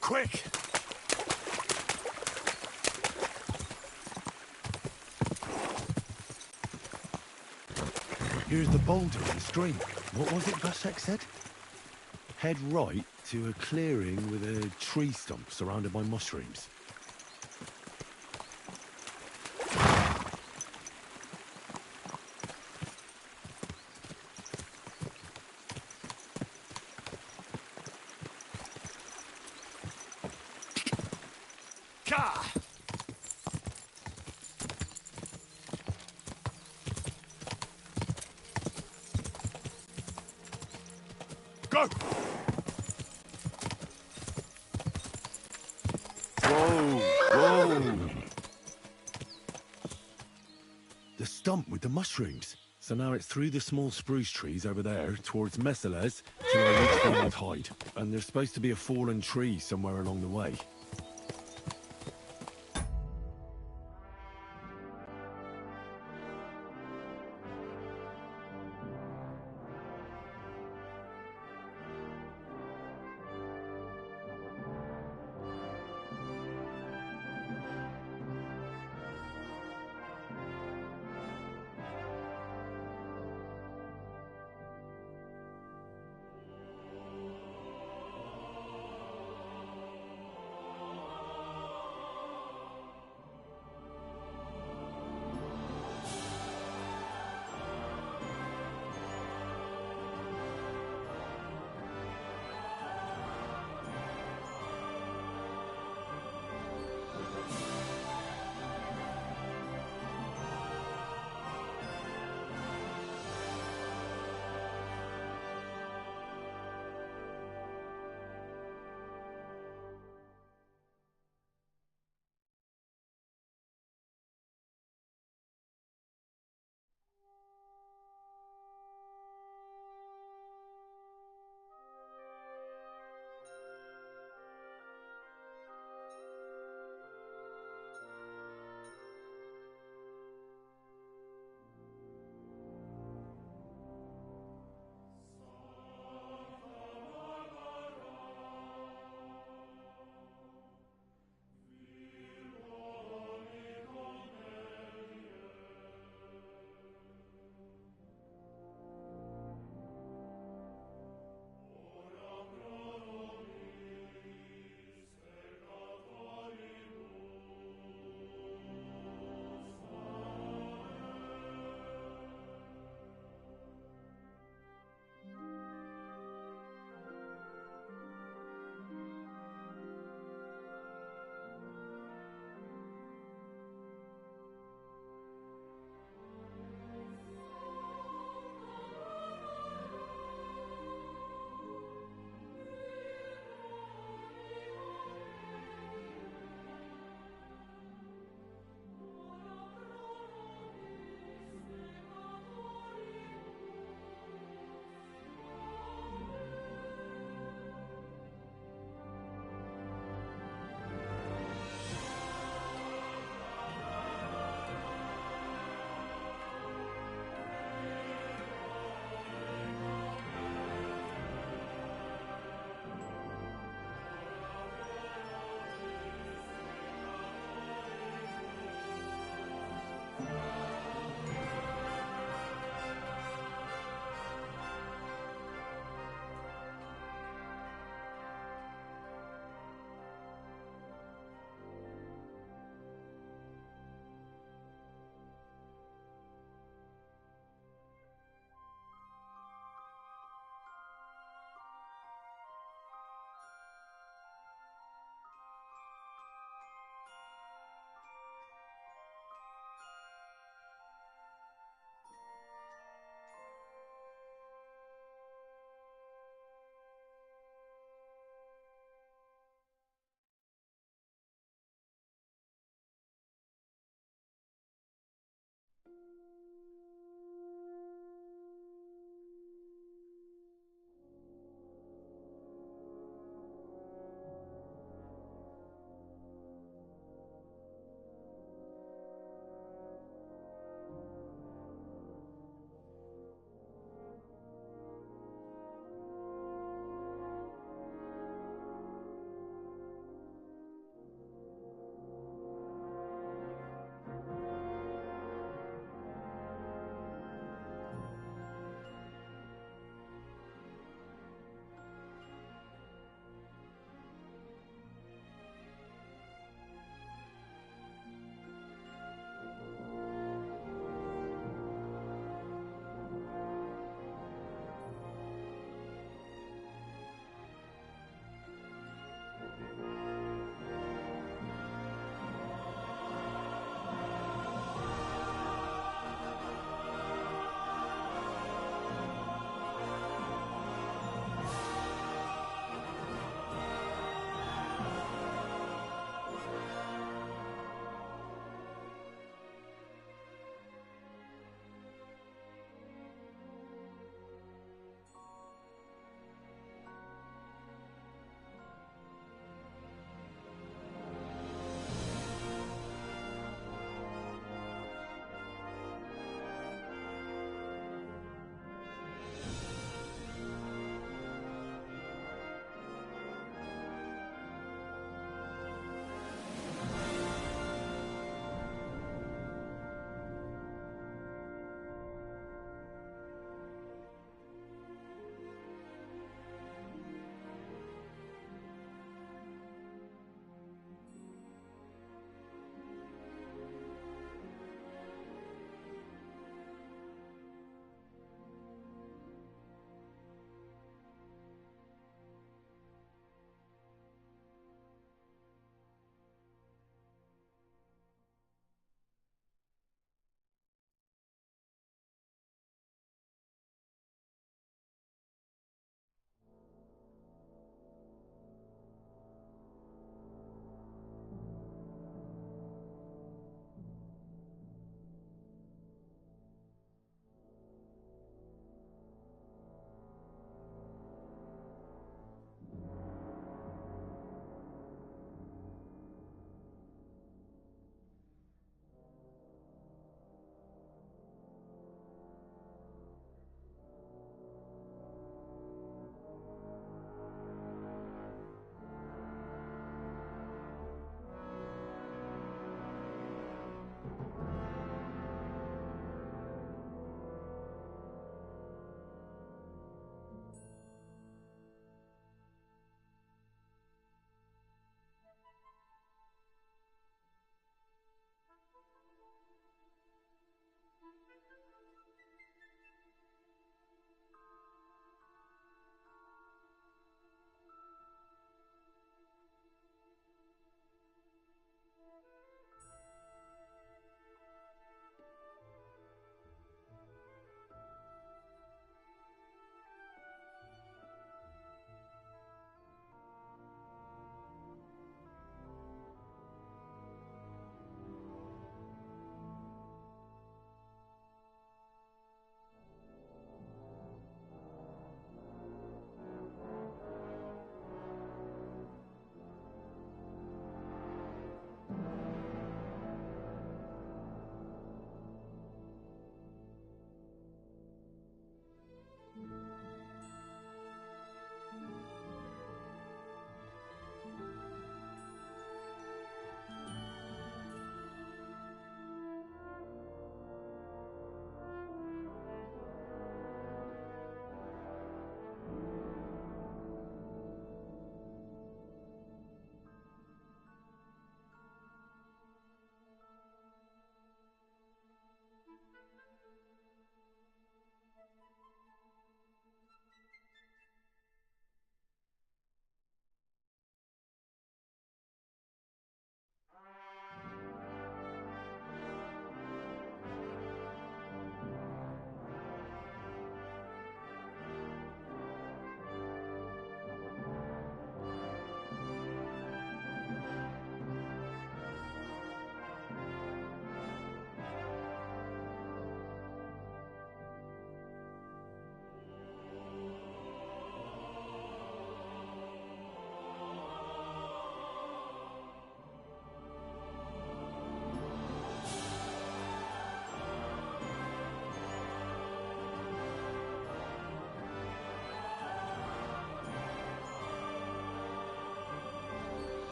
Quick! Here's the boulder and stream. What was it Vasek said? Head right to a clearing with a tree stump surrounded by mushrooms. Go! stump with the mushrooms. So now it's through the small spruce trees over there towards Messeles till I reach the old hide. And there's supposed to be a fallen tree somewhere along the way.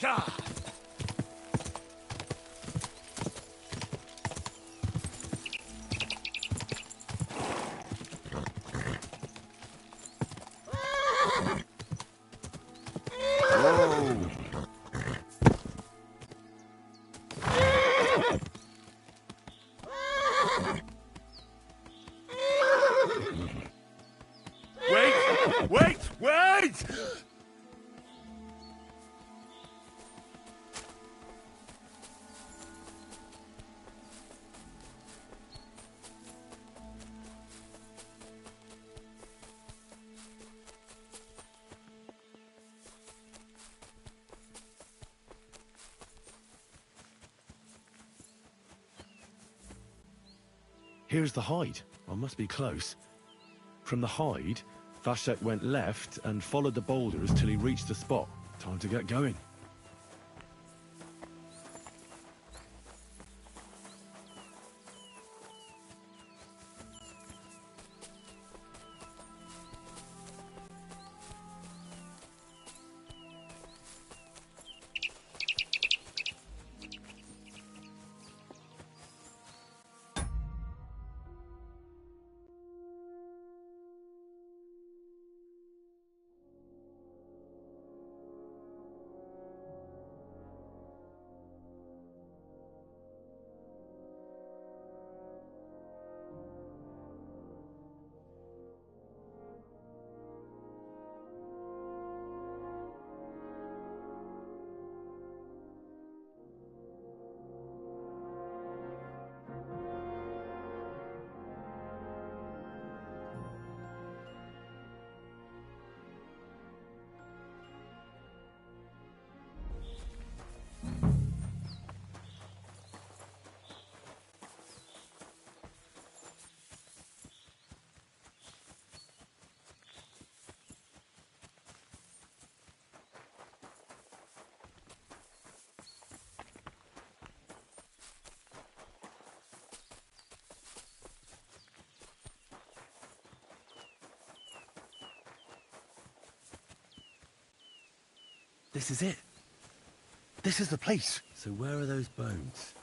Gah! Wait! Here's the hide. I must be close. From the hide, Vashek went left and followed the boulders till he reached the spot. Time to get going. This is it. This is the place. So where are those bones?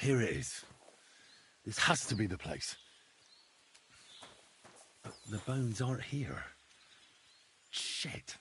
Here it is. This has to be the place. But the bones aren't here. Shit.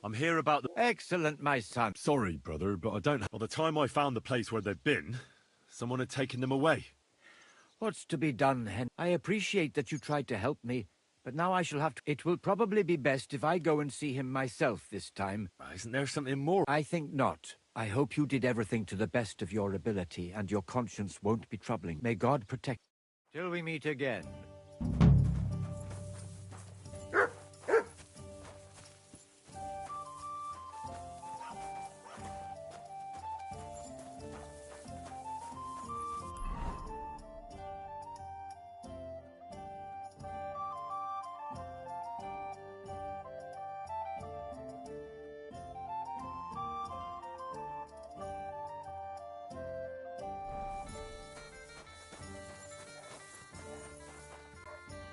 I'm here about the... Excellent, my son. Sorry, brother, but I don't... By the time I found the place where they've been, someone had taken them away. What's to be done, Hen? I appreciate that you tried to help me, but now I shall have to... It will probably be best if I go and see him myself this time. Isn't there something more? I think not. I hope you did everything to the best of your ability, and your conscience won't be troubling. May God protect... Till we meet again.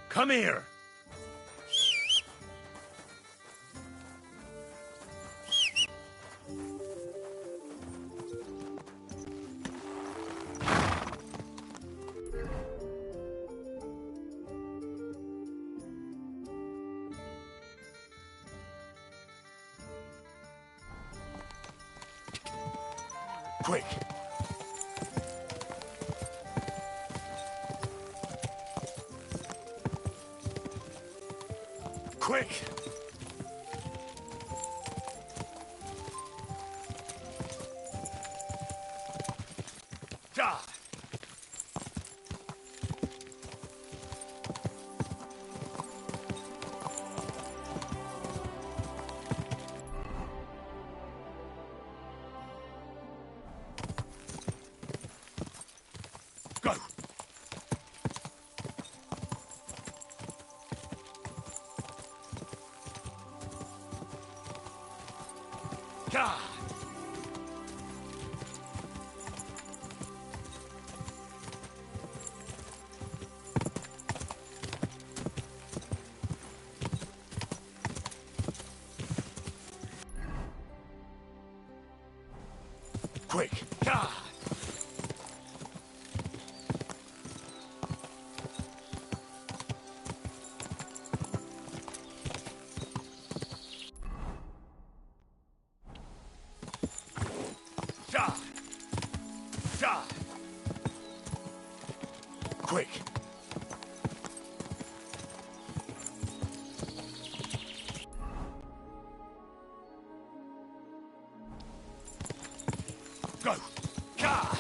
Come here! Quick! Quick! Die! Go! God! Quick! God! Die! Die! Quick! Go! God!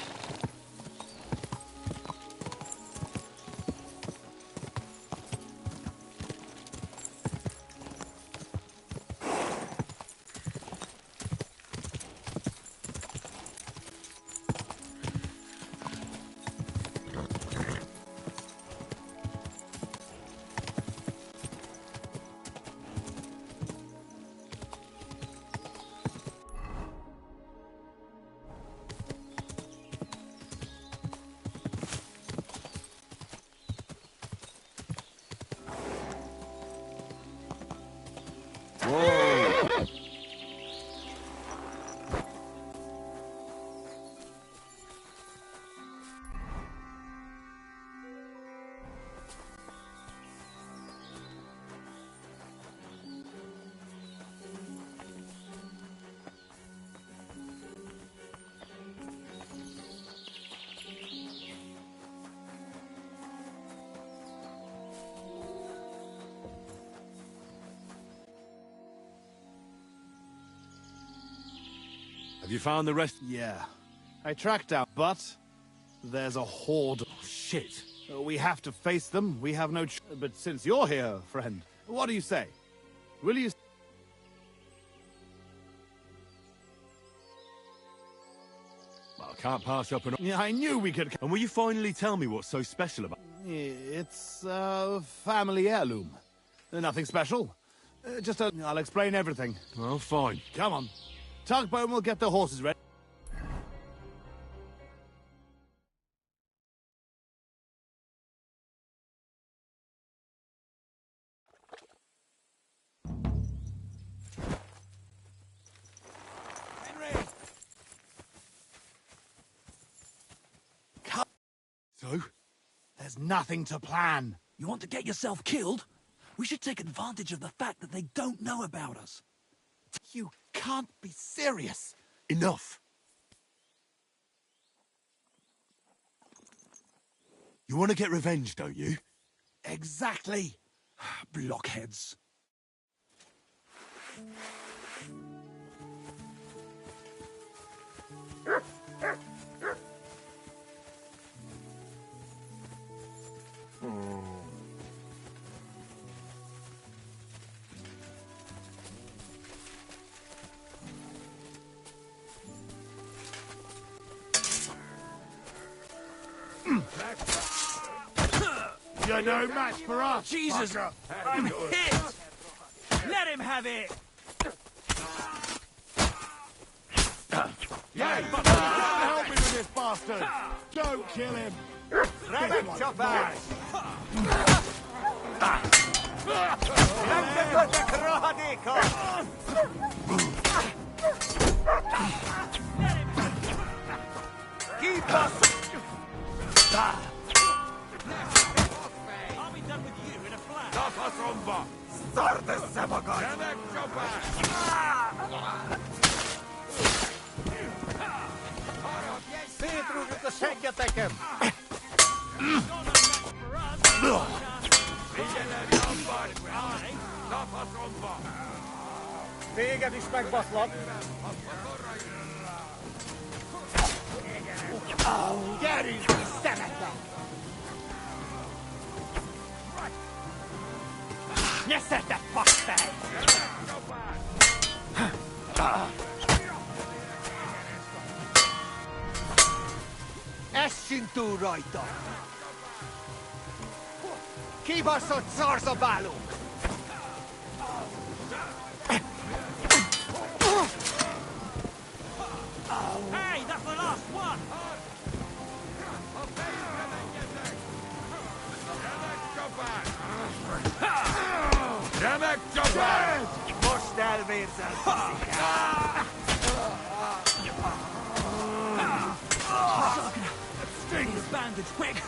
Whoa! Have you found the rest? Yeah. I tracked down, but there's a horde. Oh, shit. We have to face them. We have no but since you're here, friend, what do you say? Will you... Well, I can't pass up an... Yeah, I knew we could... And will you finally tell me what's so special about... It's a family heirloom. Nothing special. I'll explain everything. Well, fine. Come on. Tugboat will get the horses ready. Henry! So? There's nothing to plan. You want to get yourself killed? We should take advantage of the fact that they don't know about us. You can't be serious. Enough. You want to get revenge, don't you? Exactly. Blockheads. You're no match for us. Jesus, fucker. I'm hit! Let him have it! Yeah, but help me with this bastard. Don't kill him. Grab him, chopper! Keep us! I'll be done with you in a flash! Start the sabotage! See through with the shank you take him! Tiga di spek boslot. Oh, get him! Stand at that! Yes, set the fuck bag! Essin túl rajta! Kibaszott szarzabálók! Hey, that's the last one! Remek csapás! Most elvérzel, faszikám! String this bandage, quick!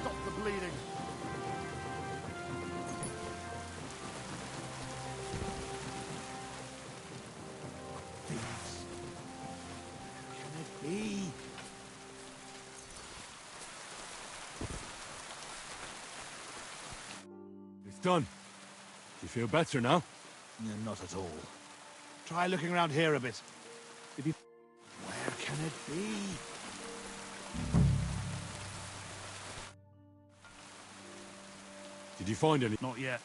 Stop the bleeding. Can it be? It's done. Do you feel better now? Not at all. Try looking around here a bit. If you... Where can it be? Did you find any? Not yet.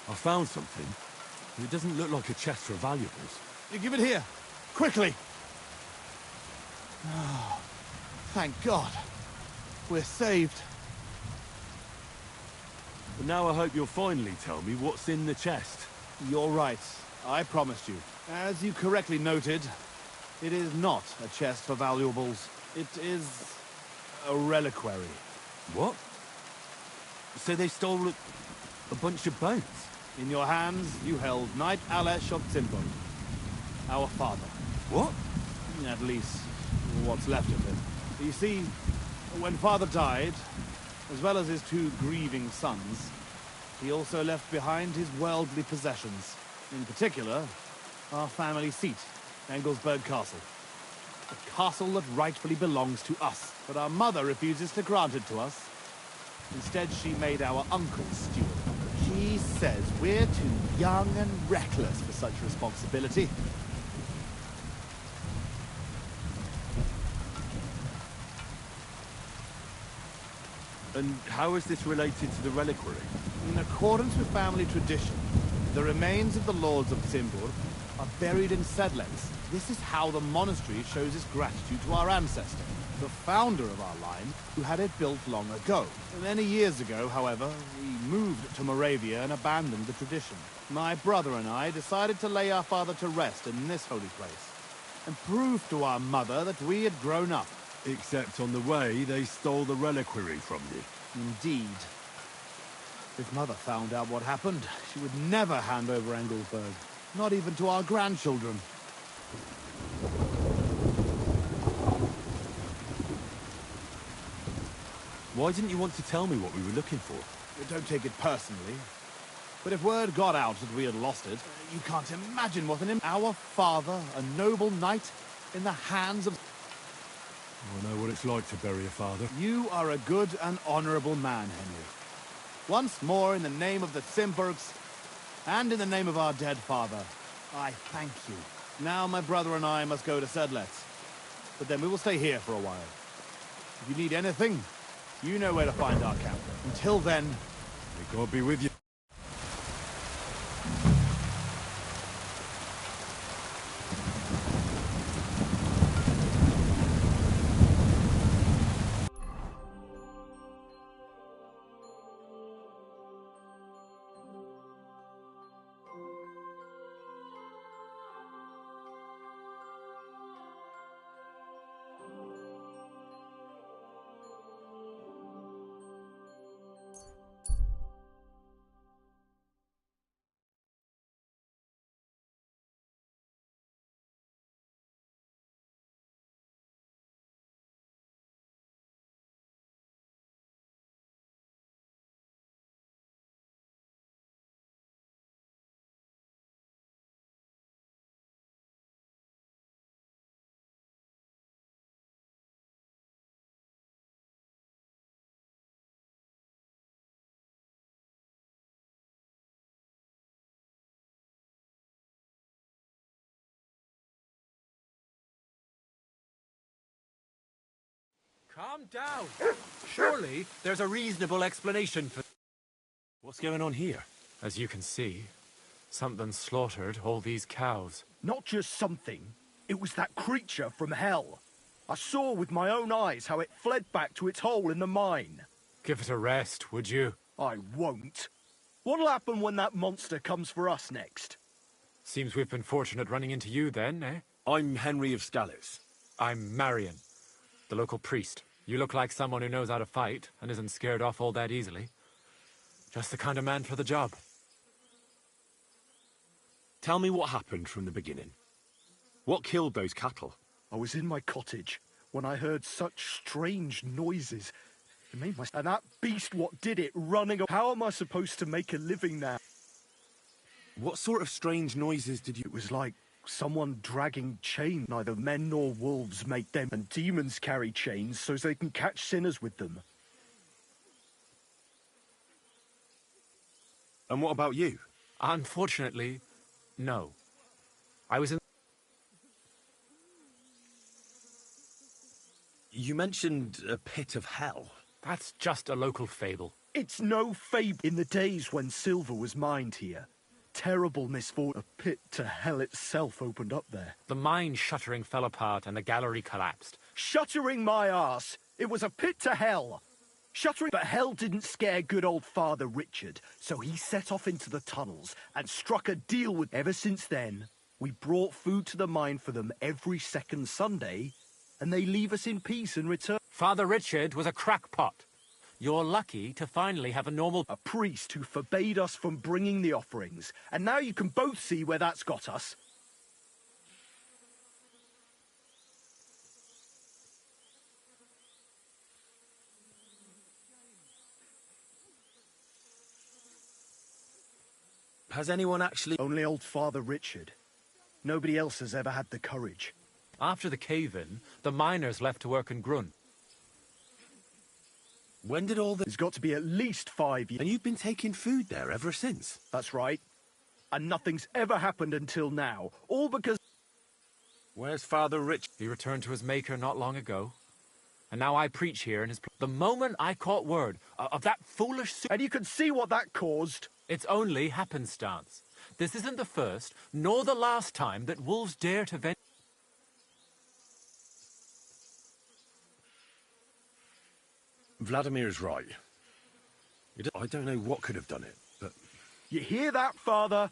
I found something. It doesn't look like a chest for valuables. You give it here. Quickly. Oh, thank God. We're saved. But now I hope you'll finally tell me what's in the chest. You're right. I promised you. As you correctly noted, it is not a chest for valuables. It is a reliquary. What? So they stole a bunch of bones? In your hands, you held Knight Alesh of Tsimbo, our father. What? At least, what's left of him. You see, when father died, as well as his two grieving sons, he also left behind his worldly possessions. In particular, our family seat, Engelsberg Castle. A castle that rightfully belongs to us, but our mother refuses to grant it to us. Instead, she made our uncle steward. She He says we're too young and reckless for such responsibility. And how is this related to the reliquary? In accordance with family tradition, the remains of the lords of Zimbur are buried in Sedlets. This is how the monastery shows its gratitude to our ancestor, the founder of our line, who had it built long ago. Many years ago, however, we moved to Moravia and abandoned the tradition. My brother and I decided to lay our father to rest in this holy place, and prove to our mother that we had grown up. Except on the way, they stole the reliquary from you. Indeed. If Mother found out what happened, she would never hand over Engelberg. Not even to our grandchildren. Why didn't you want to tell me what we were looking for? Don't take it personally. But if word got out that we had lost it, you can't imagine what our father, a noble knight, in the hands of... I know what it's like to bury a father. You are a good and honorable man, Henry. Once more, in the name of the Simbergs, and in the name of our dead father, I thank you. Now my brother and I must go to Sedlets. But then we will stay here for a while. If you need anything, you know where to find our camp. Until then... May God be with you. Calm down. Surely there's a reasonable explanation for... What's going on here? As you can see, something slaughtered all these cows. Not just something. It was that creature from hell. I saw with my own eyes how it fled back to its hole in the mine. Give it a rest, would you? I won't. What'll happen when that monster comes for us next? Seems we've been fortunate running into you then, eh? I'm Henry of Scales. I'm Marion, the local priest. You look like someone who knows how to fight and isn't scared off all that easily. Just the kind of man for the job. Tell me what happened from the beginning. What killed those cattle? I was in my cottage when I heard such strange noises. It made my... And that beast what did it running... How am I supposed to make a living now? What sort of strange noises did you... It was like someone dragging chain. Neither men nor wolves make them, and demons carry chains so they can catch sinners with them. And what about you? Unfortunately, no. I was in... You mentioned a pit of hell. That's just a local fable. It's no fable. In the days when silver was mined here, terrible misfortune. A pit to hell itself opened up there. The mine shuttering fell apart and the gallery collapsed. Shuttering my arse! It was a pit to hell! Shuttering... But hell didn't scare good old Father Richard, so he set off into the tunnels and struck a deal with... Ever since then, we brought food to the mine for them every second Sunday, and they leave us in peace and return... Father Richard was a crackpot. You're lucky to finally have a normal... A priest who forbade us from bringing the offerings, and now you can both see where that's got us. Has anyone actually... Only old Father Richard. Nobody else has ever had the courage. After the cave-in, the miners left to work in Grun. When did all this... It's got to be at least 5 years. And you've been taking food there ever since? That's right. And nothing's ever happened until now. All because... Where's Father Rich? He returned to his maker not long ago. And now I preach here in his... The moment I caught word of that foolish... And you can see what that caused. It's only happenstance. This isn't the first, nor the last time that wolves dare to venture... Vladimir's right. I don't know what could have done it, but... You hear that, Father?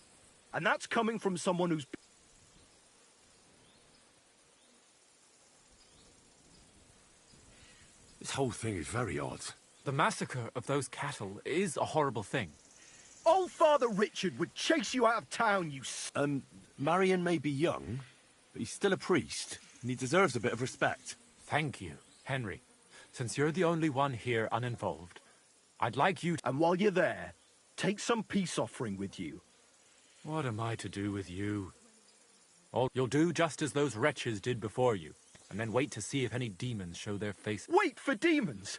And that's coming from someone who's... This whole thing is very odd. The massacre of those cattle is a horrible thing. Old Father Richard would chase you out of town, you... Marion may be young, but he's still a priest, and he deserves a bit of respect. Thank you, Henry. Since you're the only one here uninvolved, I'd like you to... And while you're there, take some peace offering with you. What am I to do with you? Oh, you'll do just as those wretches did before you, and then wait to see if any demons show their face. Wait for demons?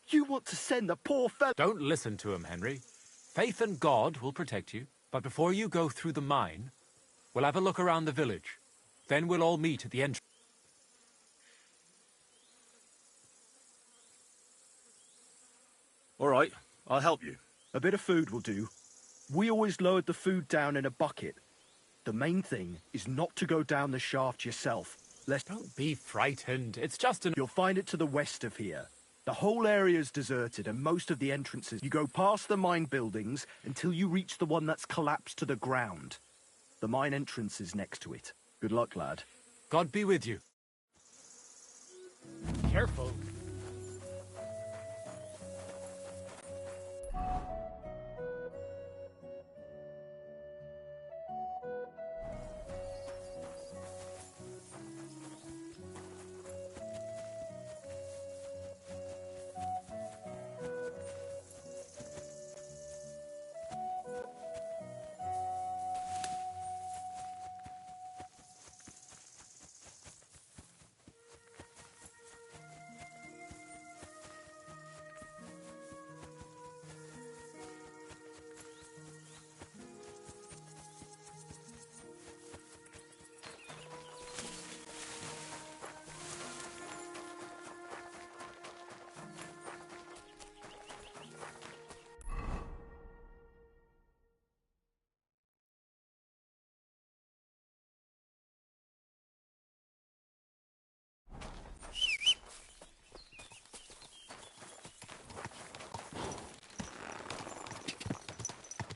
You want to send the poor fellow... Don't listen to him, Henry. Faith in God will protect you, but before you go through the mine, we'll have a look around the village. Then we'll all meet at the entrance. All right, I'll help you. A bit of food will do. We always lowered the food down in a bucket. The main thing is not to go down the shaft yourself. Don't be frightened. It's just an... You'll find it to the west of here. The whole area's deserted and most of the entrances... You go past the mine buildings until you reach the one that's collapsed to the ground. The mine entrance is next to it. Good luck, lad. God be with you. Careful.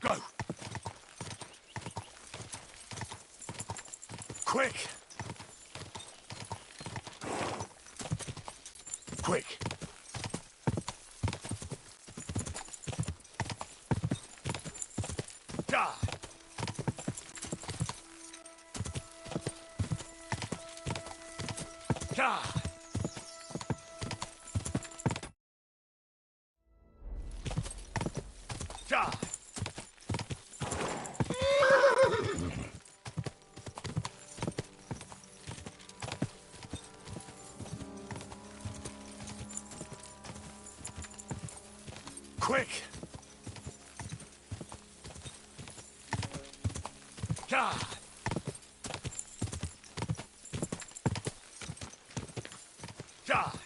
Go! Quick! Quick! Die! Die! Die! Quick! God! God!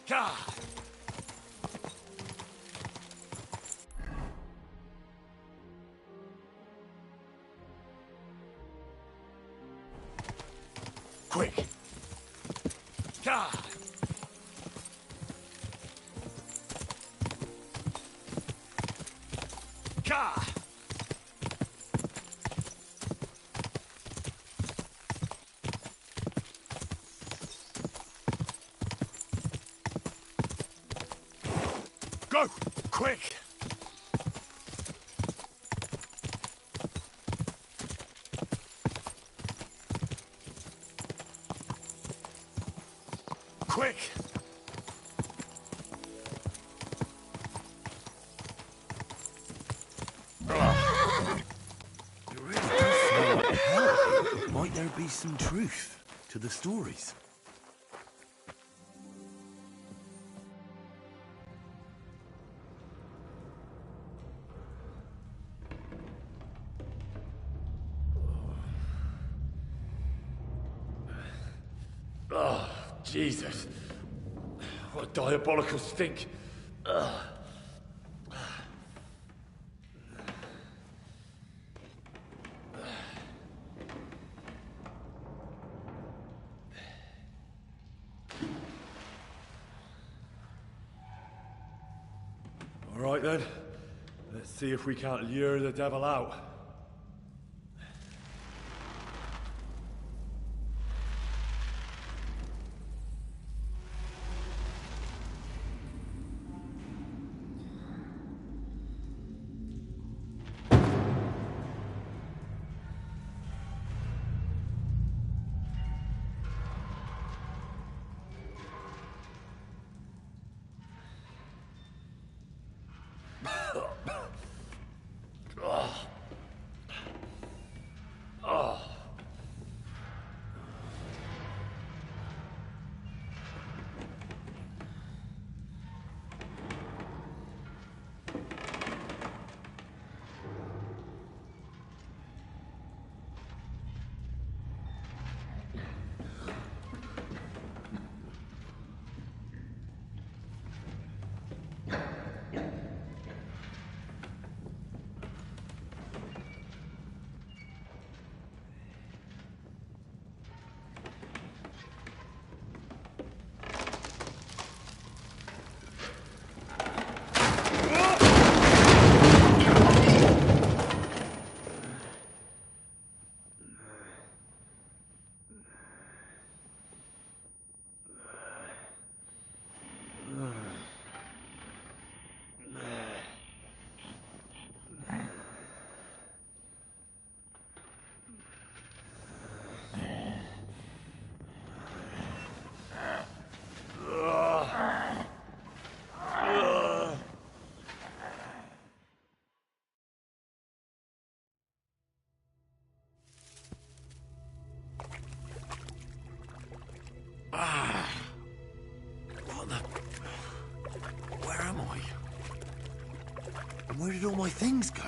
God! Quick! God! God! Go! Quick! quick! It really does smell like hell. Might there be some truth to the stories? Oh, Jesus. What a diabolical stink. Ugh. All right then. Let's see if we can't lure the devil out. What the... Where am I? And where did all my things go?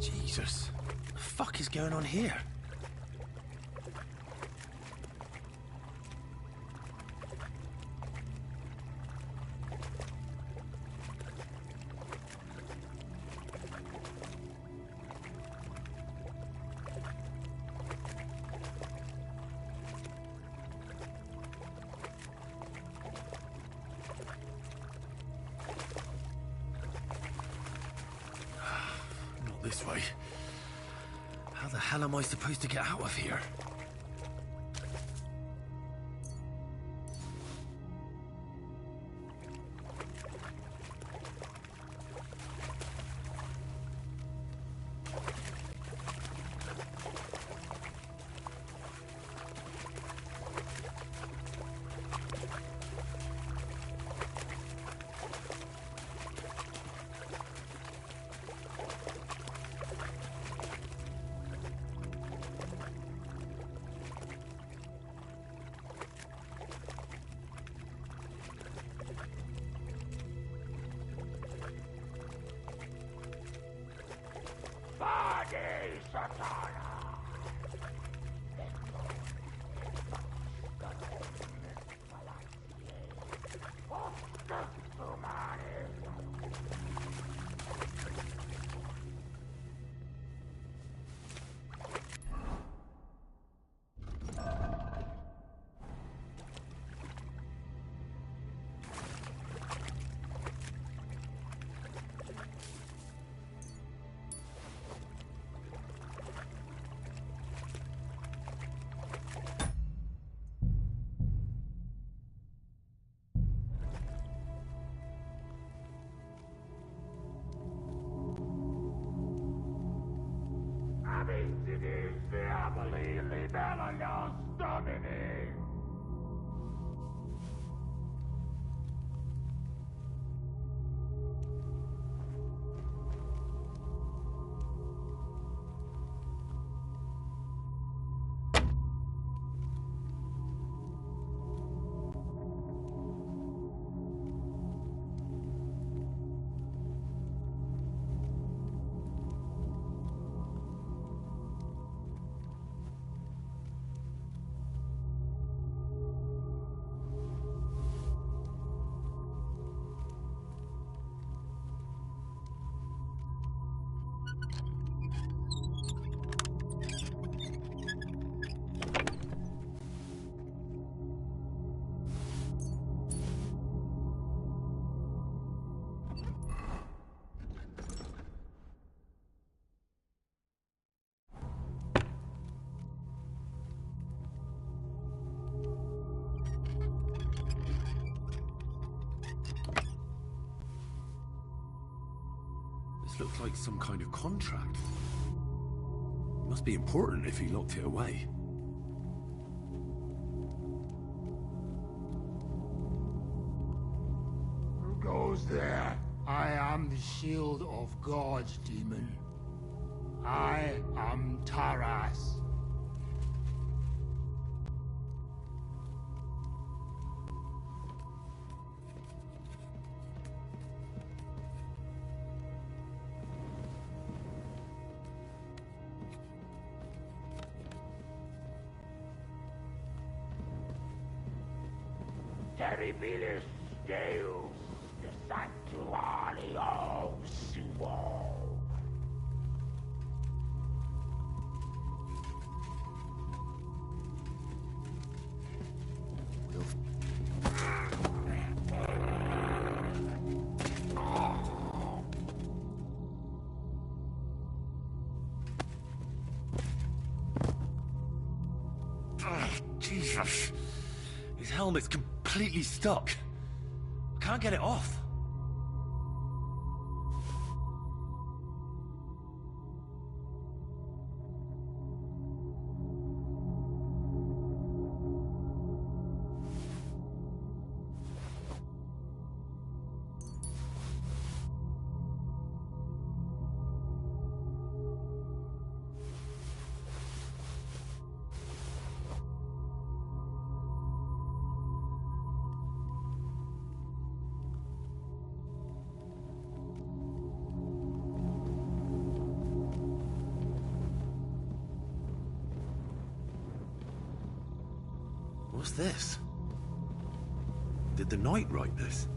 Jesus. What the fuck is going on here? This way. How the hell am I supposed to get out of here? Diaboli libera nos Domini! This looks like some kind of contract. It must be important if he locked it away. Who goes there? I am the shield of gods, demon. I am Taras. Terribilis Deus, the Sanctuario Suo. Jesus. His helmet's completely stuck. I can't get it off. What's this? Did the knight write this?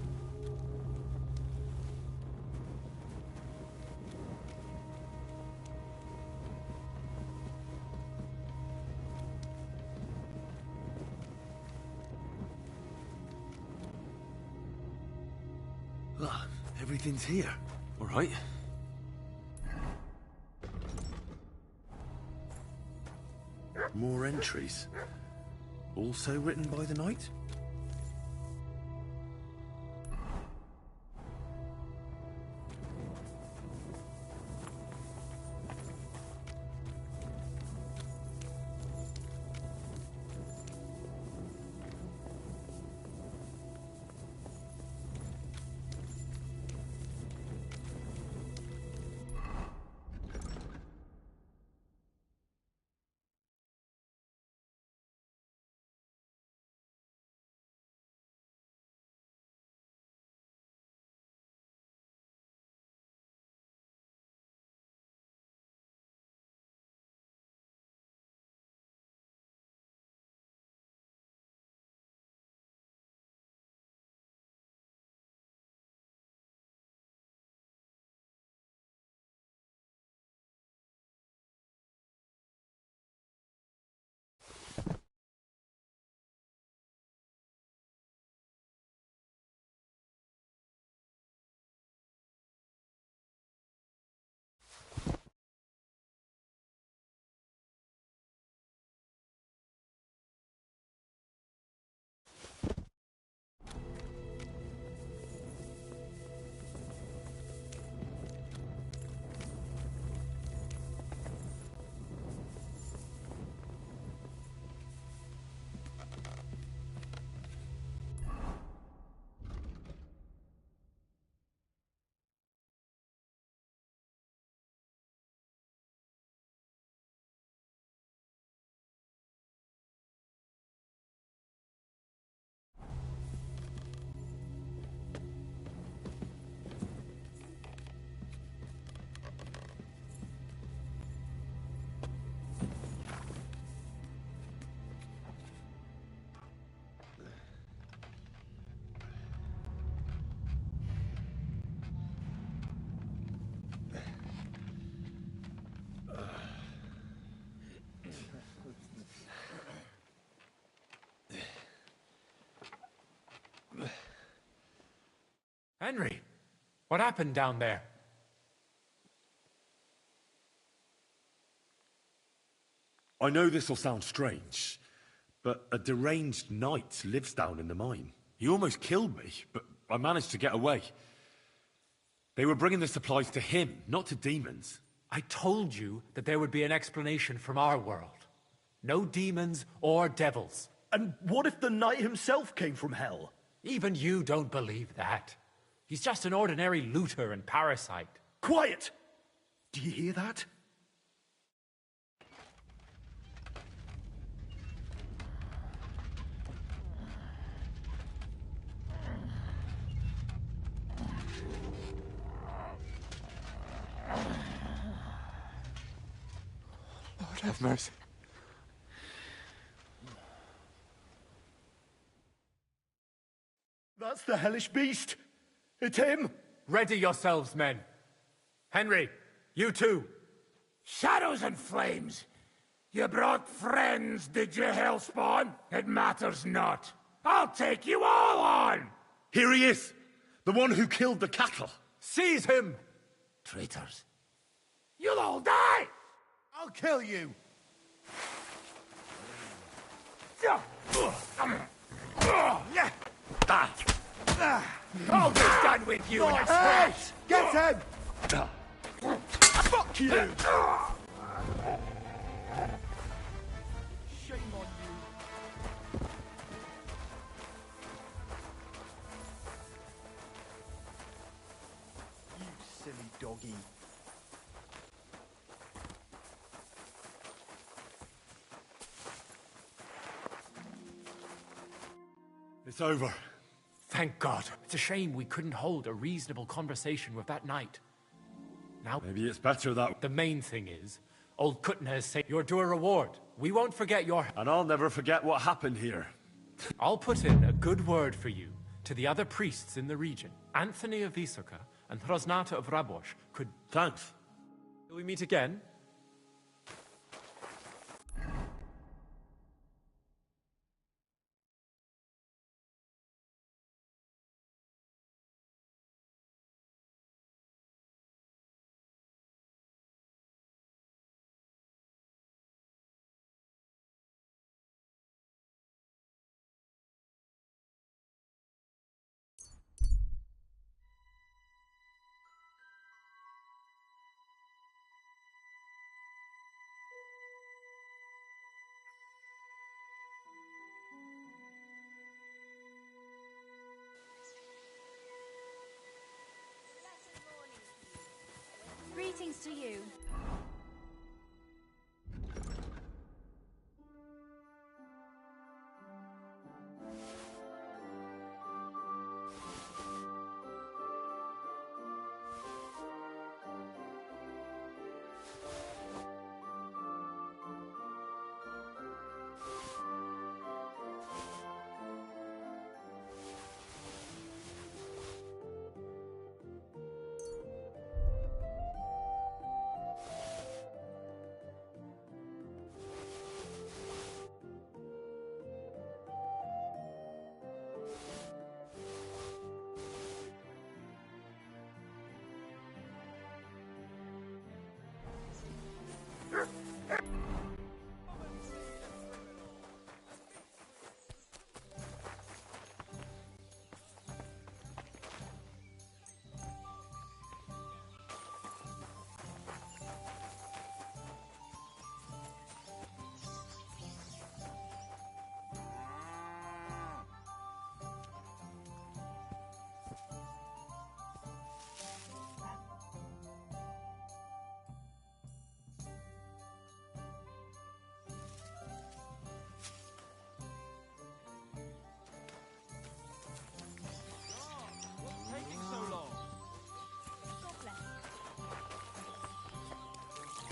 Ah, everything's here. All right. More entries. Also written by the knight? Henry, what happened down there? I know this will sound strange, but a deranged knight lives down in the mine. He almost killed me, but I managed to get away. They were bringing the supplies to him, not to demons. I told you that there would be an explanation from our world. No demons or devils. And what if the knight himself came from hell? Even you don't believe that. He's just an ordinary looter and parasite. Quiet! Do you hear that? Lord have mercy. That's the hellish beast. It's him. Ready yourselves, men. Henry, you too. Shadows and flames. You brought friends, did you, Hellspawn? It matters not. I'll take you all on! Here he is! The one who killed the cattle! Seize him! Traitors. You'll all die! I'll kill you! I'll be done with you in a Hey! scratch! Get him! Fuck you! Shame on you. You silly doggy. It's over. Thank God. It's a shame we couldn't hold a reasonable conversation with that knight. Now, Maybe it's better that... the main thing is, old Kutna has said you're due a reward. We won't forget your... And I'll never forget what happened here. I'll put in a good word for you to the other priests in the region. Anthony of Visoka and Hrosnata of Rabosh could... Thanks. Will we meet again? Greetings to you.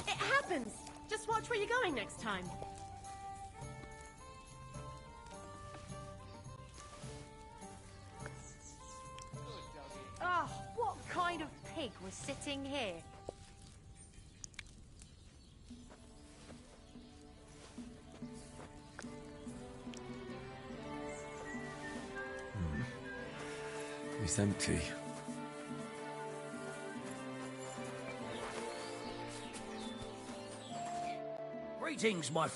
It happens! Just watch where you're going next time. Oh, what kind of pig was sitting here? It's empty. Greetings, my...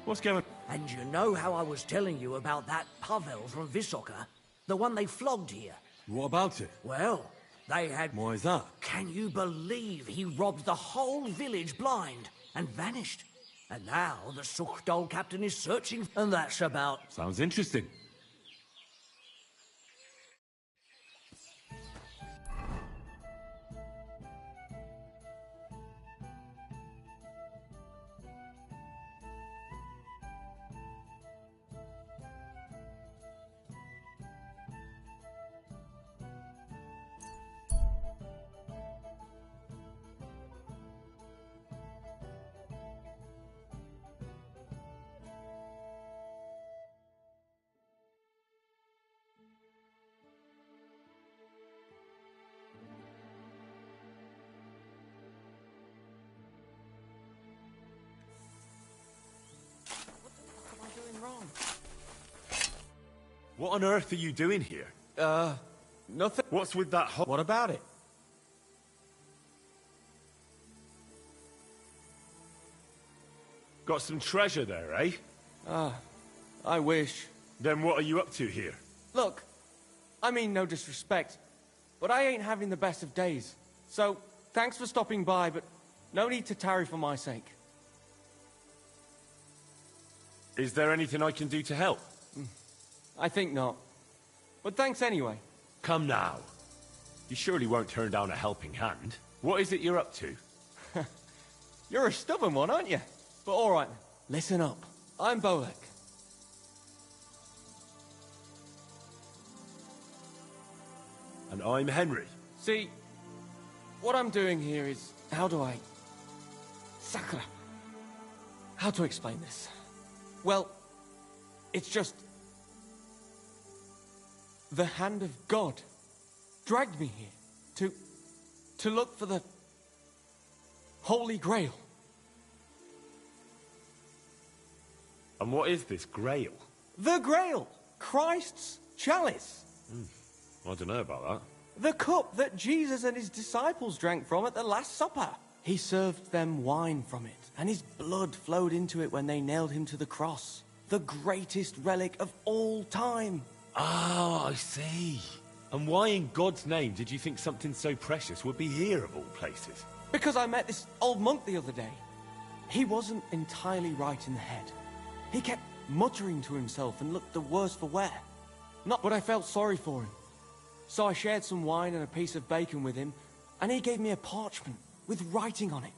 What's going... And you know how I was telling you about that Pavel from Visoka? The one they flogged here? What about it? Well, they had... Why is that? Can you believe he robbed the whole village blind and vanished? And now the Sukhdol captain is searching, and that's about... Sounds interesting. Wrong. What on earth are you doing here? Nothing. What's with that hole? What about it? Got some treasure there, eh? I wish. Then what are you up to here? Look, I mean no disrespect, but I ain't having the best of days. So, thanks for stopping by, but no need to tarry for my sake. Is there anything I can do to help? I think not. But thanks anyway. Come now. You surely won't turn down a helping hand. What is it you're up to? You're a stubborn one, aren't you? But all right, listen up. I'm Bolek. And I'm Henry. See, what I'm doing here is... How do I... Sakura. How to explain this? Well, it's just... The hand of God dragged me here to look for the Holy Grail. And what is this Grail? The Grail! Christ's chalice! I don't know about that. The cup that Jesus and his disciples drank from at the Last Supper. He served them wine from it, and his blood flowed into it when they nailed him to the cross. The greatest relic of all time. Oh, I see. And why in God's name did you think something so precious would be here of all places? Because I met this old monk the other day. He wasn't entirely right in the head. He kept muttering to himself and looked the worse for wear. Not but I felt sorry for him. So I shared some wine and a piece of bacon with him, and he gave me a parchment with writing on it.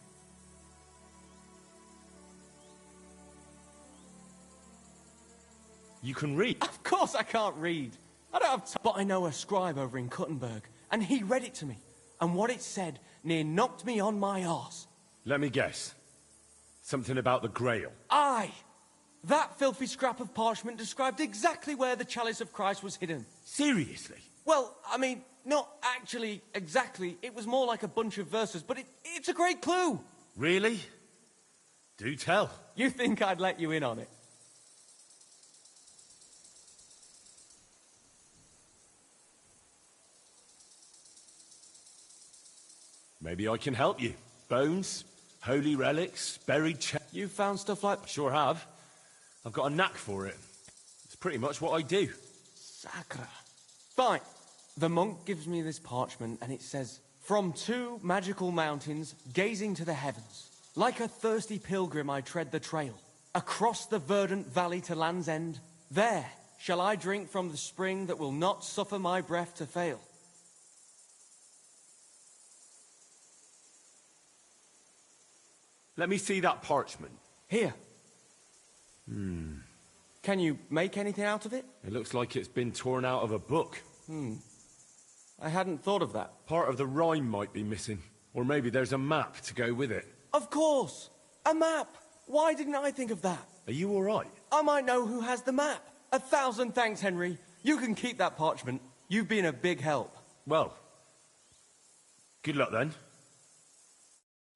You can read? Of course I can't read. I don't have time. But I know a scribe over in Kuttenberg, and he read it to me. And what it said near knocked me on my arse. Let me guess. Something about the Grail. Aye! That filthy scrap of parchment described exactly where the chalice of Christ was hidden. Seriously? Well, I mean, not actually exactly. It was more like a bunch of verses, but it's a great clue. Really? Do tell. You think I'd let you in on it? Maybe I can help you. Bones, holy relics, buried You found stuff like... I sure have. I've got a knack for it. It's pretty much what I do. Sakura. Fine. The monk gives me this parchment, and it says, "From two magical mountains, gazing to the heavens, like a thirsty pilgrim I tread the trail, across the verdant valley to Land's End. There shall I drink from the spring that will not suffer my breath to fail." Let me see that parchment. Here. Can you make anything out of it? It looks like it's been torn out of a book. I hadn't thought of that. Part of the rhyme might be missing. Or maybe there's a map to go with it. Of course! A map! Why didn't I think of that? Are you all right? I might know who has the map. 1,000 thanks, Henry. You can keep that parchment. You've been a big help. Well, good luck then.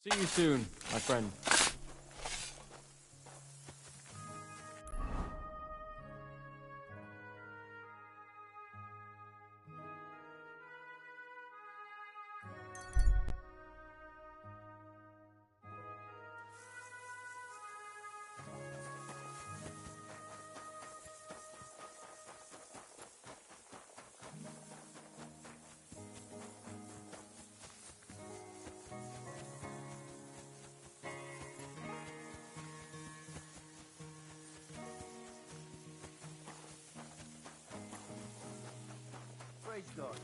See you soon, my friend. Praise God.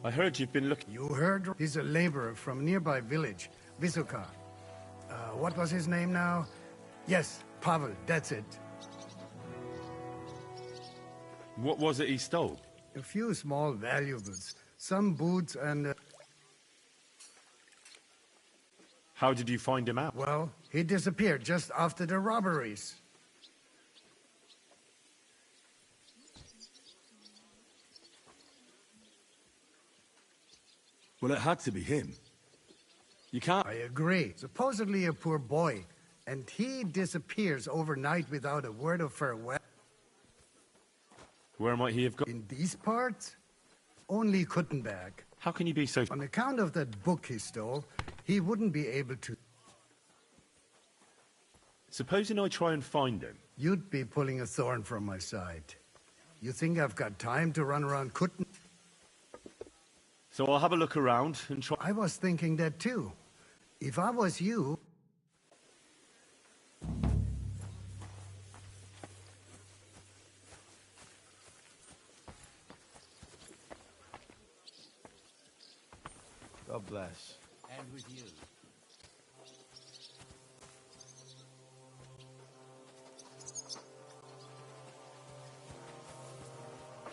I heard you've been looking... You heard? He's a laborer from a nearby village, Visuka. What was his name now? Yes, Pavel, that's it. What was it he stole? A few small valuables, some boots and... How did you find him out? Well, he disappeared just after the robberies. Well, it had to be him. You can't... I agree. Supposedly a poor boy, and he disappears overnight without a word of farewell. Where might he have gone? In these parts? Only Kuttenberg. How can you be so... On account of that book he stole, he wouldn't be able to... Supposing I try and find him? You'd be pulling a thorn from my side. You think I've got time to run around Kutten? So I'll have a look around and try... I was thinking that too. If I was you... God bless. And with you.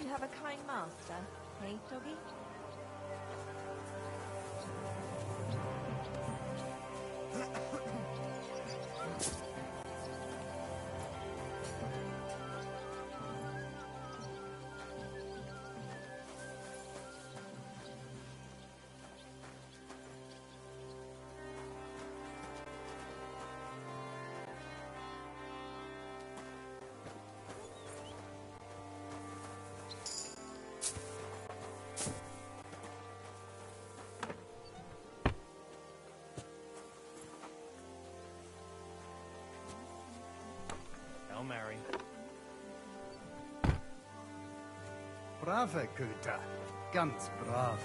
You have a kind master, eh, doggy? Hail Mary. Brave Köter. Ganz brav.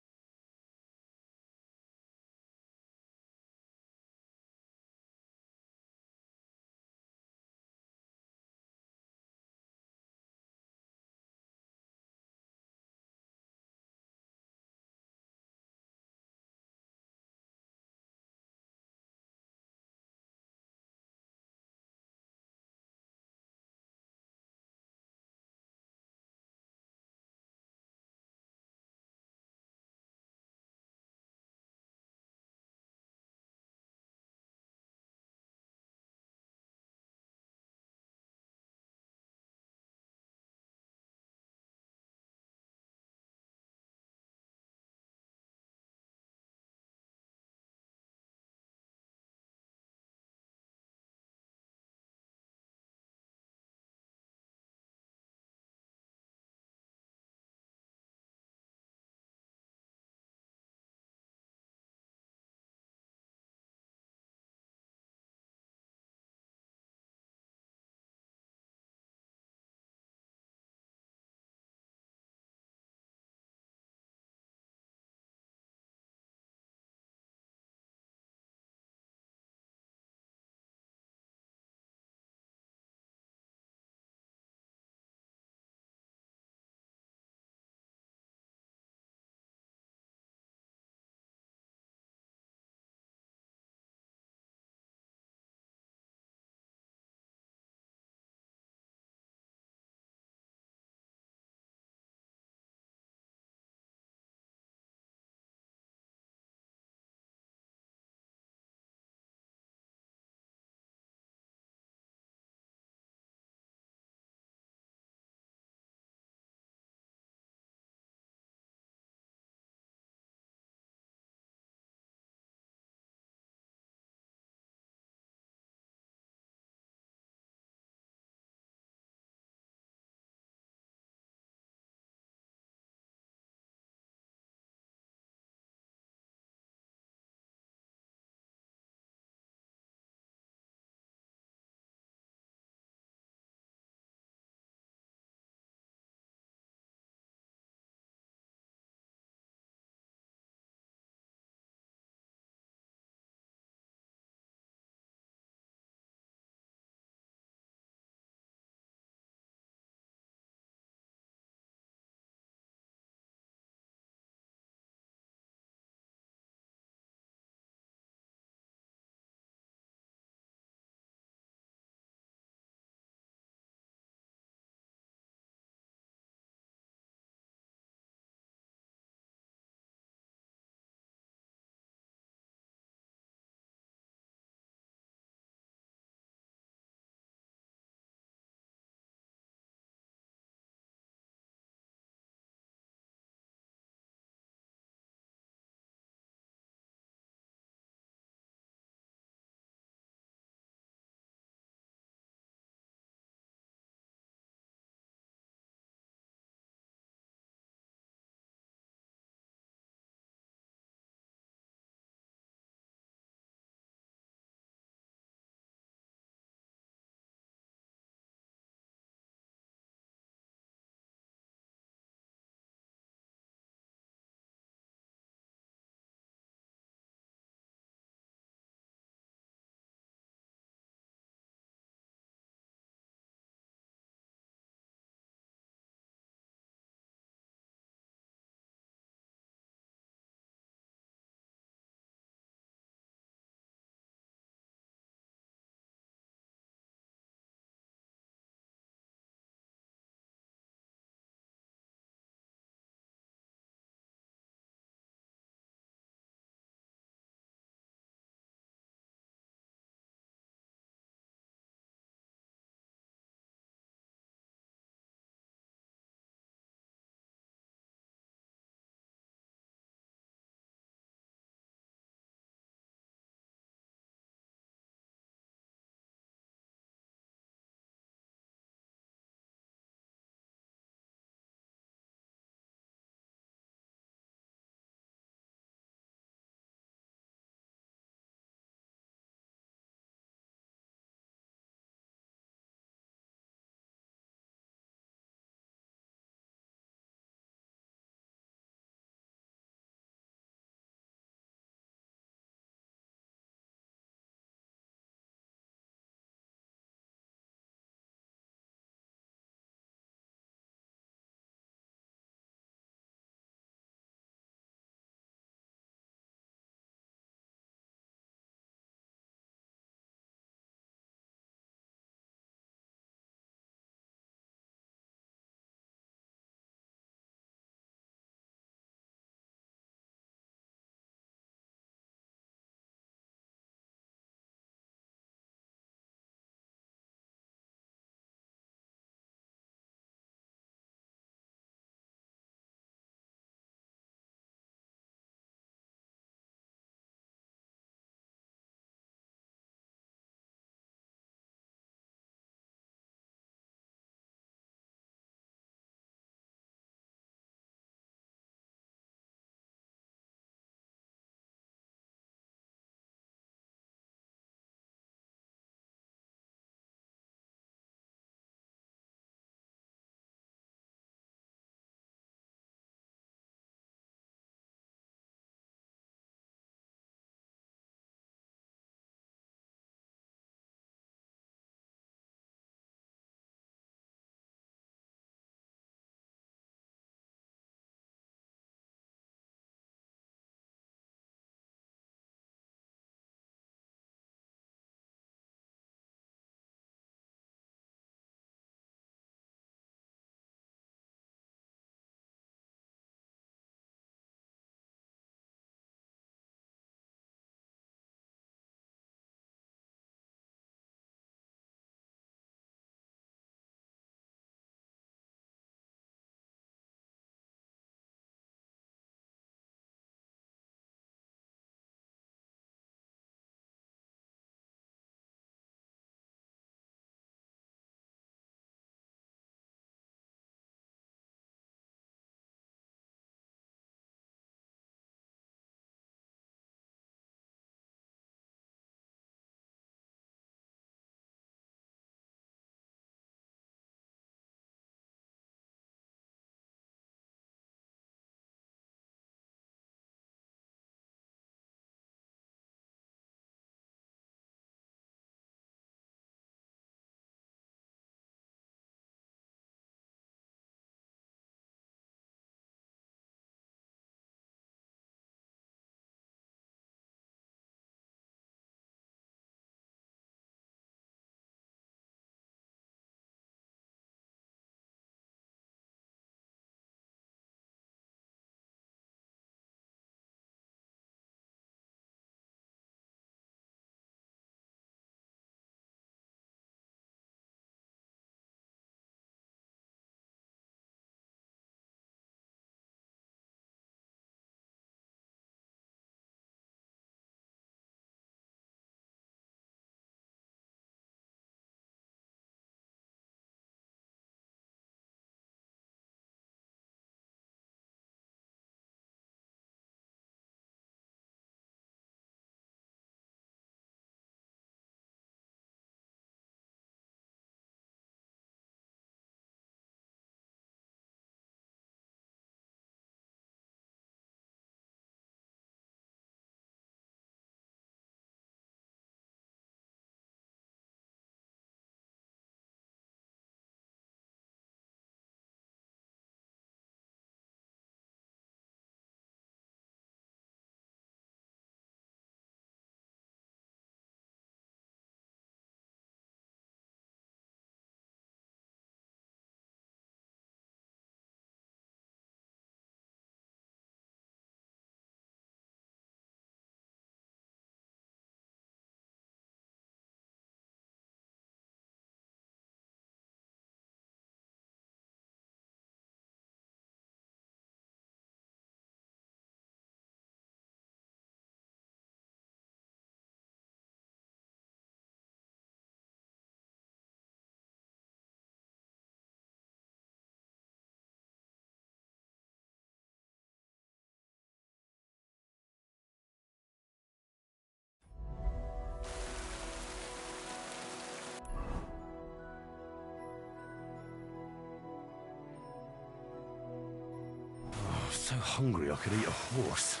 so hungry I could eat a horse.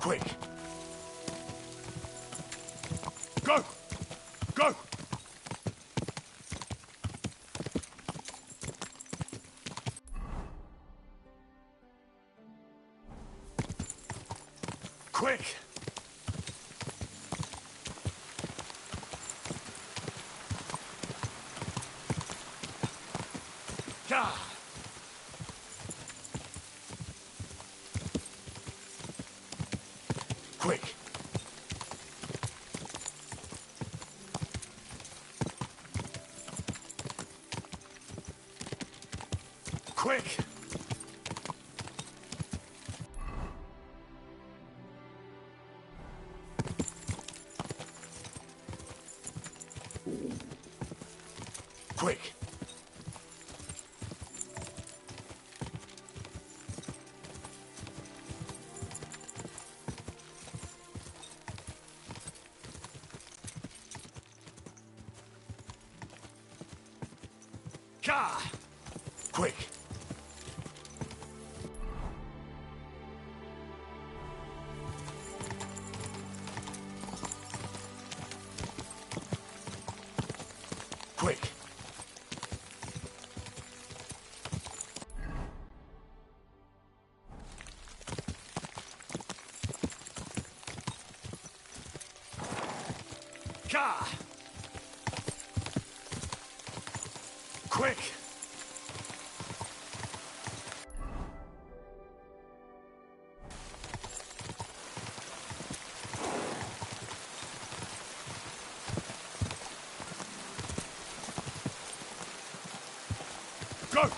Quick! Go! Go! Quick! Gah! Quick! Quick! Quick! Gah! Quick! Quick! Gah! Quick! Go!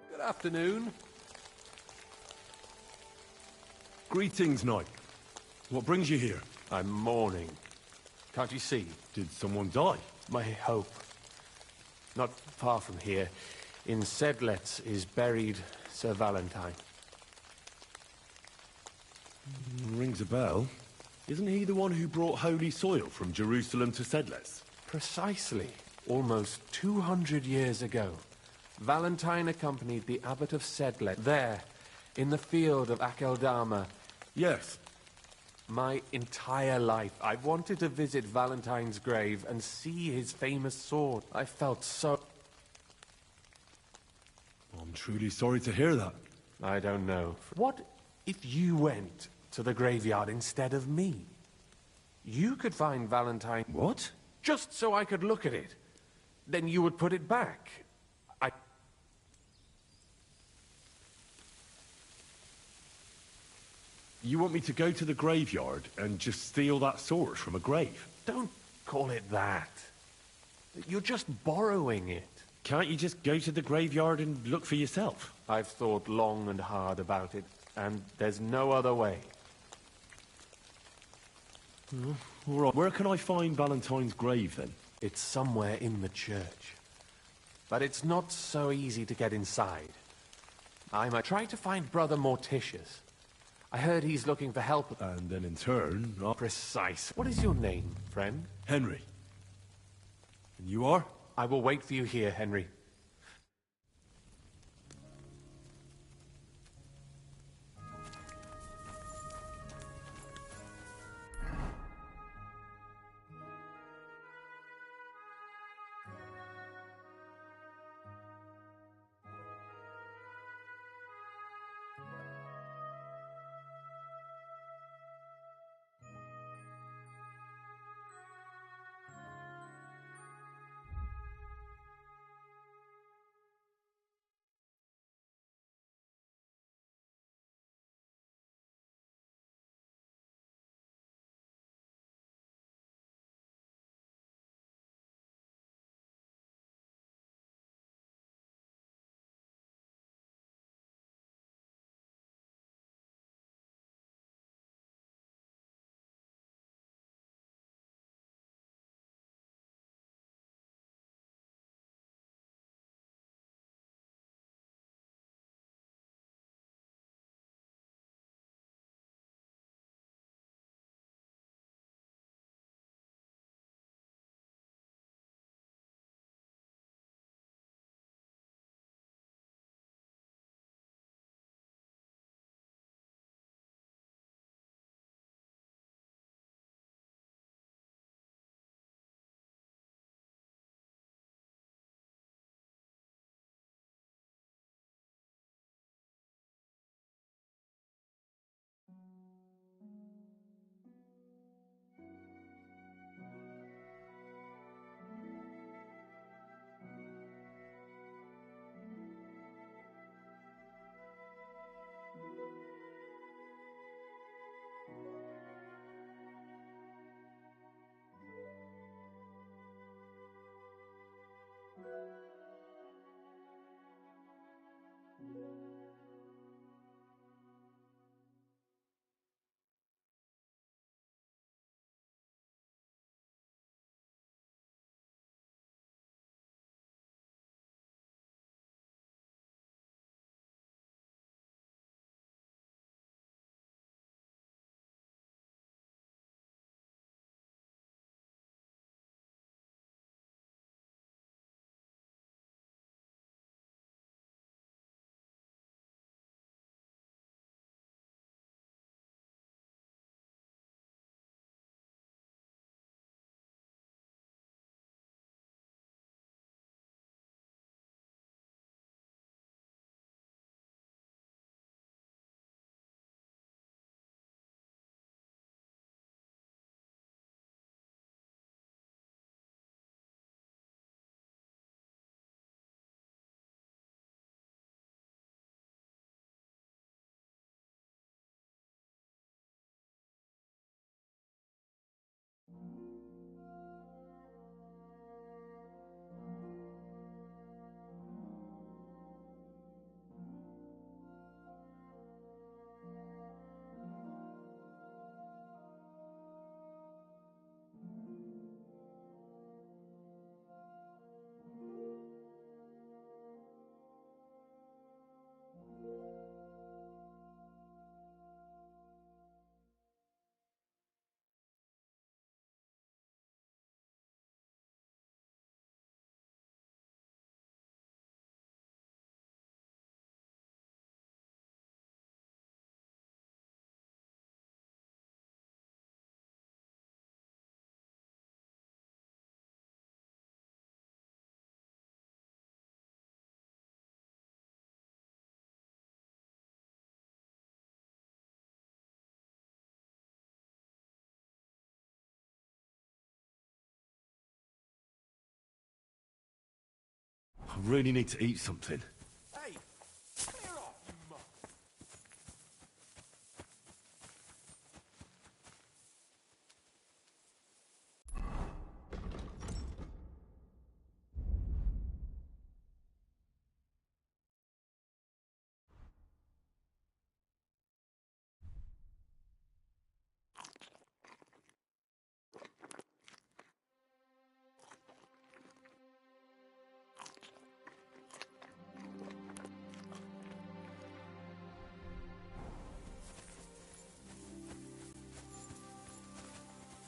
Good afternoon. Greetings, knight. What brings you here? I'm mourning. Can't you see? Did someone die? My hope. Not far from here, in Sedlets, is buried Sir Valentine. Rings a bell. Isn't he the one who brought holy soil from Jerusalem to Sedles? Precisely. Almost 200 years ago, Valentine accompanied the abbot of Sedlet there, in the field of Akeldama. Yes. My entire life, I've wanted to visit Valentine's grave and see his famous sword. I felt so... I'm truly sorry to hear that. I don't know. What if you went to the graveyard instead of me? You could find Valentine... What? Just so I could look at it. Then you would put it back. You want me to go to the graveyard and just steal that sword from a grave? Don't call it that. You're just borrowing it. Can't you just go to the graveyard and look for yourself? I've thought long and hard about it, and there's no other way. All right. Where can I find Valentine's grave, then? It's somewhere in the church. But it's not so easy to get inside. I might try to find Brother Morticius. I heard he's looking for help. And then in turn... Precise. What is your name, friend? Henry. And you are? I will wait for you here, Henry. really need to eat something. Hey, clear off, you mutt.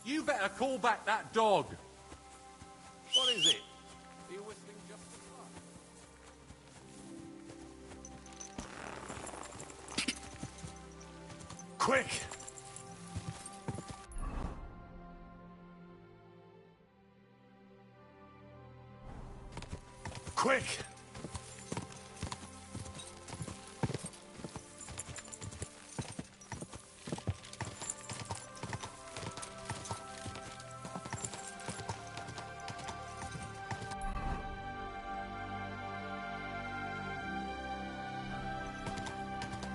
You better call back that dog. What is it? Are you whistling just for fun? Quick! Quick!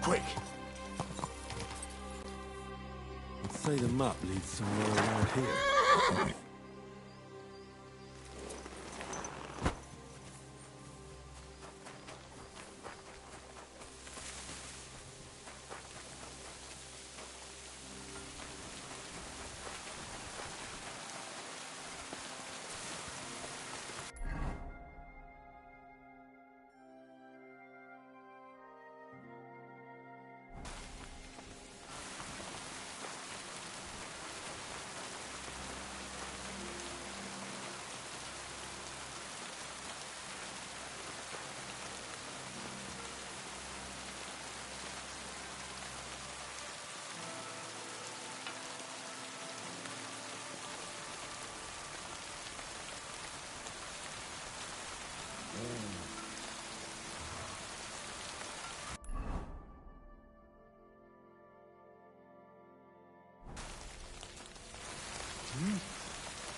Quick! Let's say the map leads somewhere around here.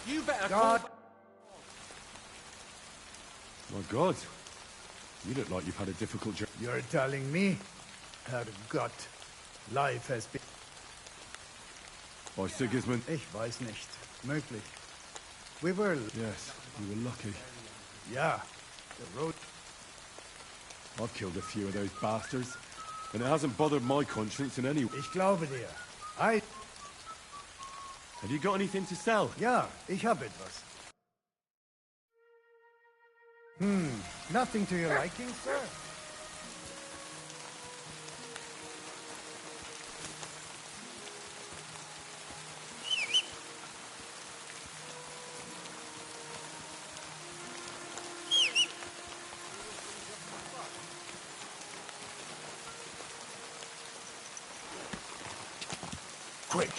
You better God. call... My God. You look like you've had a difficult journey. You're telling me? Herrgott, life has been... By Sigismund? Ich weiß nicht. Möglich. We were... Yes, you were lucky. Yeah, the road... I've killed a few of those bastards, and it hasn't bothered my conscience in any way. Ich glaube dir. Have you got anything to sell? Ja, ich hab etwas. Nothing to your liking, sir? Quick!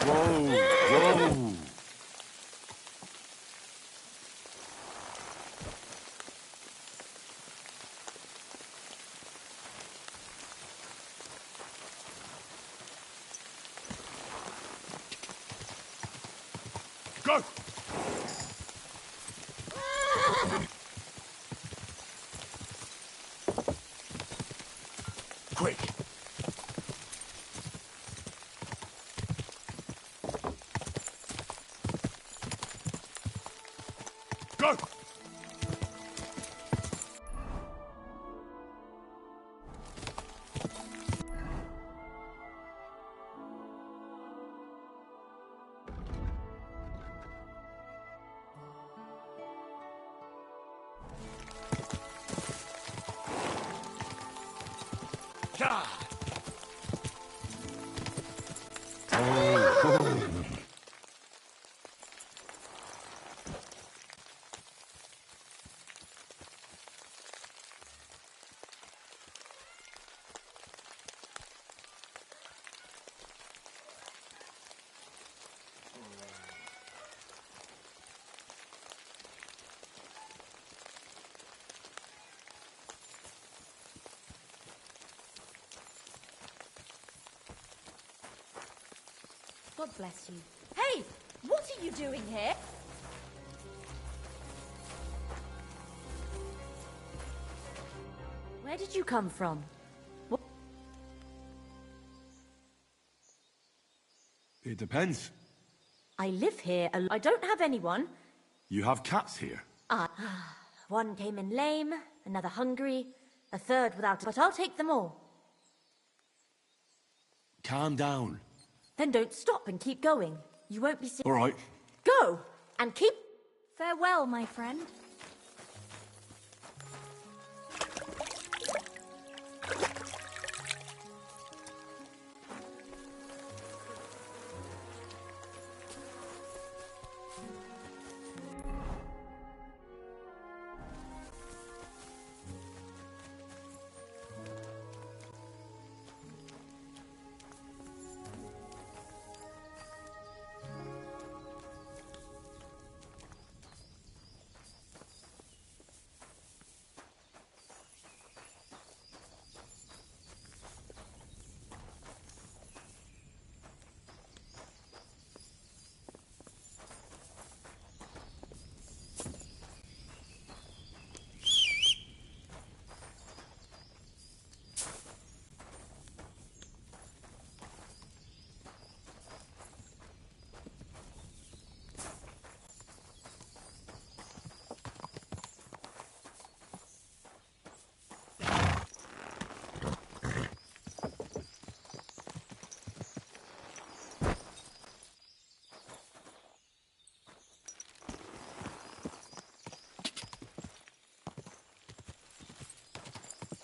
Whoa! Whoa! Go! Quick! Go! God bless you. Hey! What are you doing here? Where did you come from? What? It depends. I live here. I don't have anyone. You have cats here. One came in lame, another hungry, a third without. But I'll take them all. Calm down. Then don't stop and keep going. You won't be seen. All right. Go! And keep... Farewell, my friend.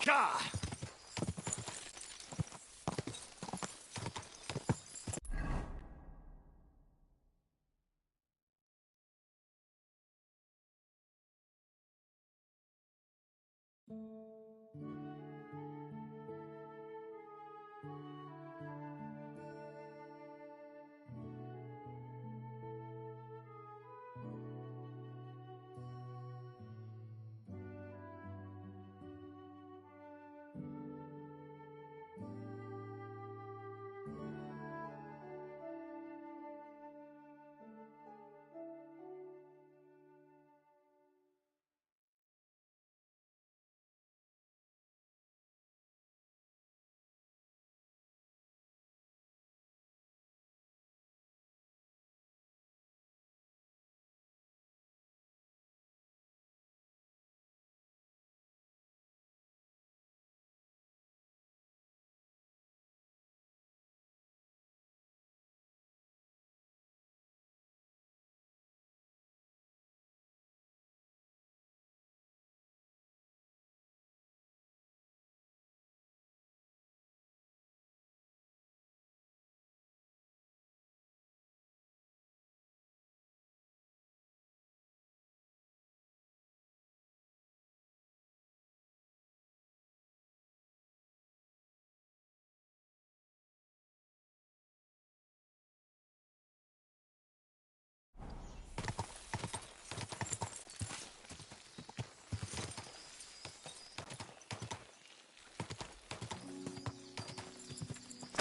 Gah!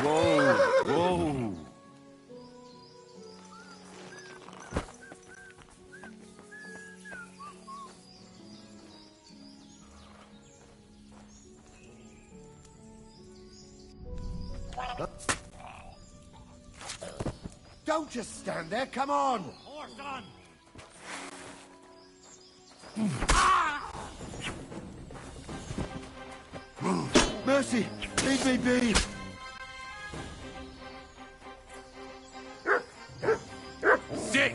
Whoa! Whoa! Don't just stand there, come on! Horse on! Mercy! Leave me be! Dick!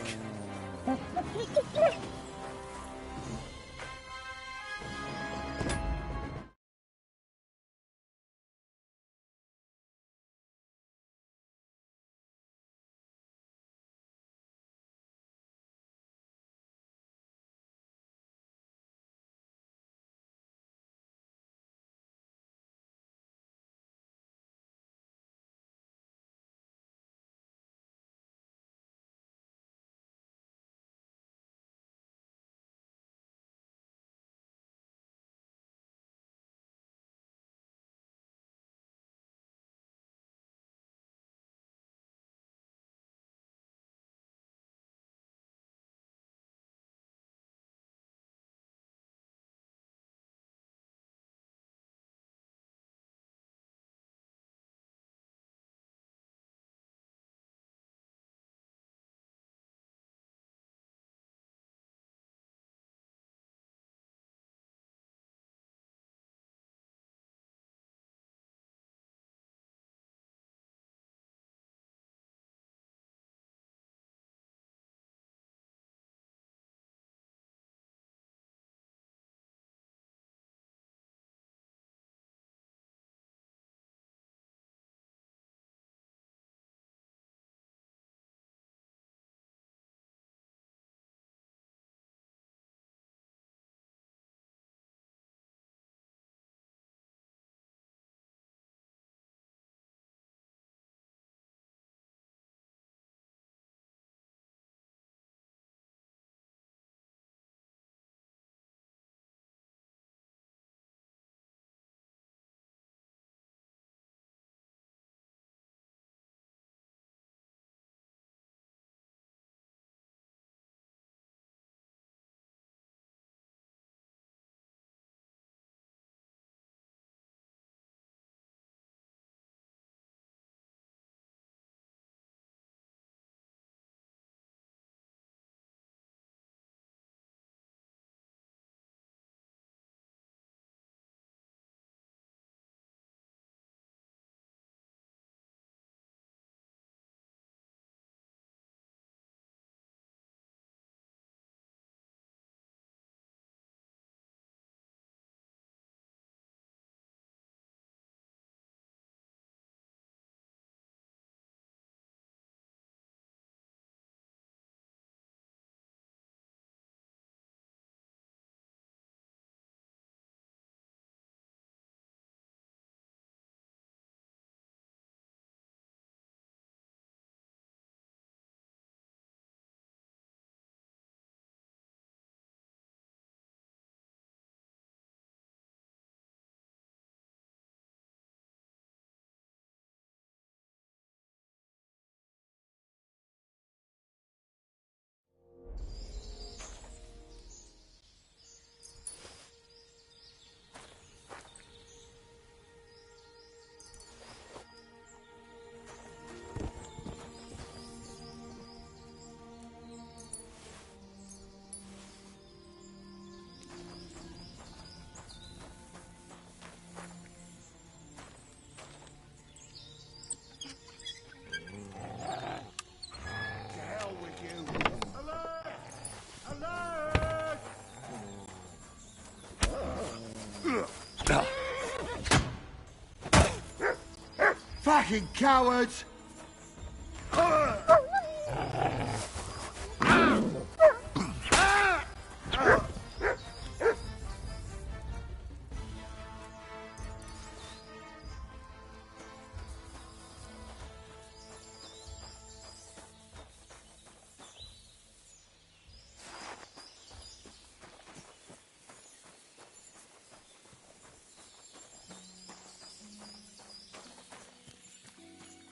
fucking cowards!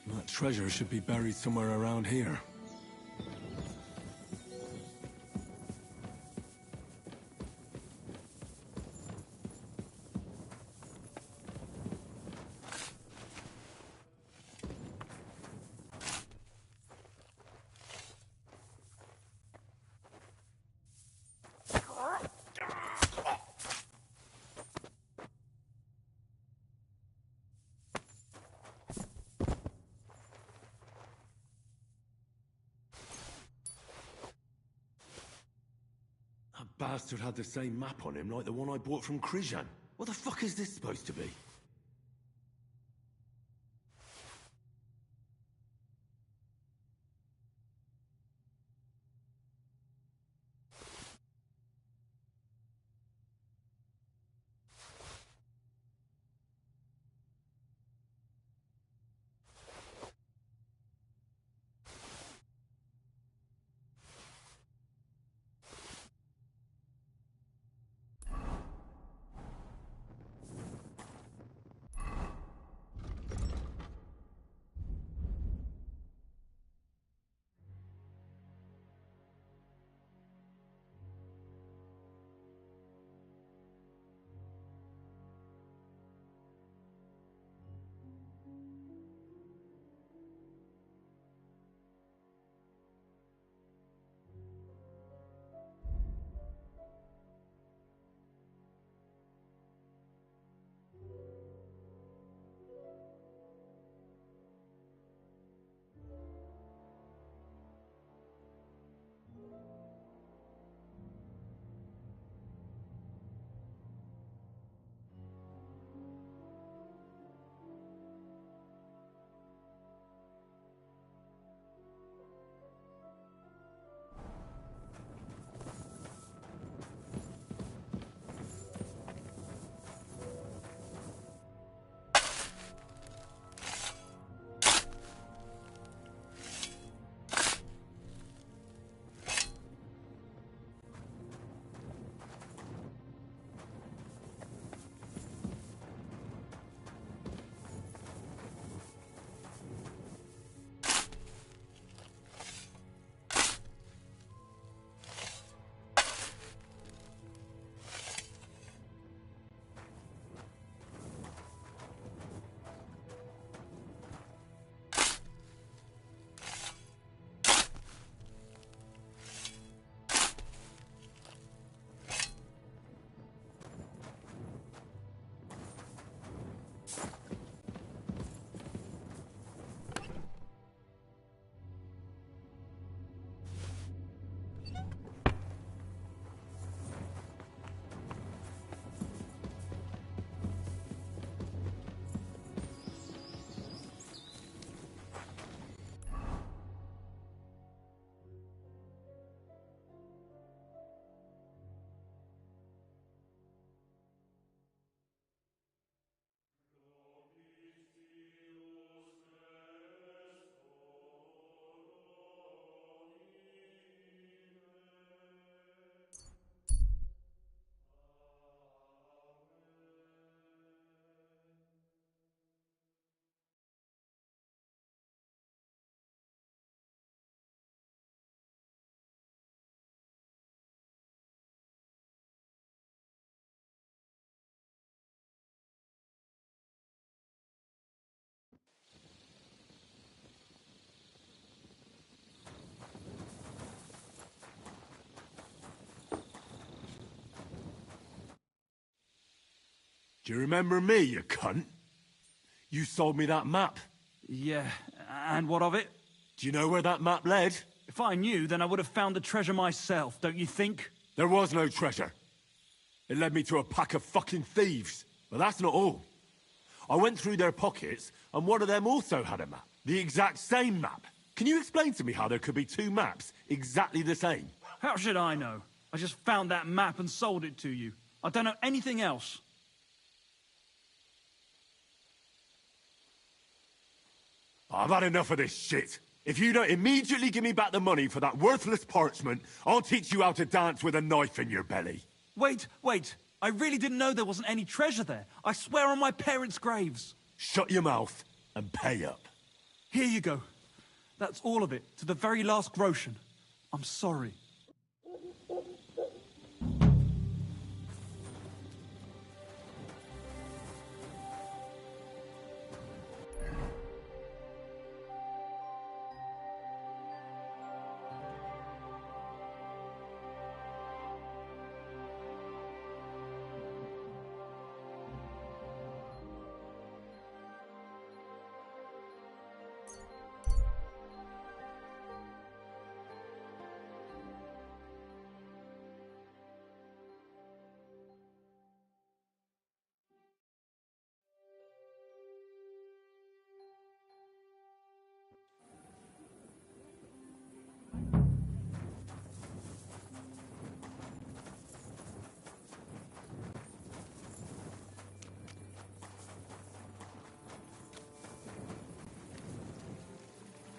That treasure should be buried somewhere around here. Bastard had the same map on him like the one I bought from Krijan. What the fuck is this supposed to be? Do you remember me, you cunt? You sold me that map. Yeah, and what of it? Do you know where that map led? If I knew, then I would have found the treasure myself, don't you think? There was no treasure. It led me to a pack of fucking thieves. But that's not all. I went through their pockets, and one of them also had a map. The exact same map. Can you explain to me how there could be two maps exactly the same? How should I know? I just found that map and sold it to you. I don't know anything else. I've had enough of this shit. If you don't immediately give me back the money for that worthless parchment, I'll teach you how to dance with a knife in your belly. Wait. I really didn't know there wasn't any treasure there. I swear on my parents' graves. Shut your mouth and pay up. Here you go. That's all of it, to the very last groschen. I'm sorry.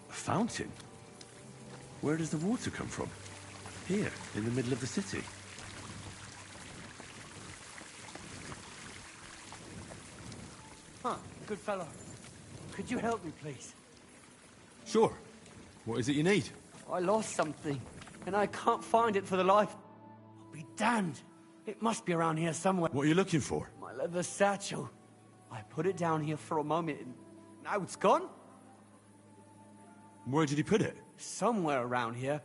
Fountain? Where does the water come from? Here, in the middle of the city. Huh, good fellow. Could you help me, please? Sure. What is it you need? I lost something, and I can't find it for the life. I'll be damned. It must be around here somewhere. What are you looking for? My leather satchel. I put it down here for a moment, and now it's gone? Where did you put it? Somewhere around here.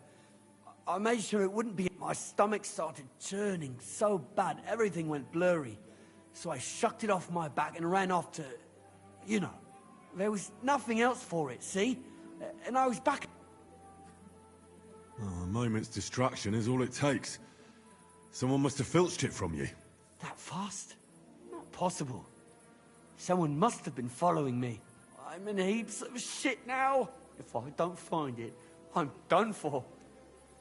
I made sure it wouldn't be. My stomach started churning so bad, everything went blurry. So I shucked it off my back and ran off to... You know. There was nothing else for it, see? And I was back... Oh, a moment's distraction is all it takes. Someone must have filched it from you. That fast? Not possible. Someone must have been following me. I'm in heaps of shit now. If I don't find it, I'm done for.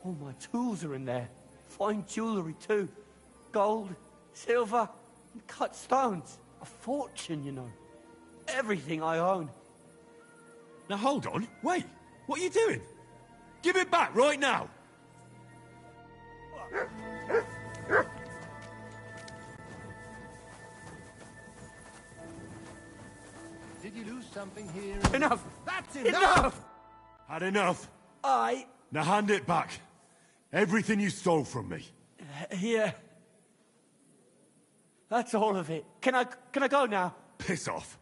All my tools are in there. Fine jewellery too. Gold, silver, and cut stones. A fortune, you know. Everything I own. Now hold on. Wait. What are you doing? Give it back right now. Did you lose something here? Enough! That's Enough! Had enough? I... Now hand it back. Everything you stole from me. Here. That's all of it. Can I go now? Piss off.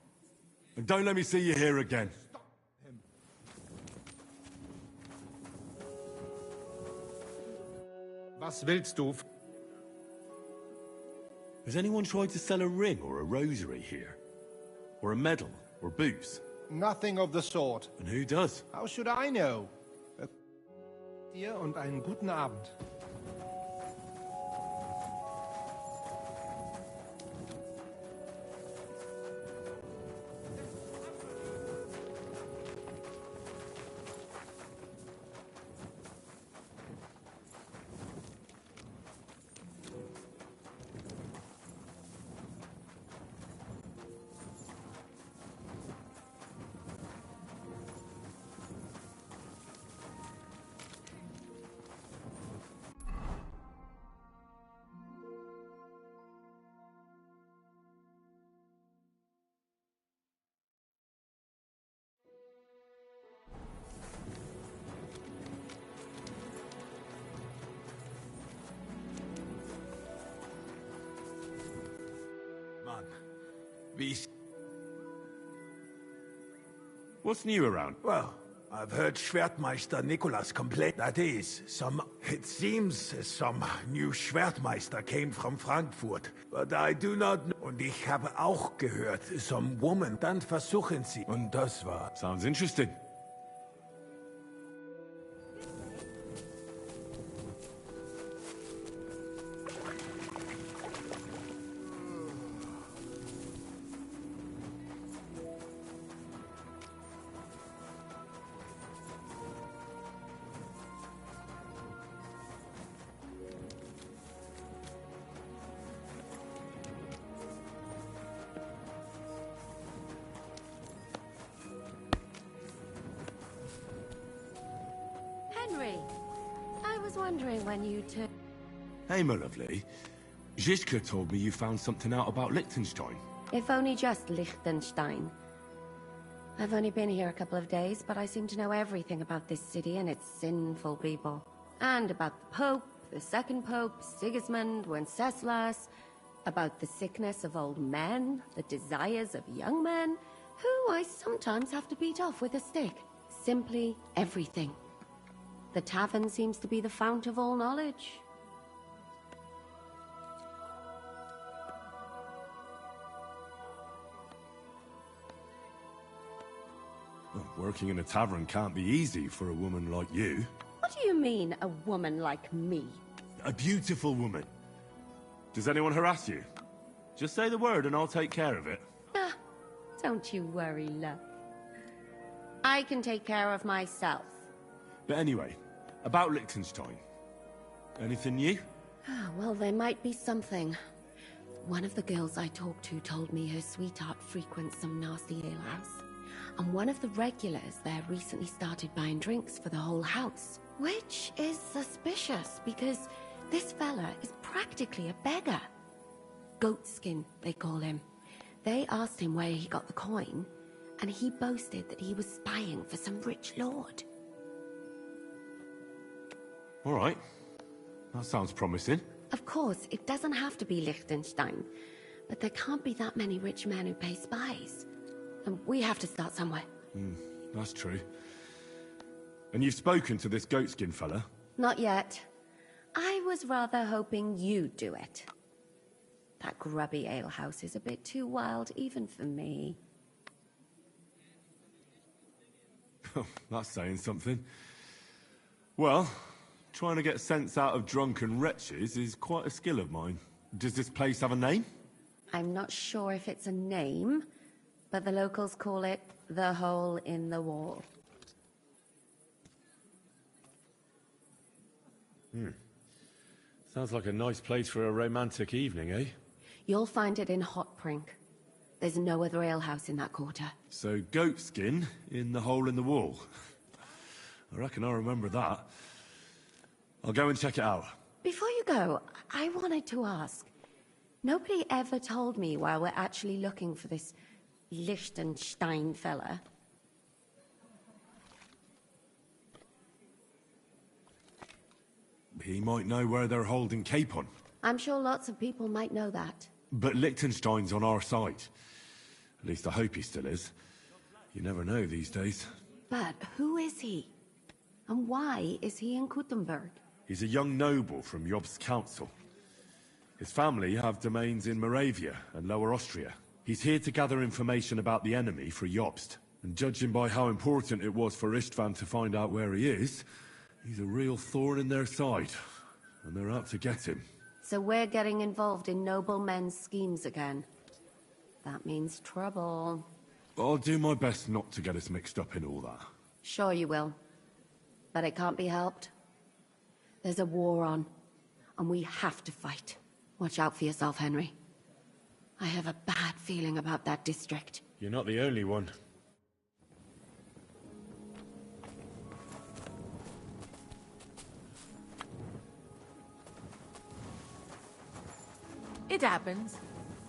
And don't let me see you here again. Was willst du? Has anyone tried to sell a ring or a rosary here? Or a medal? Or booze? Nothing of the sort. And who does? How should I know? Dir und einen guten Abend. What's new around? Well, I've heard Schwertmeister Nicholas complain. That is, it seems some new Schwertmeister came from Frankfurt. But I do not know. Und ich habe auch gehört, some woman, dann versuchen sie. Und das war... Sounds interesting. Henry! I was wondering when you two... Hey, my lovely. Zizka told me you found something out about Liechtenstein. If only just Liechtenstein. I've only been here a couple of days, but I seem to know everything about this city and its sinful people. And about the Pope, the second Pope, Sigismund, Wenceslas, about the sickness of old men, the desires of young men, who I sometimes have to beat off with a stick. Simply everything. The tavern seems to be the fount of all knowledge. Well, working in a tavern can't be easy for a woman like you. What do you mean, a woman like me? A beautiful woman. Does anyone harass you? Just say the word and I'll take care of it. Ah, don't you worry, love. I can take care of myself. But anyway, about Liechtenstein. Anything new? Well, there might be something. One of the girls I talked to told me her sweetheart frequents some nasty alehouse. And one of the regulars there recently started buying drinks for the whole house. Which is suspicious, because this fella is practically a beggar. Goatskin, they call him. They asked him where he got the coin, and he boasted that he was spying for some rich lord. All right. That sounds promising. Of course, it doesn't have to be Liechtenstein, but there can't be that many rich men who pay spies. And we have to start somewhere. That's true. And you've spoken to this goatskin fella? Not yet. I was rather hoping you'd do it. That grubby alehouse is a bit too wild even for me. That's saying something. Well, trying to get sense out of drunken wretches is quite a skill of mine. Does this place have a name? I'm not sure if it's a name, but the locals call it the Hole in the Wall. Sounds like a nice place for a romantic evening, eh? You'll find it in Hotprink. There's no other alehouse in that quarter. So goatskin in the hole in the wall. I reckon I remember that. I'll go and check it out. Before you go, I wanted to ask. Nobody ever told me why we're actually looking for this Liechtenstein fella. He might know where they're holding Capon. I'm sure lots of people might know that. But Liechtenstein's on our side. At least I hope he still is. You never know these days. But who is he? And why is he in Kuttenberg? He's a young noble from Jobst's council. His family have domains in Moravia and Lower Austria. He's here to gather information about the enemy for Jobst. And judging by how important it was for Istvan to find out where he is, he's a real thorn in their side. And they're out to get him. So we're getting involved in noblemen's schemes again. That means trouble. I'll do my best not to get us mixed up in all that. Sure you will. But it can't be helped. There's a war on, and we have to fight. Watch out for yourself, Henry. I have a bad feeling about that district. You're not the only one. It happens.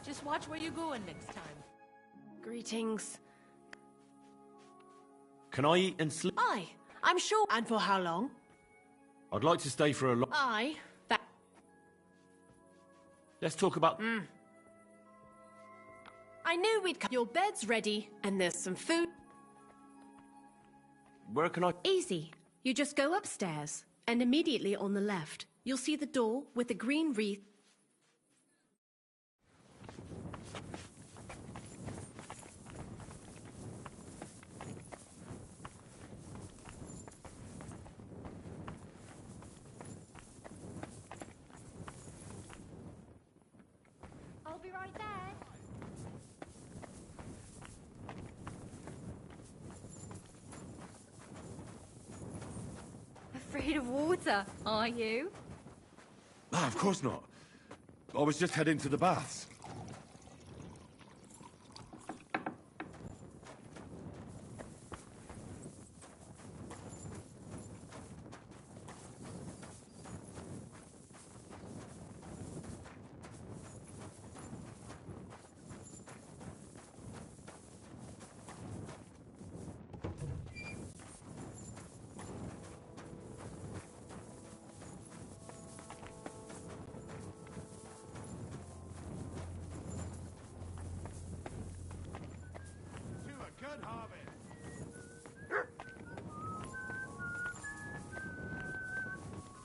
Just watch where you're going next time. Greetings. Can I eat and sleep? Aye, I'm sure. And for how long? I'd like to stay for a long... Aye, that... Let's talk about... I knew we'd come. Your bed's ready, and there's some food. Where can I... Easy. You just go upstairs, and immediately on the left, you'll see the door with the green wreath. I'll be right there. Afraid of water, are you? Ah, of course not. I was just heading to the baths.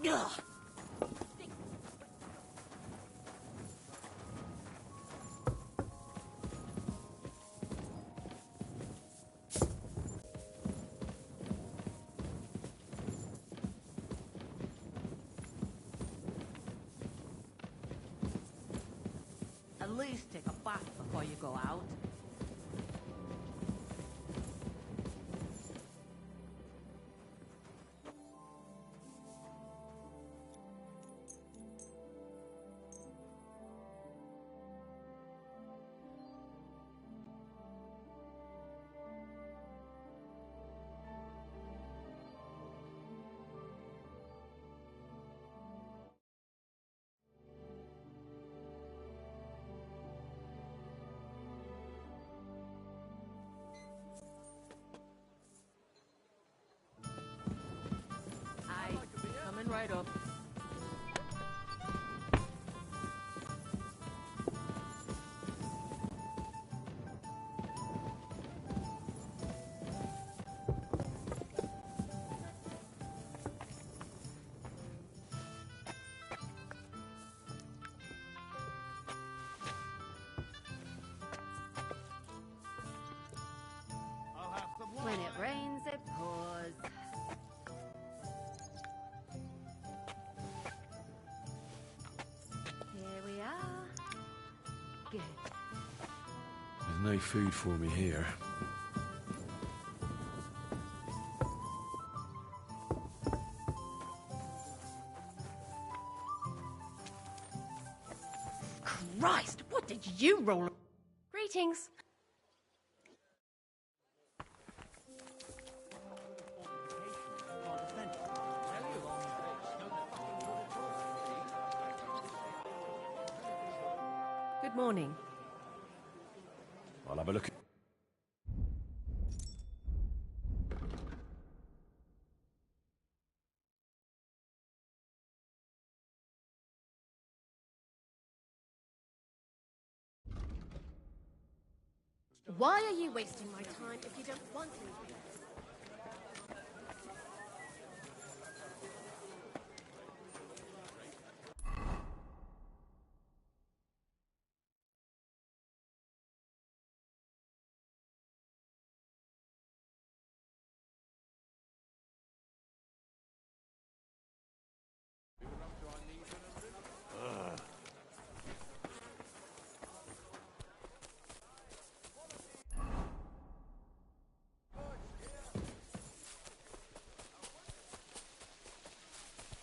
Ugh. At least take a bath before you go out. Coming right up. When it rains, it pours. Here we are. Good. There's no food for me here. Christ, what did you roll? Greetings. Good morning. I'll have a look. Why are you wasting my time if you don't want to?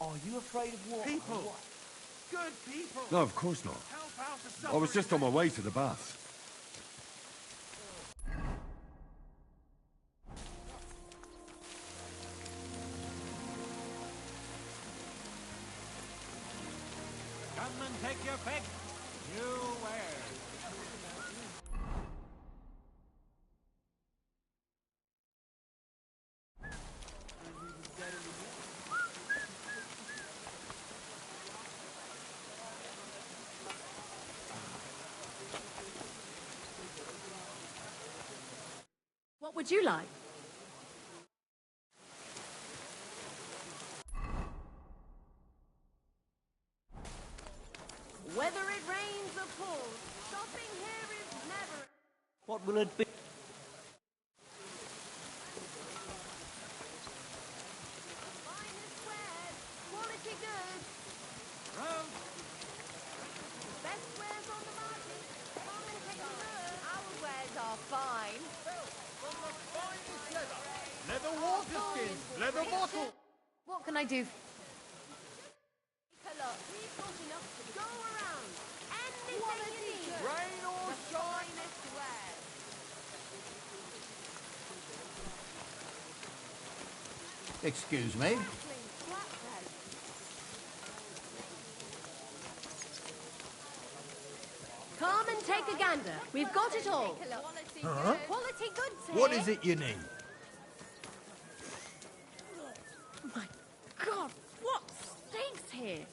Are you afraid of water? People! Good people! No, of course not. Help out the I was just on my way to the bath. Come and take your pick. You wear. What would you like? Whether it rains or pours, shopping here is never... What will it be? Quality goods. Best wares on the market. Come and take a look. Our wares are fine. Leather water skins! Leather bottle! What can I do? Take a look. We've got enough to go around. Anything you need. Rain or shine! Finest wares. Excuse me. Come and take a gander. We've got it all. Huh? Quality goods here. What is it you need? My God, what stinks here?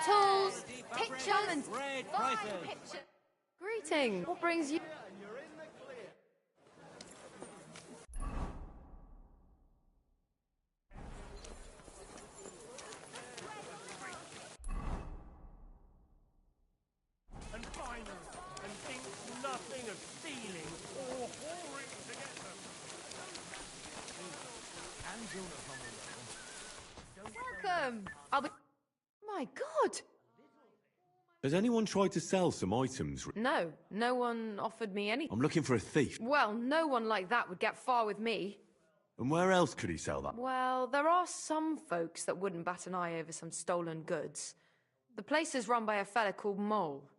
tools, pictures, fine pictures. Greeting. What brings you? And find them, and think nothing of stealing or whoring to get them. Welcome. I'll be. My God. Has anyone tried to sell some items? No, no one offered me any. I'm looking for a thief. Well, no one like that would get far with me. And where else could he sell that? Well, there are some folks that wouldn't bat an eye over some stolen goods. The place is run by a fella called Mole.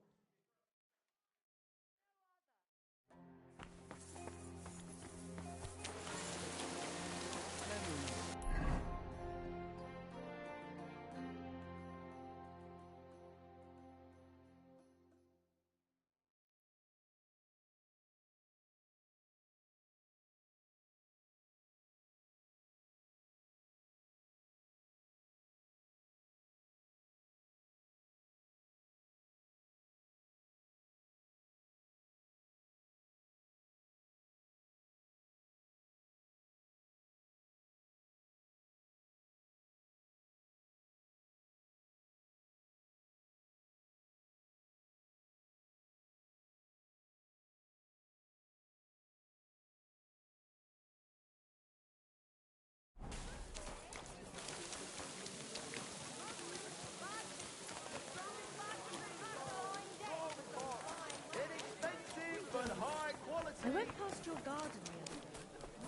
I went past your garden the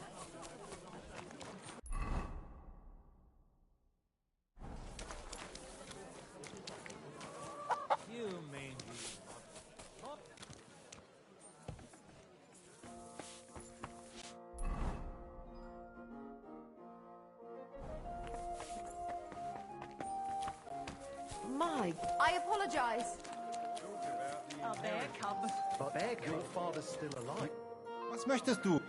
other day. You mangy. My, I apologize. Oh, there, come. But your father's still alive. Was möchtest du?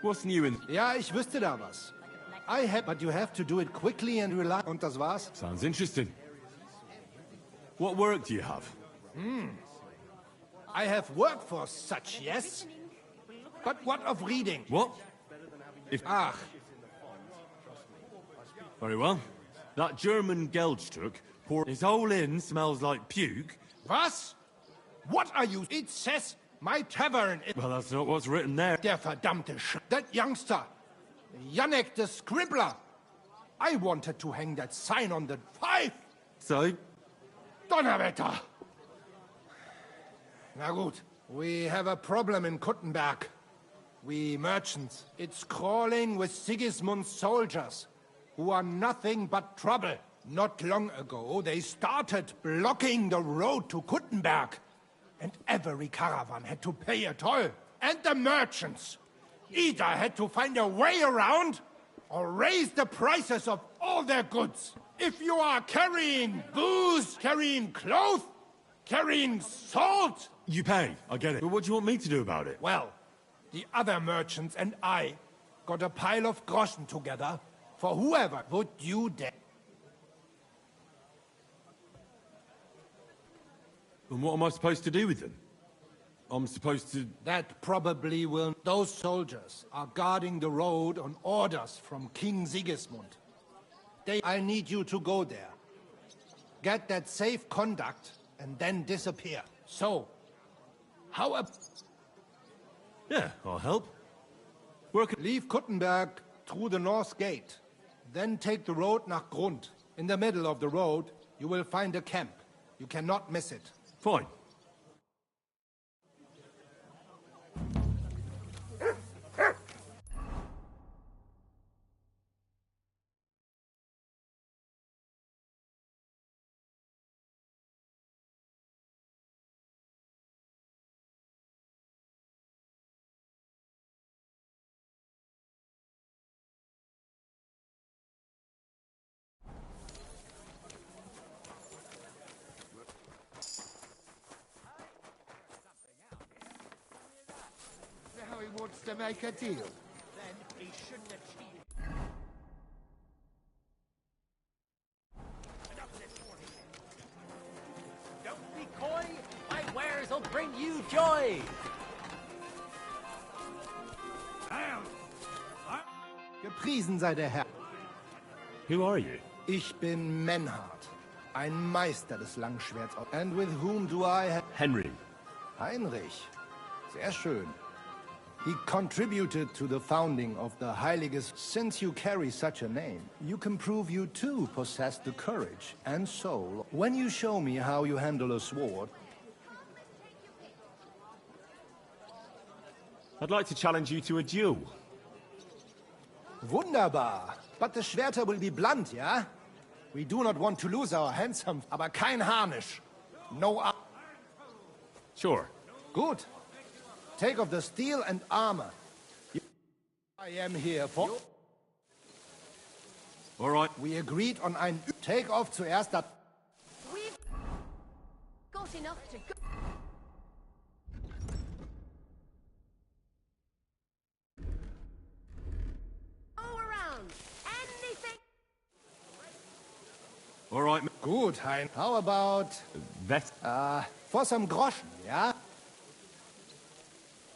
What's new in... Ja, ich wüsste da was. I have, but you have to do it quickly and rely. Und das war's? Sounds interesting. What work do you have? I have work for such, yes? But what of reading? What? Ach. Very well. That German Geldstück, his whole inn smells like puke. Was? What are you? It says my tavern. Well, that's not what's written there. Der verdammte That youngster. Yannick the Scribbler. I wanted to hang that sign on the pipe. So? Donnerwetter. Na gut. We have a problem in Kuttenberg. We merchants. It's crawling with Sigismund's soldiers, who are nothing but trouble. Not long ago, they started blocking the road to Kuttenberg. And every caravan had to pay a toll. And the merchants. Either had to find a way around, or raise the prices of all their goods. If you are carrying booze, carrying clothes, carrying salt... You pay, I get it. But what do you want me to do about it? Well, the other merchants and I got a pile of groschen together for whoever would you dare. And what am I supposed to do with them? I'm supposed to... That probably will... Those soldiers are guarding the road on orders from King Sigismund. I need you to go there. Get that safe conduct and then disappear. So, how a... Yeah, I'll help. Leave Kuttenberg through the north gate. Then take the road nach Grund. In the middle of the road, you will find a camp. You cannot miss it. Fine. How he wants to make a deal. Then he shouldn't have cheated. Enough Hey! Gepriesen sei der Herr. Who are you? Ich bin Menhard, ein Meister des Langschwerts. And with whom do I have... Henry. Heinrich. Sehr schön. He contributed to the founding of the Heiliges. Since you carry such a name, you can prove you too possess the courage and soul when you show me how you handle a sword. I'd like to challenge you to a duel. Wunderbar. But the Schwerter will be blunt, yeah? We do not want to lose our handsome, aber kein Harnisch. No ar... Sure. Good. Take off the steel and armor. I am here for... All right. We agreed on ein... Take off zuerst das... We've got enough to go. All around. Anything. All right. Good, Hein. How about... That... for some groschen, yeah?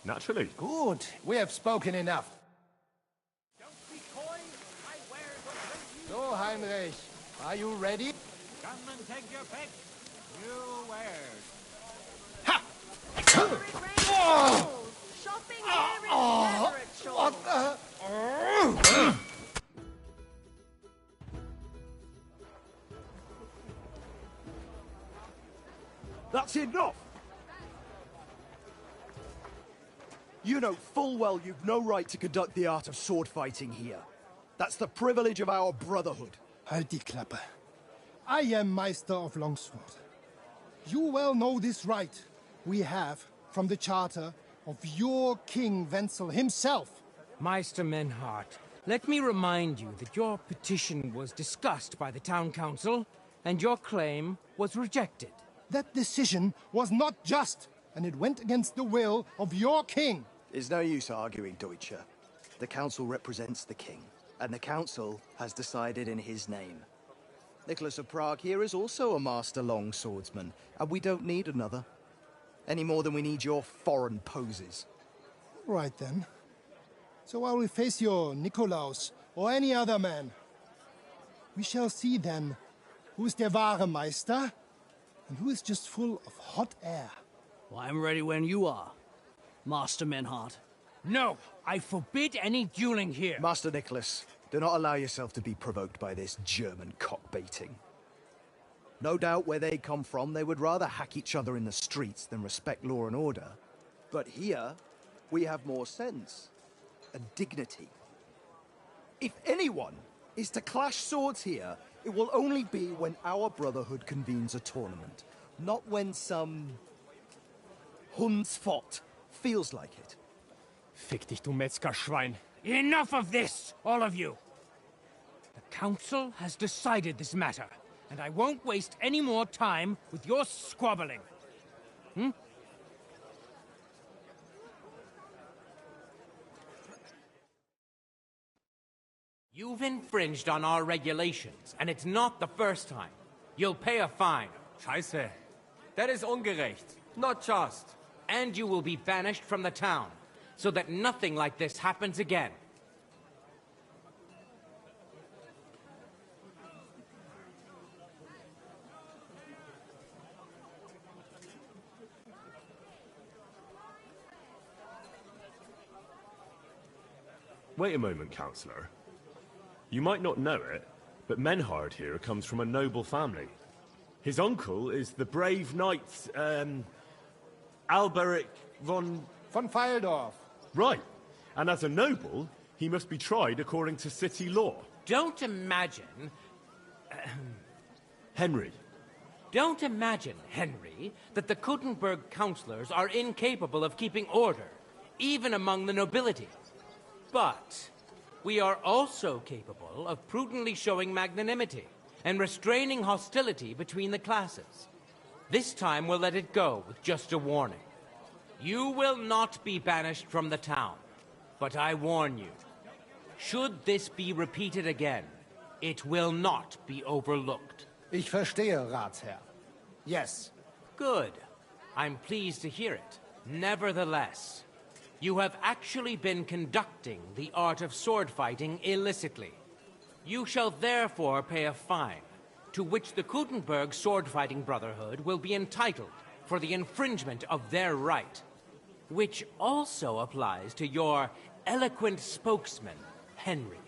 Naturally. Good. We have spoken enough. So, Heinrich, are you ready? Come and take your pick. New wares. Ha! Shopping here is never a chore. What the... That's enough! You know full well you've no right to conduct the art of sword fighting here. That's the privilege of our brotherhood. Halt die Klappe. I am Meister of Longsword. You well know this right we have from the charter of your King Wenzel himself. Meister Menhart, let me remind you that your petition was discussed by the town council, and your claim was rejected. That decision was not just, and it went against the will of your king. There's no use arguing, Deutscher. The council represents the king, and the council has decided in his name. Nicholas of Prague here is also a master longswordsman, and we don't need another. Any more than we need your foreign poses. Right then. So I will face your Nikolaus, or any other man. We shall see then who's der wahre Meister, and who is just full of hot air. Well, I'm ready when you are, Master Menhart. No, I forbid any dueling here. Master Nicholas, do not allow yourself to be provoked by this German cockbaiting. No doubt where they come from, they would rather hack each other in the streets than respect law and order. But here, we have more sense and dignity. If anyone is to clash swords here, it will only be when our brotherhood convenes a tournament, not when some Hundsfott feels like it. Fick dich, du Metzgerschwein. Enough of this, all of you! The council has decided this matter, and I won't waste any more time with your squabbling. Hmm? You've infringed on our regulations, and it's not the first time. You'll pay a fine. Scheiße. That is ungerecht. Not just. And you will be banished from the town, so that nothing like this happens again. Wait a moment, Counselor. You might not know it, but Menhard here comes from a noble family. His uncle is the brave knight, Alberic von Fyeldorf. Right. And as a noble, he must be tried according to city law. Don't imagine... Henry. Don't imagine, Henry, that the Kuttenberg councillors are incapable of keeping order, even among the nobility. But we are also capable of prudently showing magnanimity and restraining hostility between the classes. This time we'll let it go with just a warning. You will not be banished from the town, but I warn you, should this be repeated again, it will not be overlooked. Ich verstehe, Ratsherr. Yes. Good. I'm pleased to hear it. Nevertheless, you have actually been conducting the art of sword fighting illicitly. You shall therefore pay a fine, to which the Kutenberg Sword Fighting Brotherhood will be entitled for the infringement of their right, which also applies to your eloquent spokesman, Henry.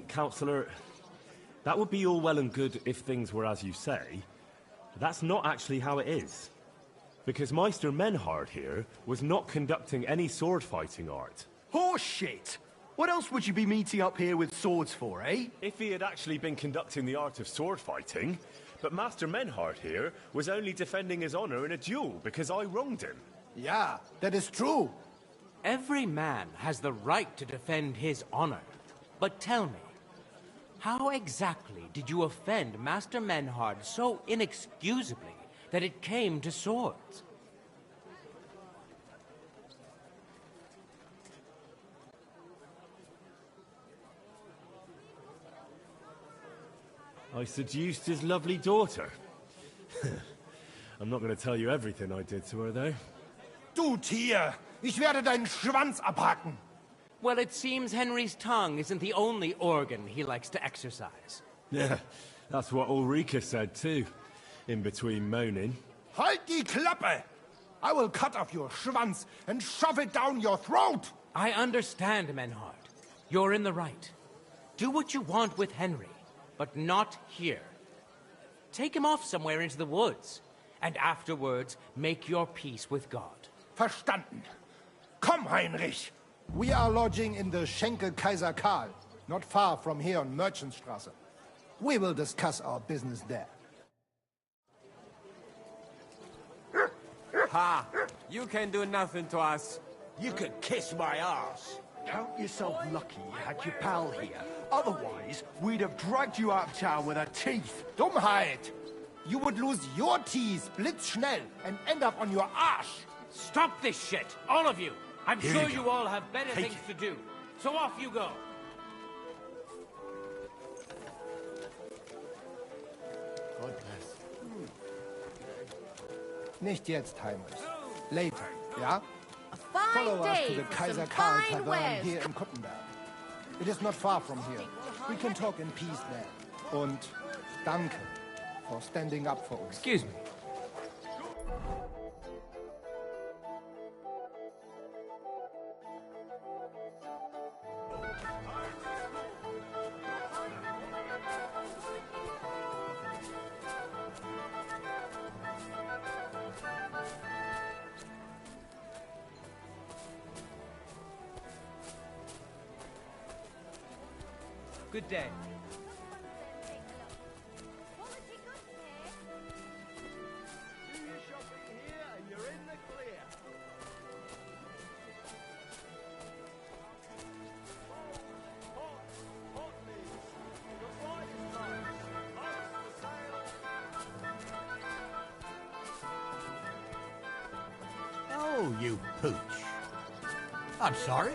Counselor, that would be all well and good if things were as you say. That's not actually how it is. Because Meister Menhard here was not conducting any sword fighting art. Horse shit! What else would you be meeting up here with swords for, eh? If he had actually been conducting the art of sword fighting, but Master Menhard here was only defending his honor in a duel because I wronged him. Yeah, that is true. Every man has the right to defend his honor. But tell me, how exactly did you offend Master Menhard so inexcusably that it came to swords? I seduced his lovely daughter. I'm not going to tell you everything I did to her, though. Du Tier! Ich werde deinen Schwanz abhacken! Well, it seems Henry's tongue isn't the only organ he likes to exercise. Yeah, that's what Ulrika said, too. In between moaning. Halt die Klappe! I will cut off your Schwanz and shove it down your throat! I understand, Menhard. You're in the right. Do what you want with Henry, but not here. Take him off somewhere into the woods, and afterwards make your peace with God. Verstanden. Komm, Heinrich! We are lodging in the Schenke Kaiser Karl, not far from here on Merchantstraße. We will discuss our business there. Ha! You can do nothing to us. You could kiss my ass. Count yourself lucky you had your pal here. Otherwise, we'd have dragged you out of town with our teeth. Dummheit! You would lose your teeth blitzschnell and end up on your arse. Stop this shit, all of you! I'm Here sure you you all have better Take things to do. So off you go. God bless. Nicht jetzt, Heinrich. Later, ja? Fine Follow us to day the for Kaiser some Karl fine Tavern wares. here in Kuttenberg. It is not far from here. We can talk in peace there. Und danke for standing up for us. Excuse me. Good day. Oh, you pooch. I'm sorry.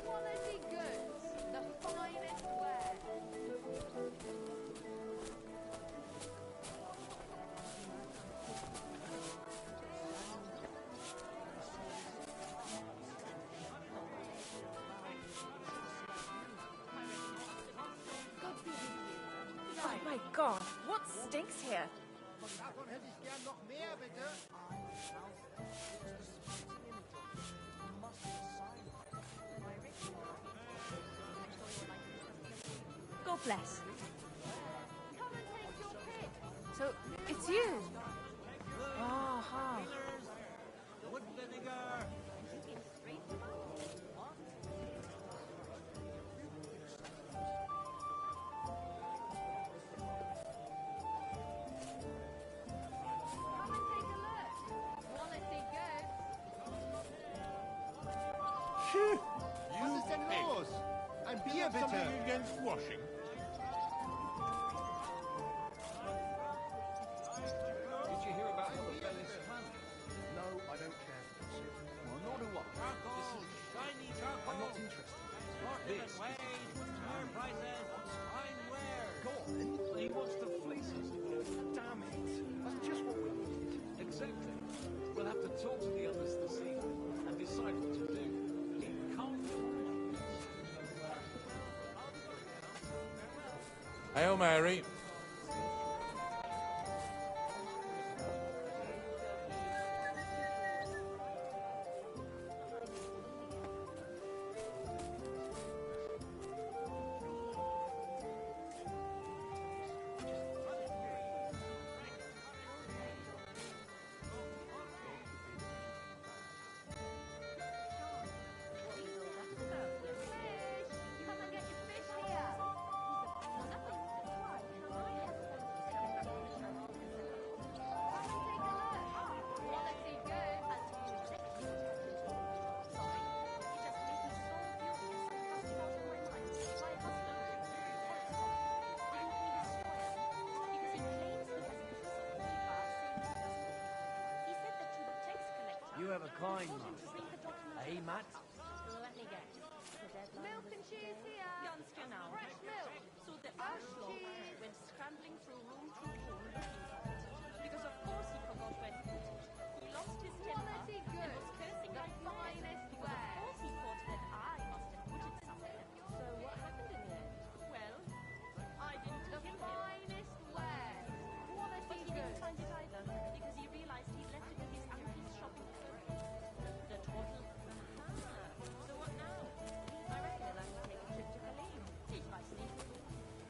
Quality goods, the finest wear. Oh my god, what stinks here? Davon hätte ich gern noch mehr, bitte. God bless. Come and take your pick. So, it's you? Oh, ha. Wood vinegar. Come and take a look. Quality goods. Phew. Was ist denn los? Ein Bier, bitte. Something against washing? Did you hear about Bella's plan? No, I don't care. Well, nor do I. Charcoal, shiny charcoal. I'm not interested. Market and wage, higher prices, fine wear. Go on, then. He wants to talk to the others this evening and decide what to do. It can't be like this. Hail Mary. You have a kind master. Eh, Matt? Let me guess. Milk and cheese here. Ganska now. Fresh milk. So the Ashlow went scrambling through room to room looking for it. Because of course he forgot where to put it. He lost his temper Quality and good. was cursing The like finest because wear. of course he thought that I must have put it somewhere. So what happened in the end? Well, I didn't The kill him. finest wear. But Quality he didn't good. find it either because he realized he'd left it at his uncle's shopping circuit. The total. So what now? I reckon he'll have to take a trip to Berlin. He's my sneak.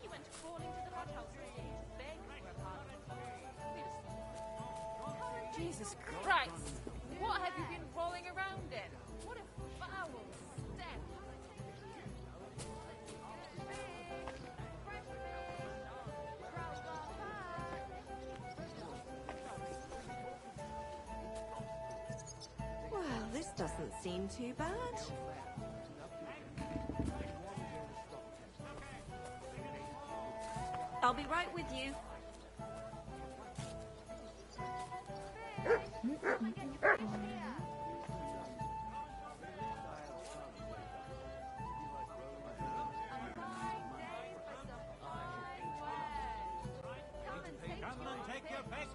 He went crawling to the hothouse today to beg for a pardon. We'll see. Jesus Christ! What have you been rolling around in? What a foul step! Well, this doesn't seem too bad. I'll be right with you. Come and take your pick.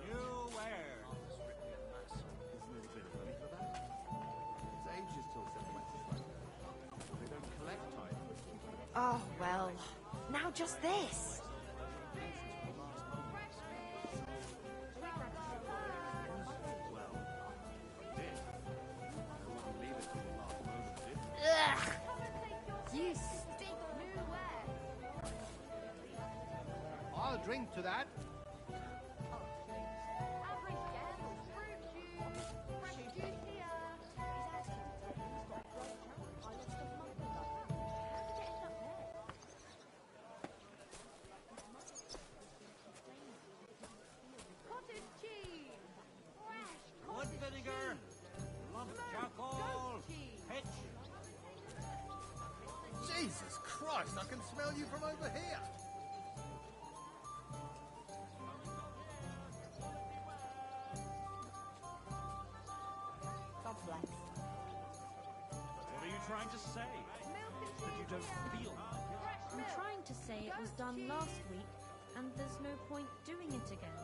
You wear. Oh, well, now just this. Ugh! You stink. I'll drink to that. Cottage cheese. Fresh Wood cottage vinegar. cheese. Lump Smoked charcoal. goat cheese. Pitch. Jesus Christ, I can smell you from over here. God bless. What are you trying to say? That you don't feel? I'm trying to say it was done last week, and there's no point doing it again.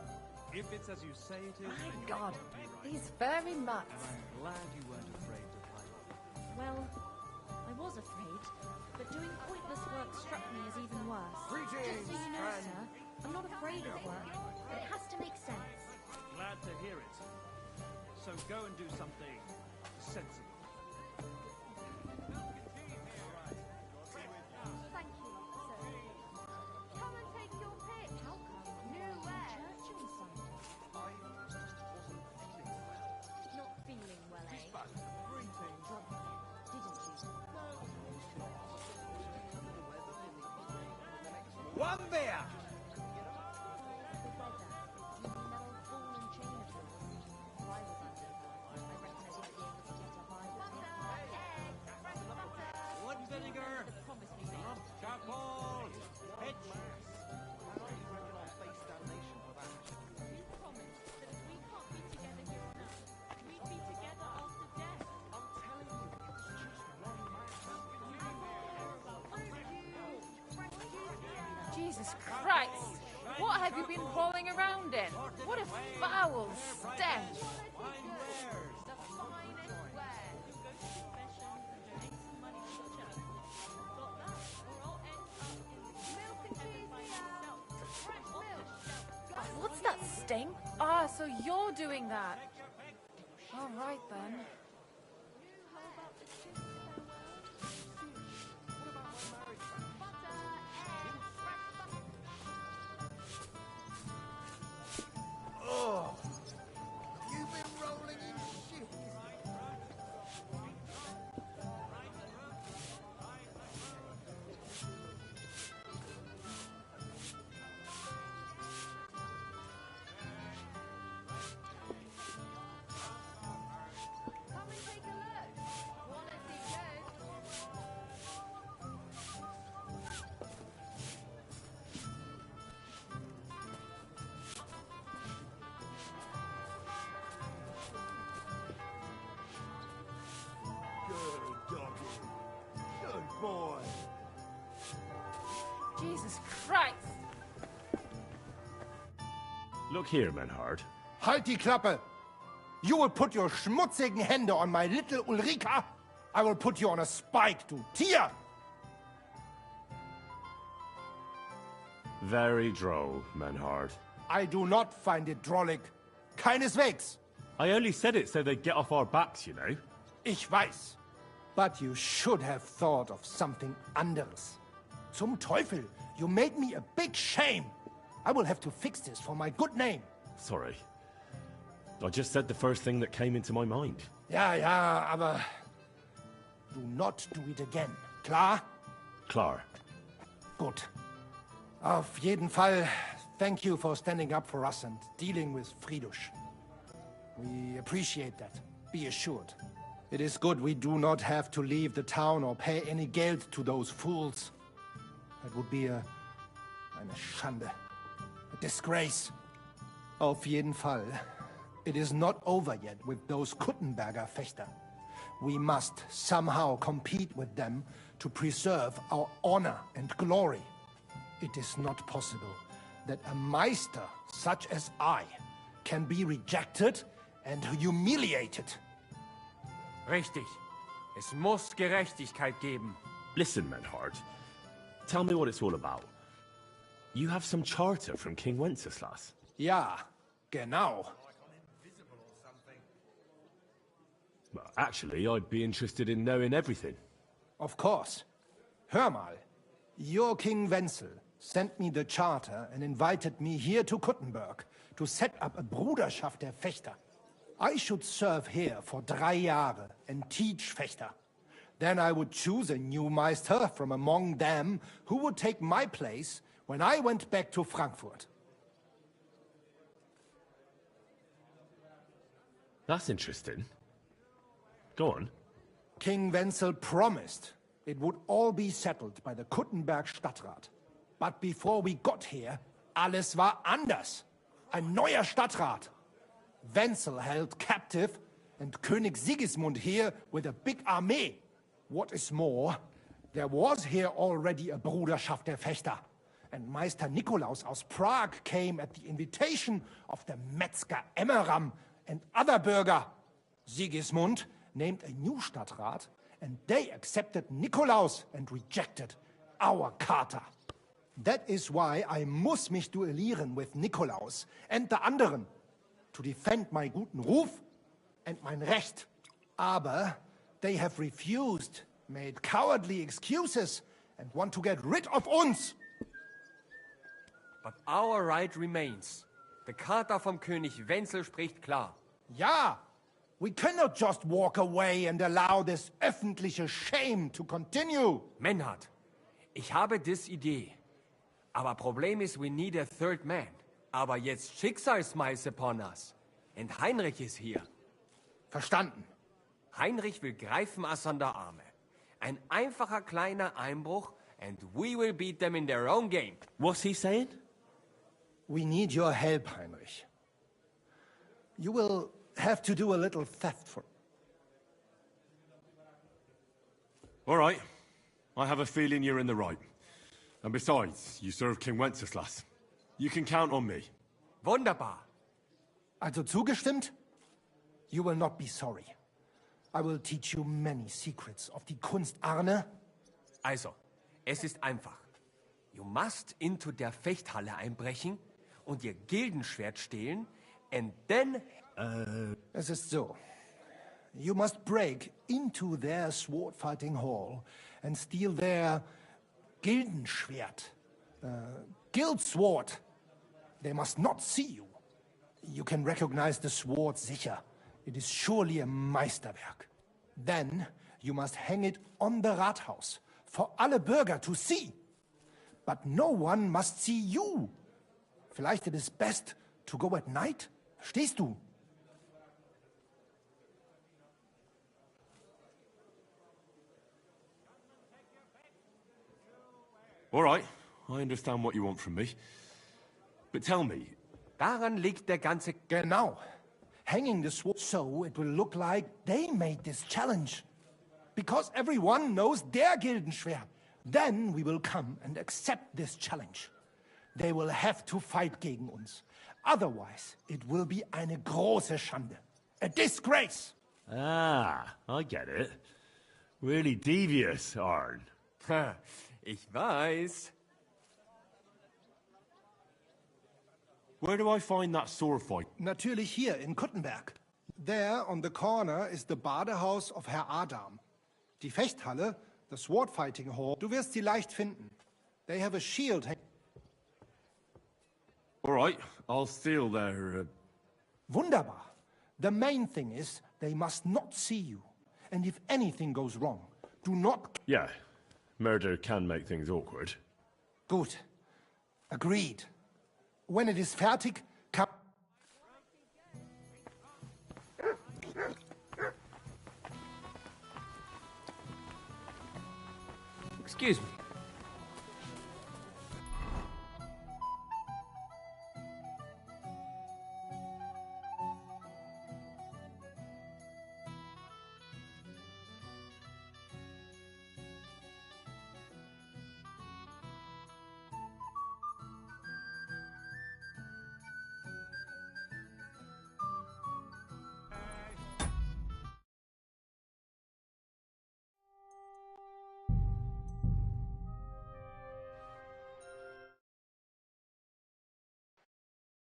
If it's as you say it is, My then God, you may be right. these furry mutts. And I'm glad you weren't afraid to fight. Well, I was afraid, but doing pointless work struck me as even worse. Greetings, Just so you know, friend. sir, I'm not afraid of work, but it has to make sense. Glad to hear it. So go and do something sensible. Thank you, sir. Come and take your pick. How come? New wear. Church on Sunday. Not feeling well, eh? Drunk again, didn't you? One beer! The weather. You mean that old ball and chain of yours? If I was under her, I reckon I wouldn't be able to get up either. Fresh butter. Wood vinegar. That promised me things. Lump charcoal. Pitch. You promised that if we can't be together here on earth, we'd be together after death. I'm telling you, it's just wrong Jesus Christ! What have you been rolling around in? What a foul stench! Fine wear. interesting. Ah, so you're doing that. All right, then. Oh, you've been rolling in shit. Good doggy. Good boy. Jesus Christ! Look here, Menhard. Halt die Klappe! You will put your schmutzigen Hände on my little Ulrika. I will put you on a spike, du Tier! Very droll, Menhard. I do not find it drollig. Keineswegs. I only said it so they'd get off our backs, you know. Ich weiß. But you should have thought of something anderes. Zum Teufel, you made me a big shame. I will have to fix this for my good name. Sorry. I just said the first thing that came into my mind. Ja, ja, aber do not do it again. Klar? Klar. Gut. Auf jeden Fall, thank you for standing up for us and dealing with Fridush. We appreciate that. Be assured. It is good we do not have to leave the town or pay any Geld to those fools. That would be eine Schande. A disgrace. Auf jeden Fall. It is not over yet with those Kuttenberger Fechter. We must somehow compete with them to preserve our honor and glory. It is not possible that a Meister such as I can be rejected and humiliated. Richtig. Es muss Gerechtigkeit geben. Listen, Menhard. Tell me what it's all about. You have some charter from King Wenceslas. Ja, genau. Well, actually, I'd be interested in knowing everything. Of course. Hör mal. Your King Wenzel sent me the charter and invited me here to Kuttenberg to set up a Bruderschaft der Fechter. I should serve here for 3 Jahre and teach Fechter. Then I would choose a new Meister from among them who would take my place when I went back to Frankfurt. That's interesting. Go on. King Wenzel promised it would all be settled by the Kuttenberg Stadtrat. But before we got here, alles war anders. Ein neuer Stadtrat. Wenzel held captive and König Sigismund here with a big army. What is more, there was here already a Bruderschaft der Fechter. And Meister Nikolaus aus Prague came at the invitation of the Metzger Emmeram and other Bürger. Sigismund named a new Stadtrat, and they accepted Nikolaus and rejected our Charta. That is why I muss mich duellieren with Nikolaus and the anderen, to defend my guten Ruf and mein Recht. Aber they have refused, made cowardly excuses, and want to get rid of uns. But our right remains. The Charta vom König Wenzel spricht klar. Ja, we cannot just walk away and allow this öffentliche shame to continue. Menhard, ich habe dis Idee. Aber Problem ist, we need a third man. Aber jetzt Schicksalsschmeiß upon us. Und Heinrich ist hier. Verstanden. Heinrich will greifen us an der Arme. Ein einfacher kleiner Einbruch and we will beat them in their own game. What's he saying? We need your help, Heinrich. You will have to do a little theft for... All right. I have a feeling you're in the right. And besides, you serve King Wenceslas. You can count on me. Wunderbar. Also zugestimmt? You will not be sorry. I will teach you many secrets of die Kunst Arne. Also, es ist einfach. You must into der Fechthalle einbrechen und ihr Gildenschwert stehlen, and then... Es ist so. You must break into their sword-fighting hall and steal their Gildenschwert. Guild sword. They must not see you. You can recognize the sword sicher. It is surely a Meisterwerk. Then you must hang it on the Rathaus for alle Bürger to see. But no one must see you. Vielleicht it is best to go at night? Verstehst du? All right, I understand what you want from me. But tell me... Daran liegt der ganze... Genau. Hanging the sword so it will look like they made this challenge. Because everyone knows their Gildenschwert. Then we will come and accept this challenge. They will have to fight gegen uns. Otherwise, it will be eine große Schande. A disgrace! Ah, I get it. Really devious, Arn. Ich weiß. Where do I find that sword fight? Natürlich hier in Kuttenberg. There on the corner is the Badehaus of Herr Adam. Die Fechthalle, the sword fighting hall, du wirst sie leicht finden. They have a shield. All right, I'll steal their... Wunderbar. The main thing is they must not see you. And if anything goes wrong, do not... Yeah, murder can make things awkward. Gut. Agreed. When it is fertig, come... Excuse me.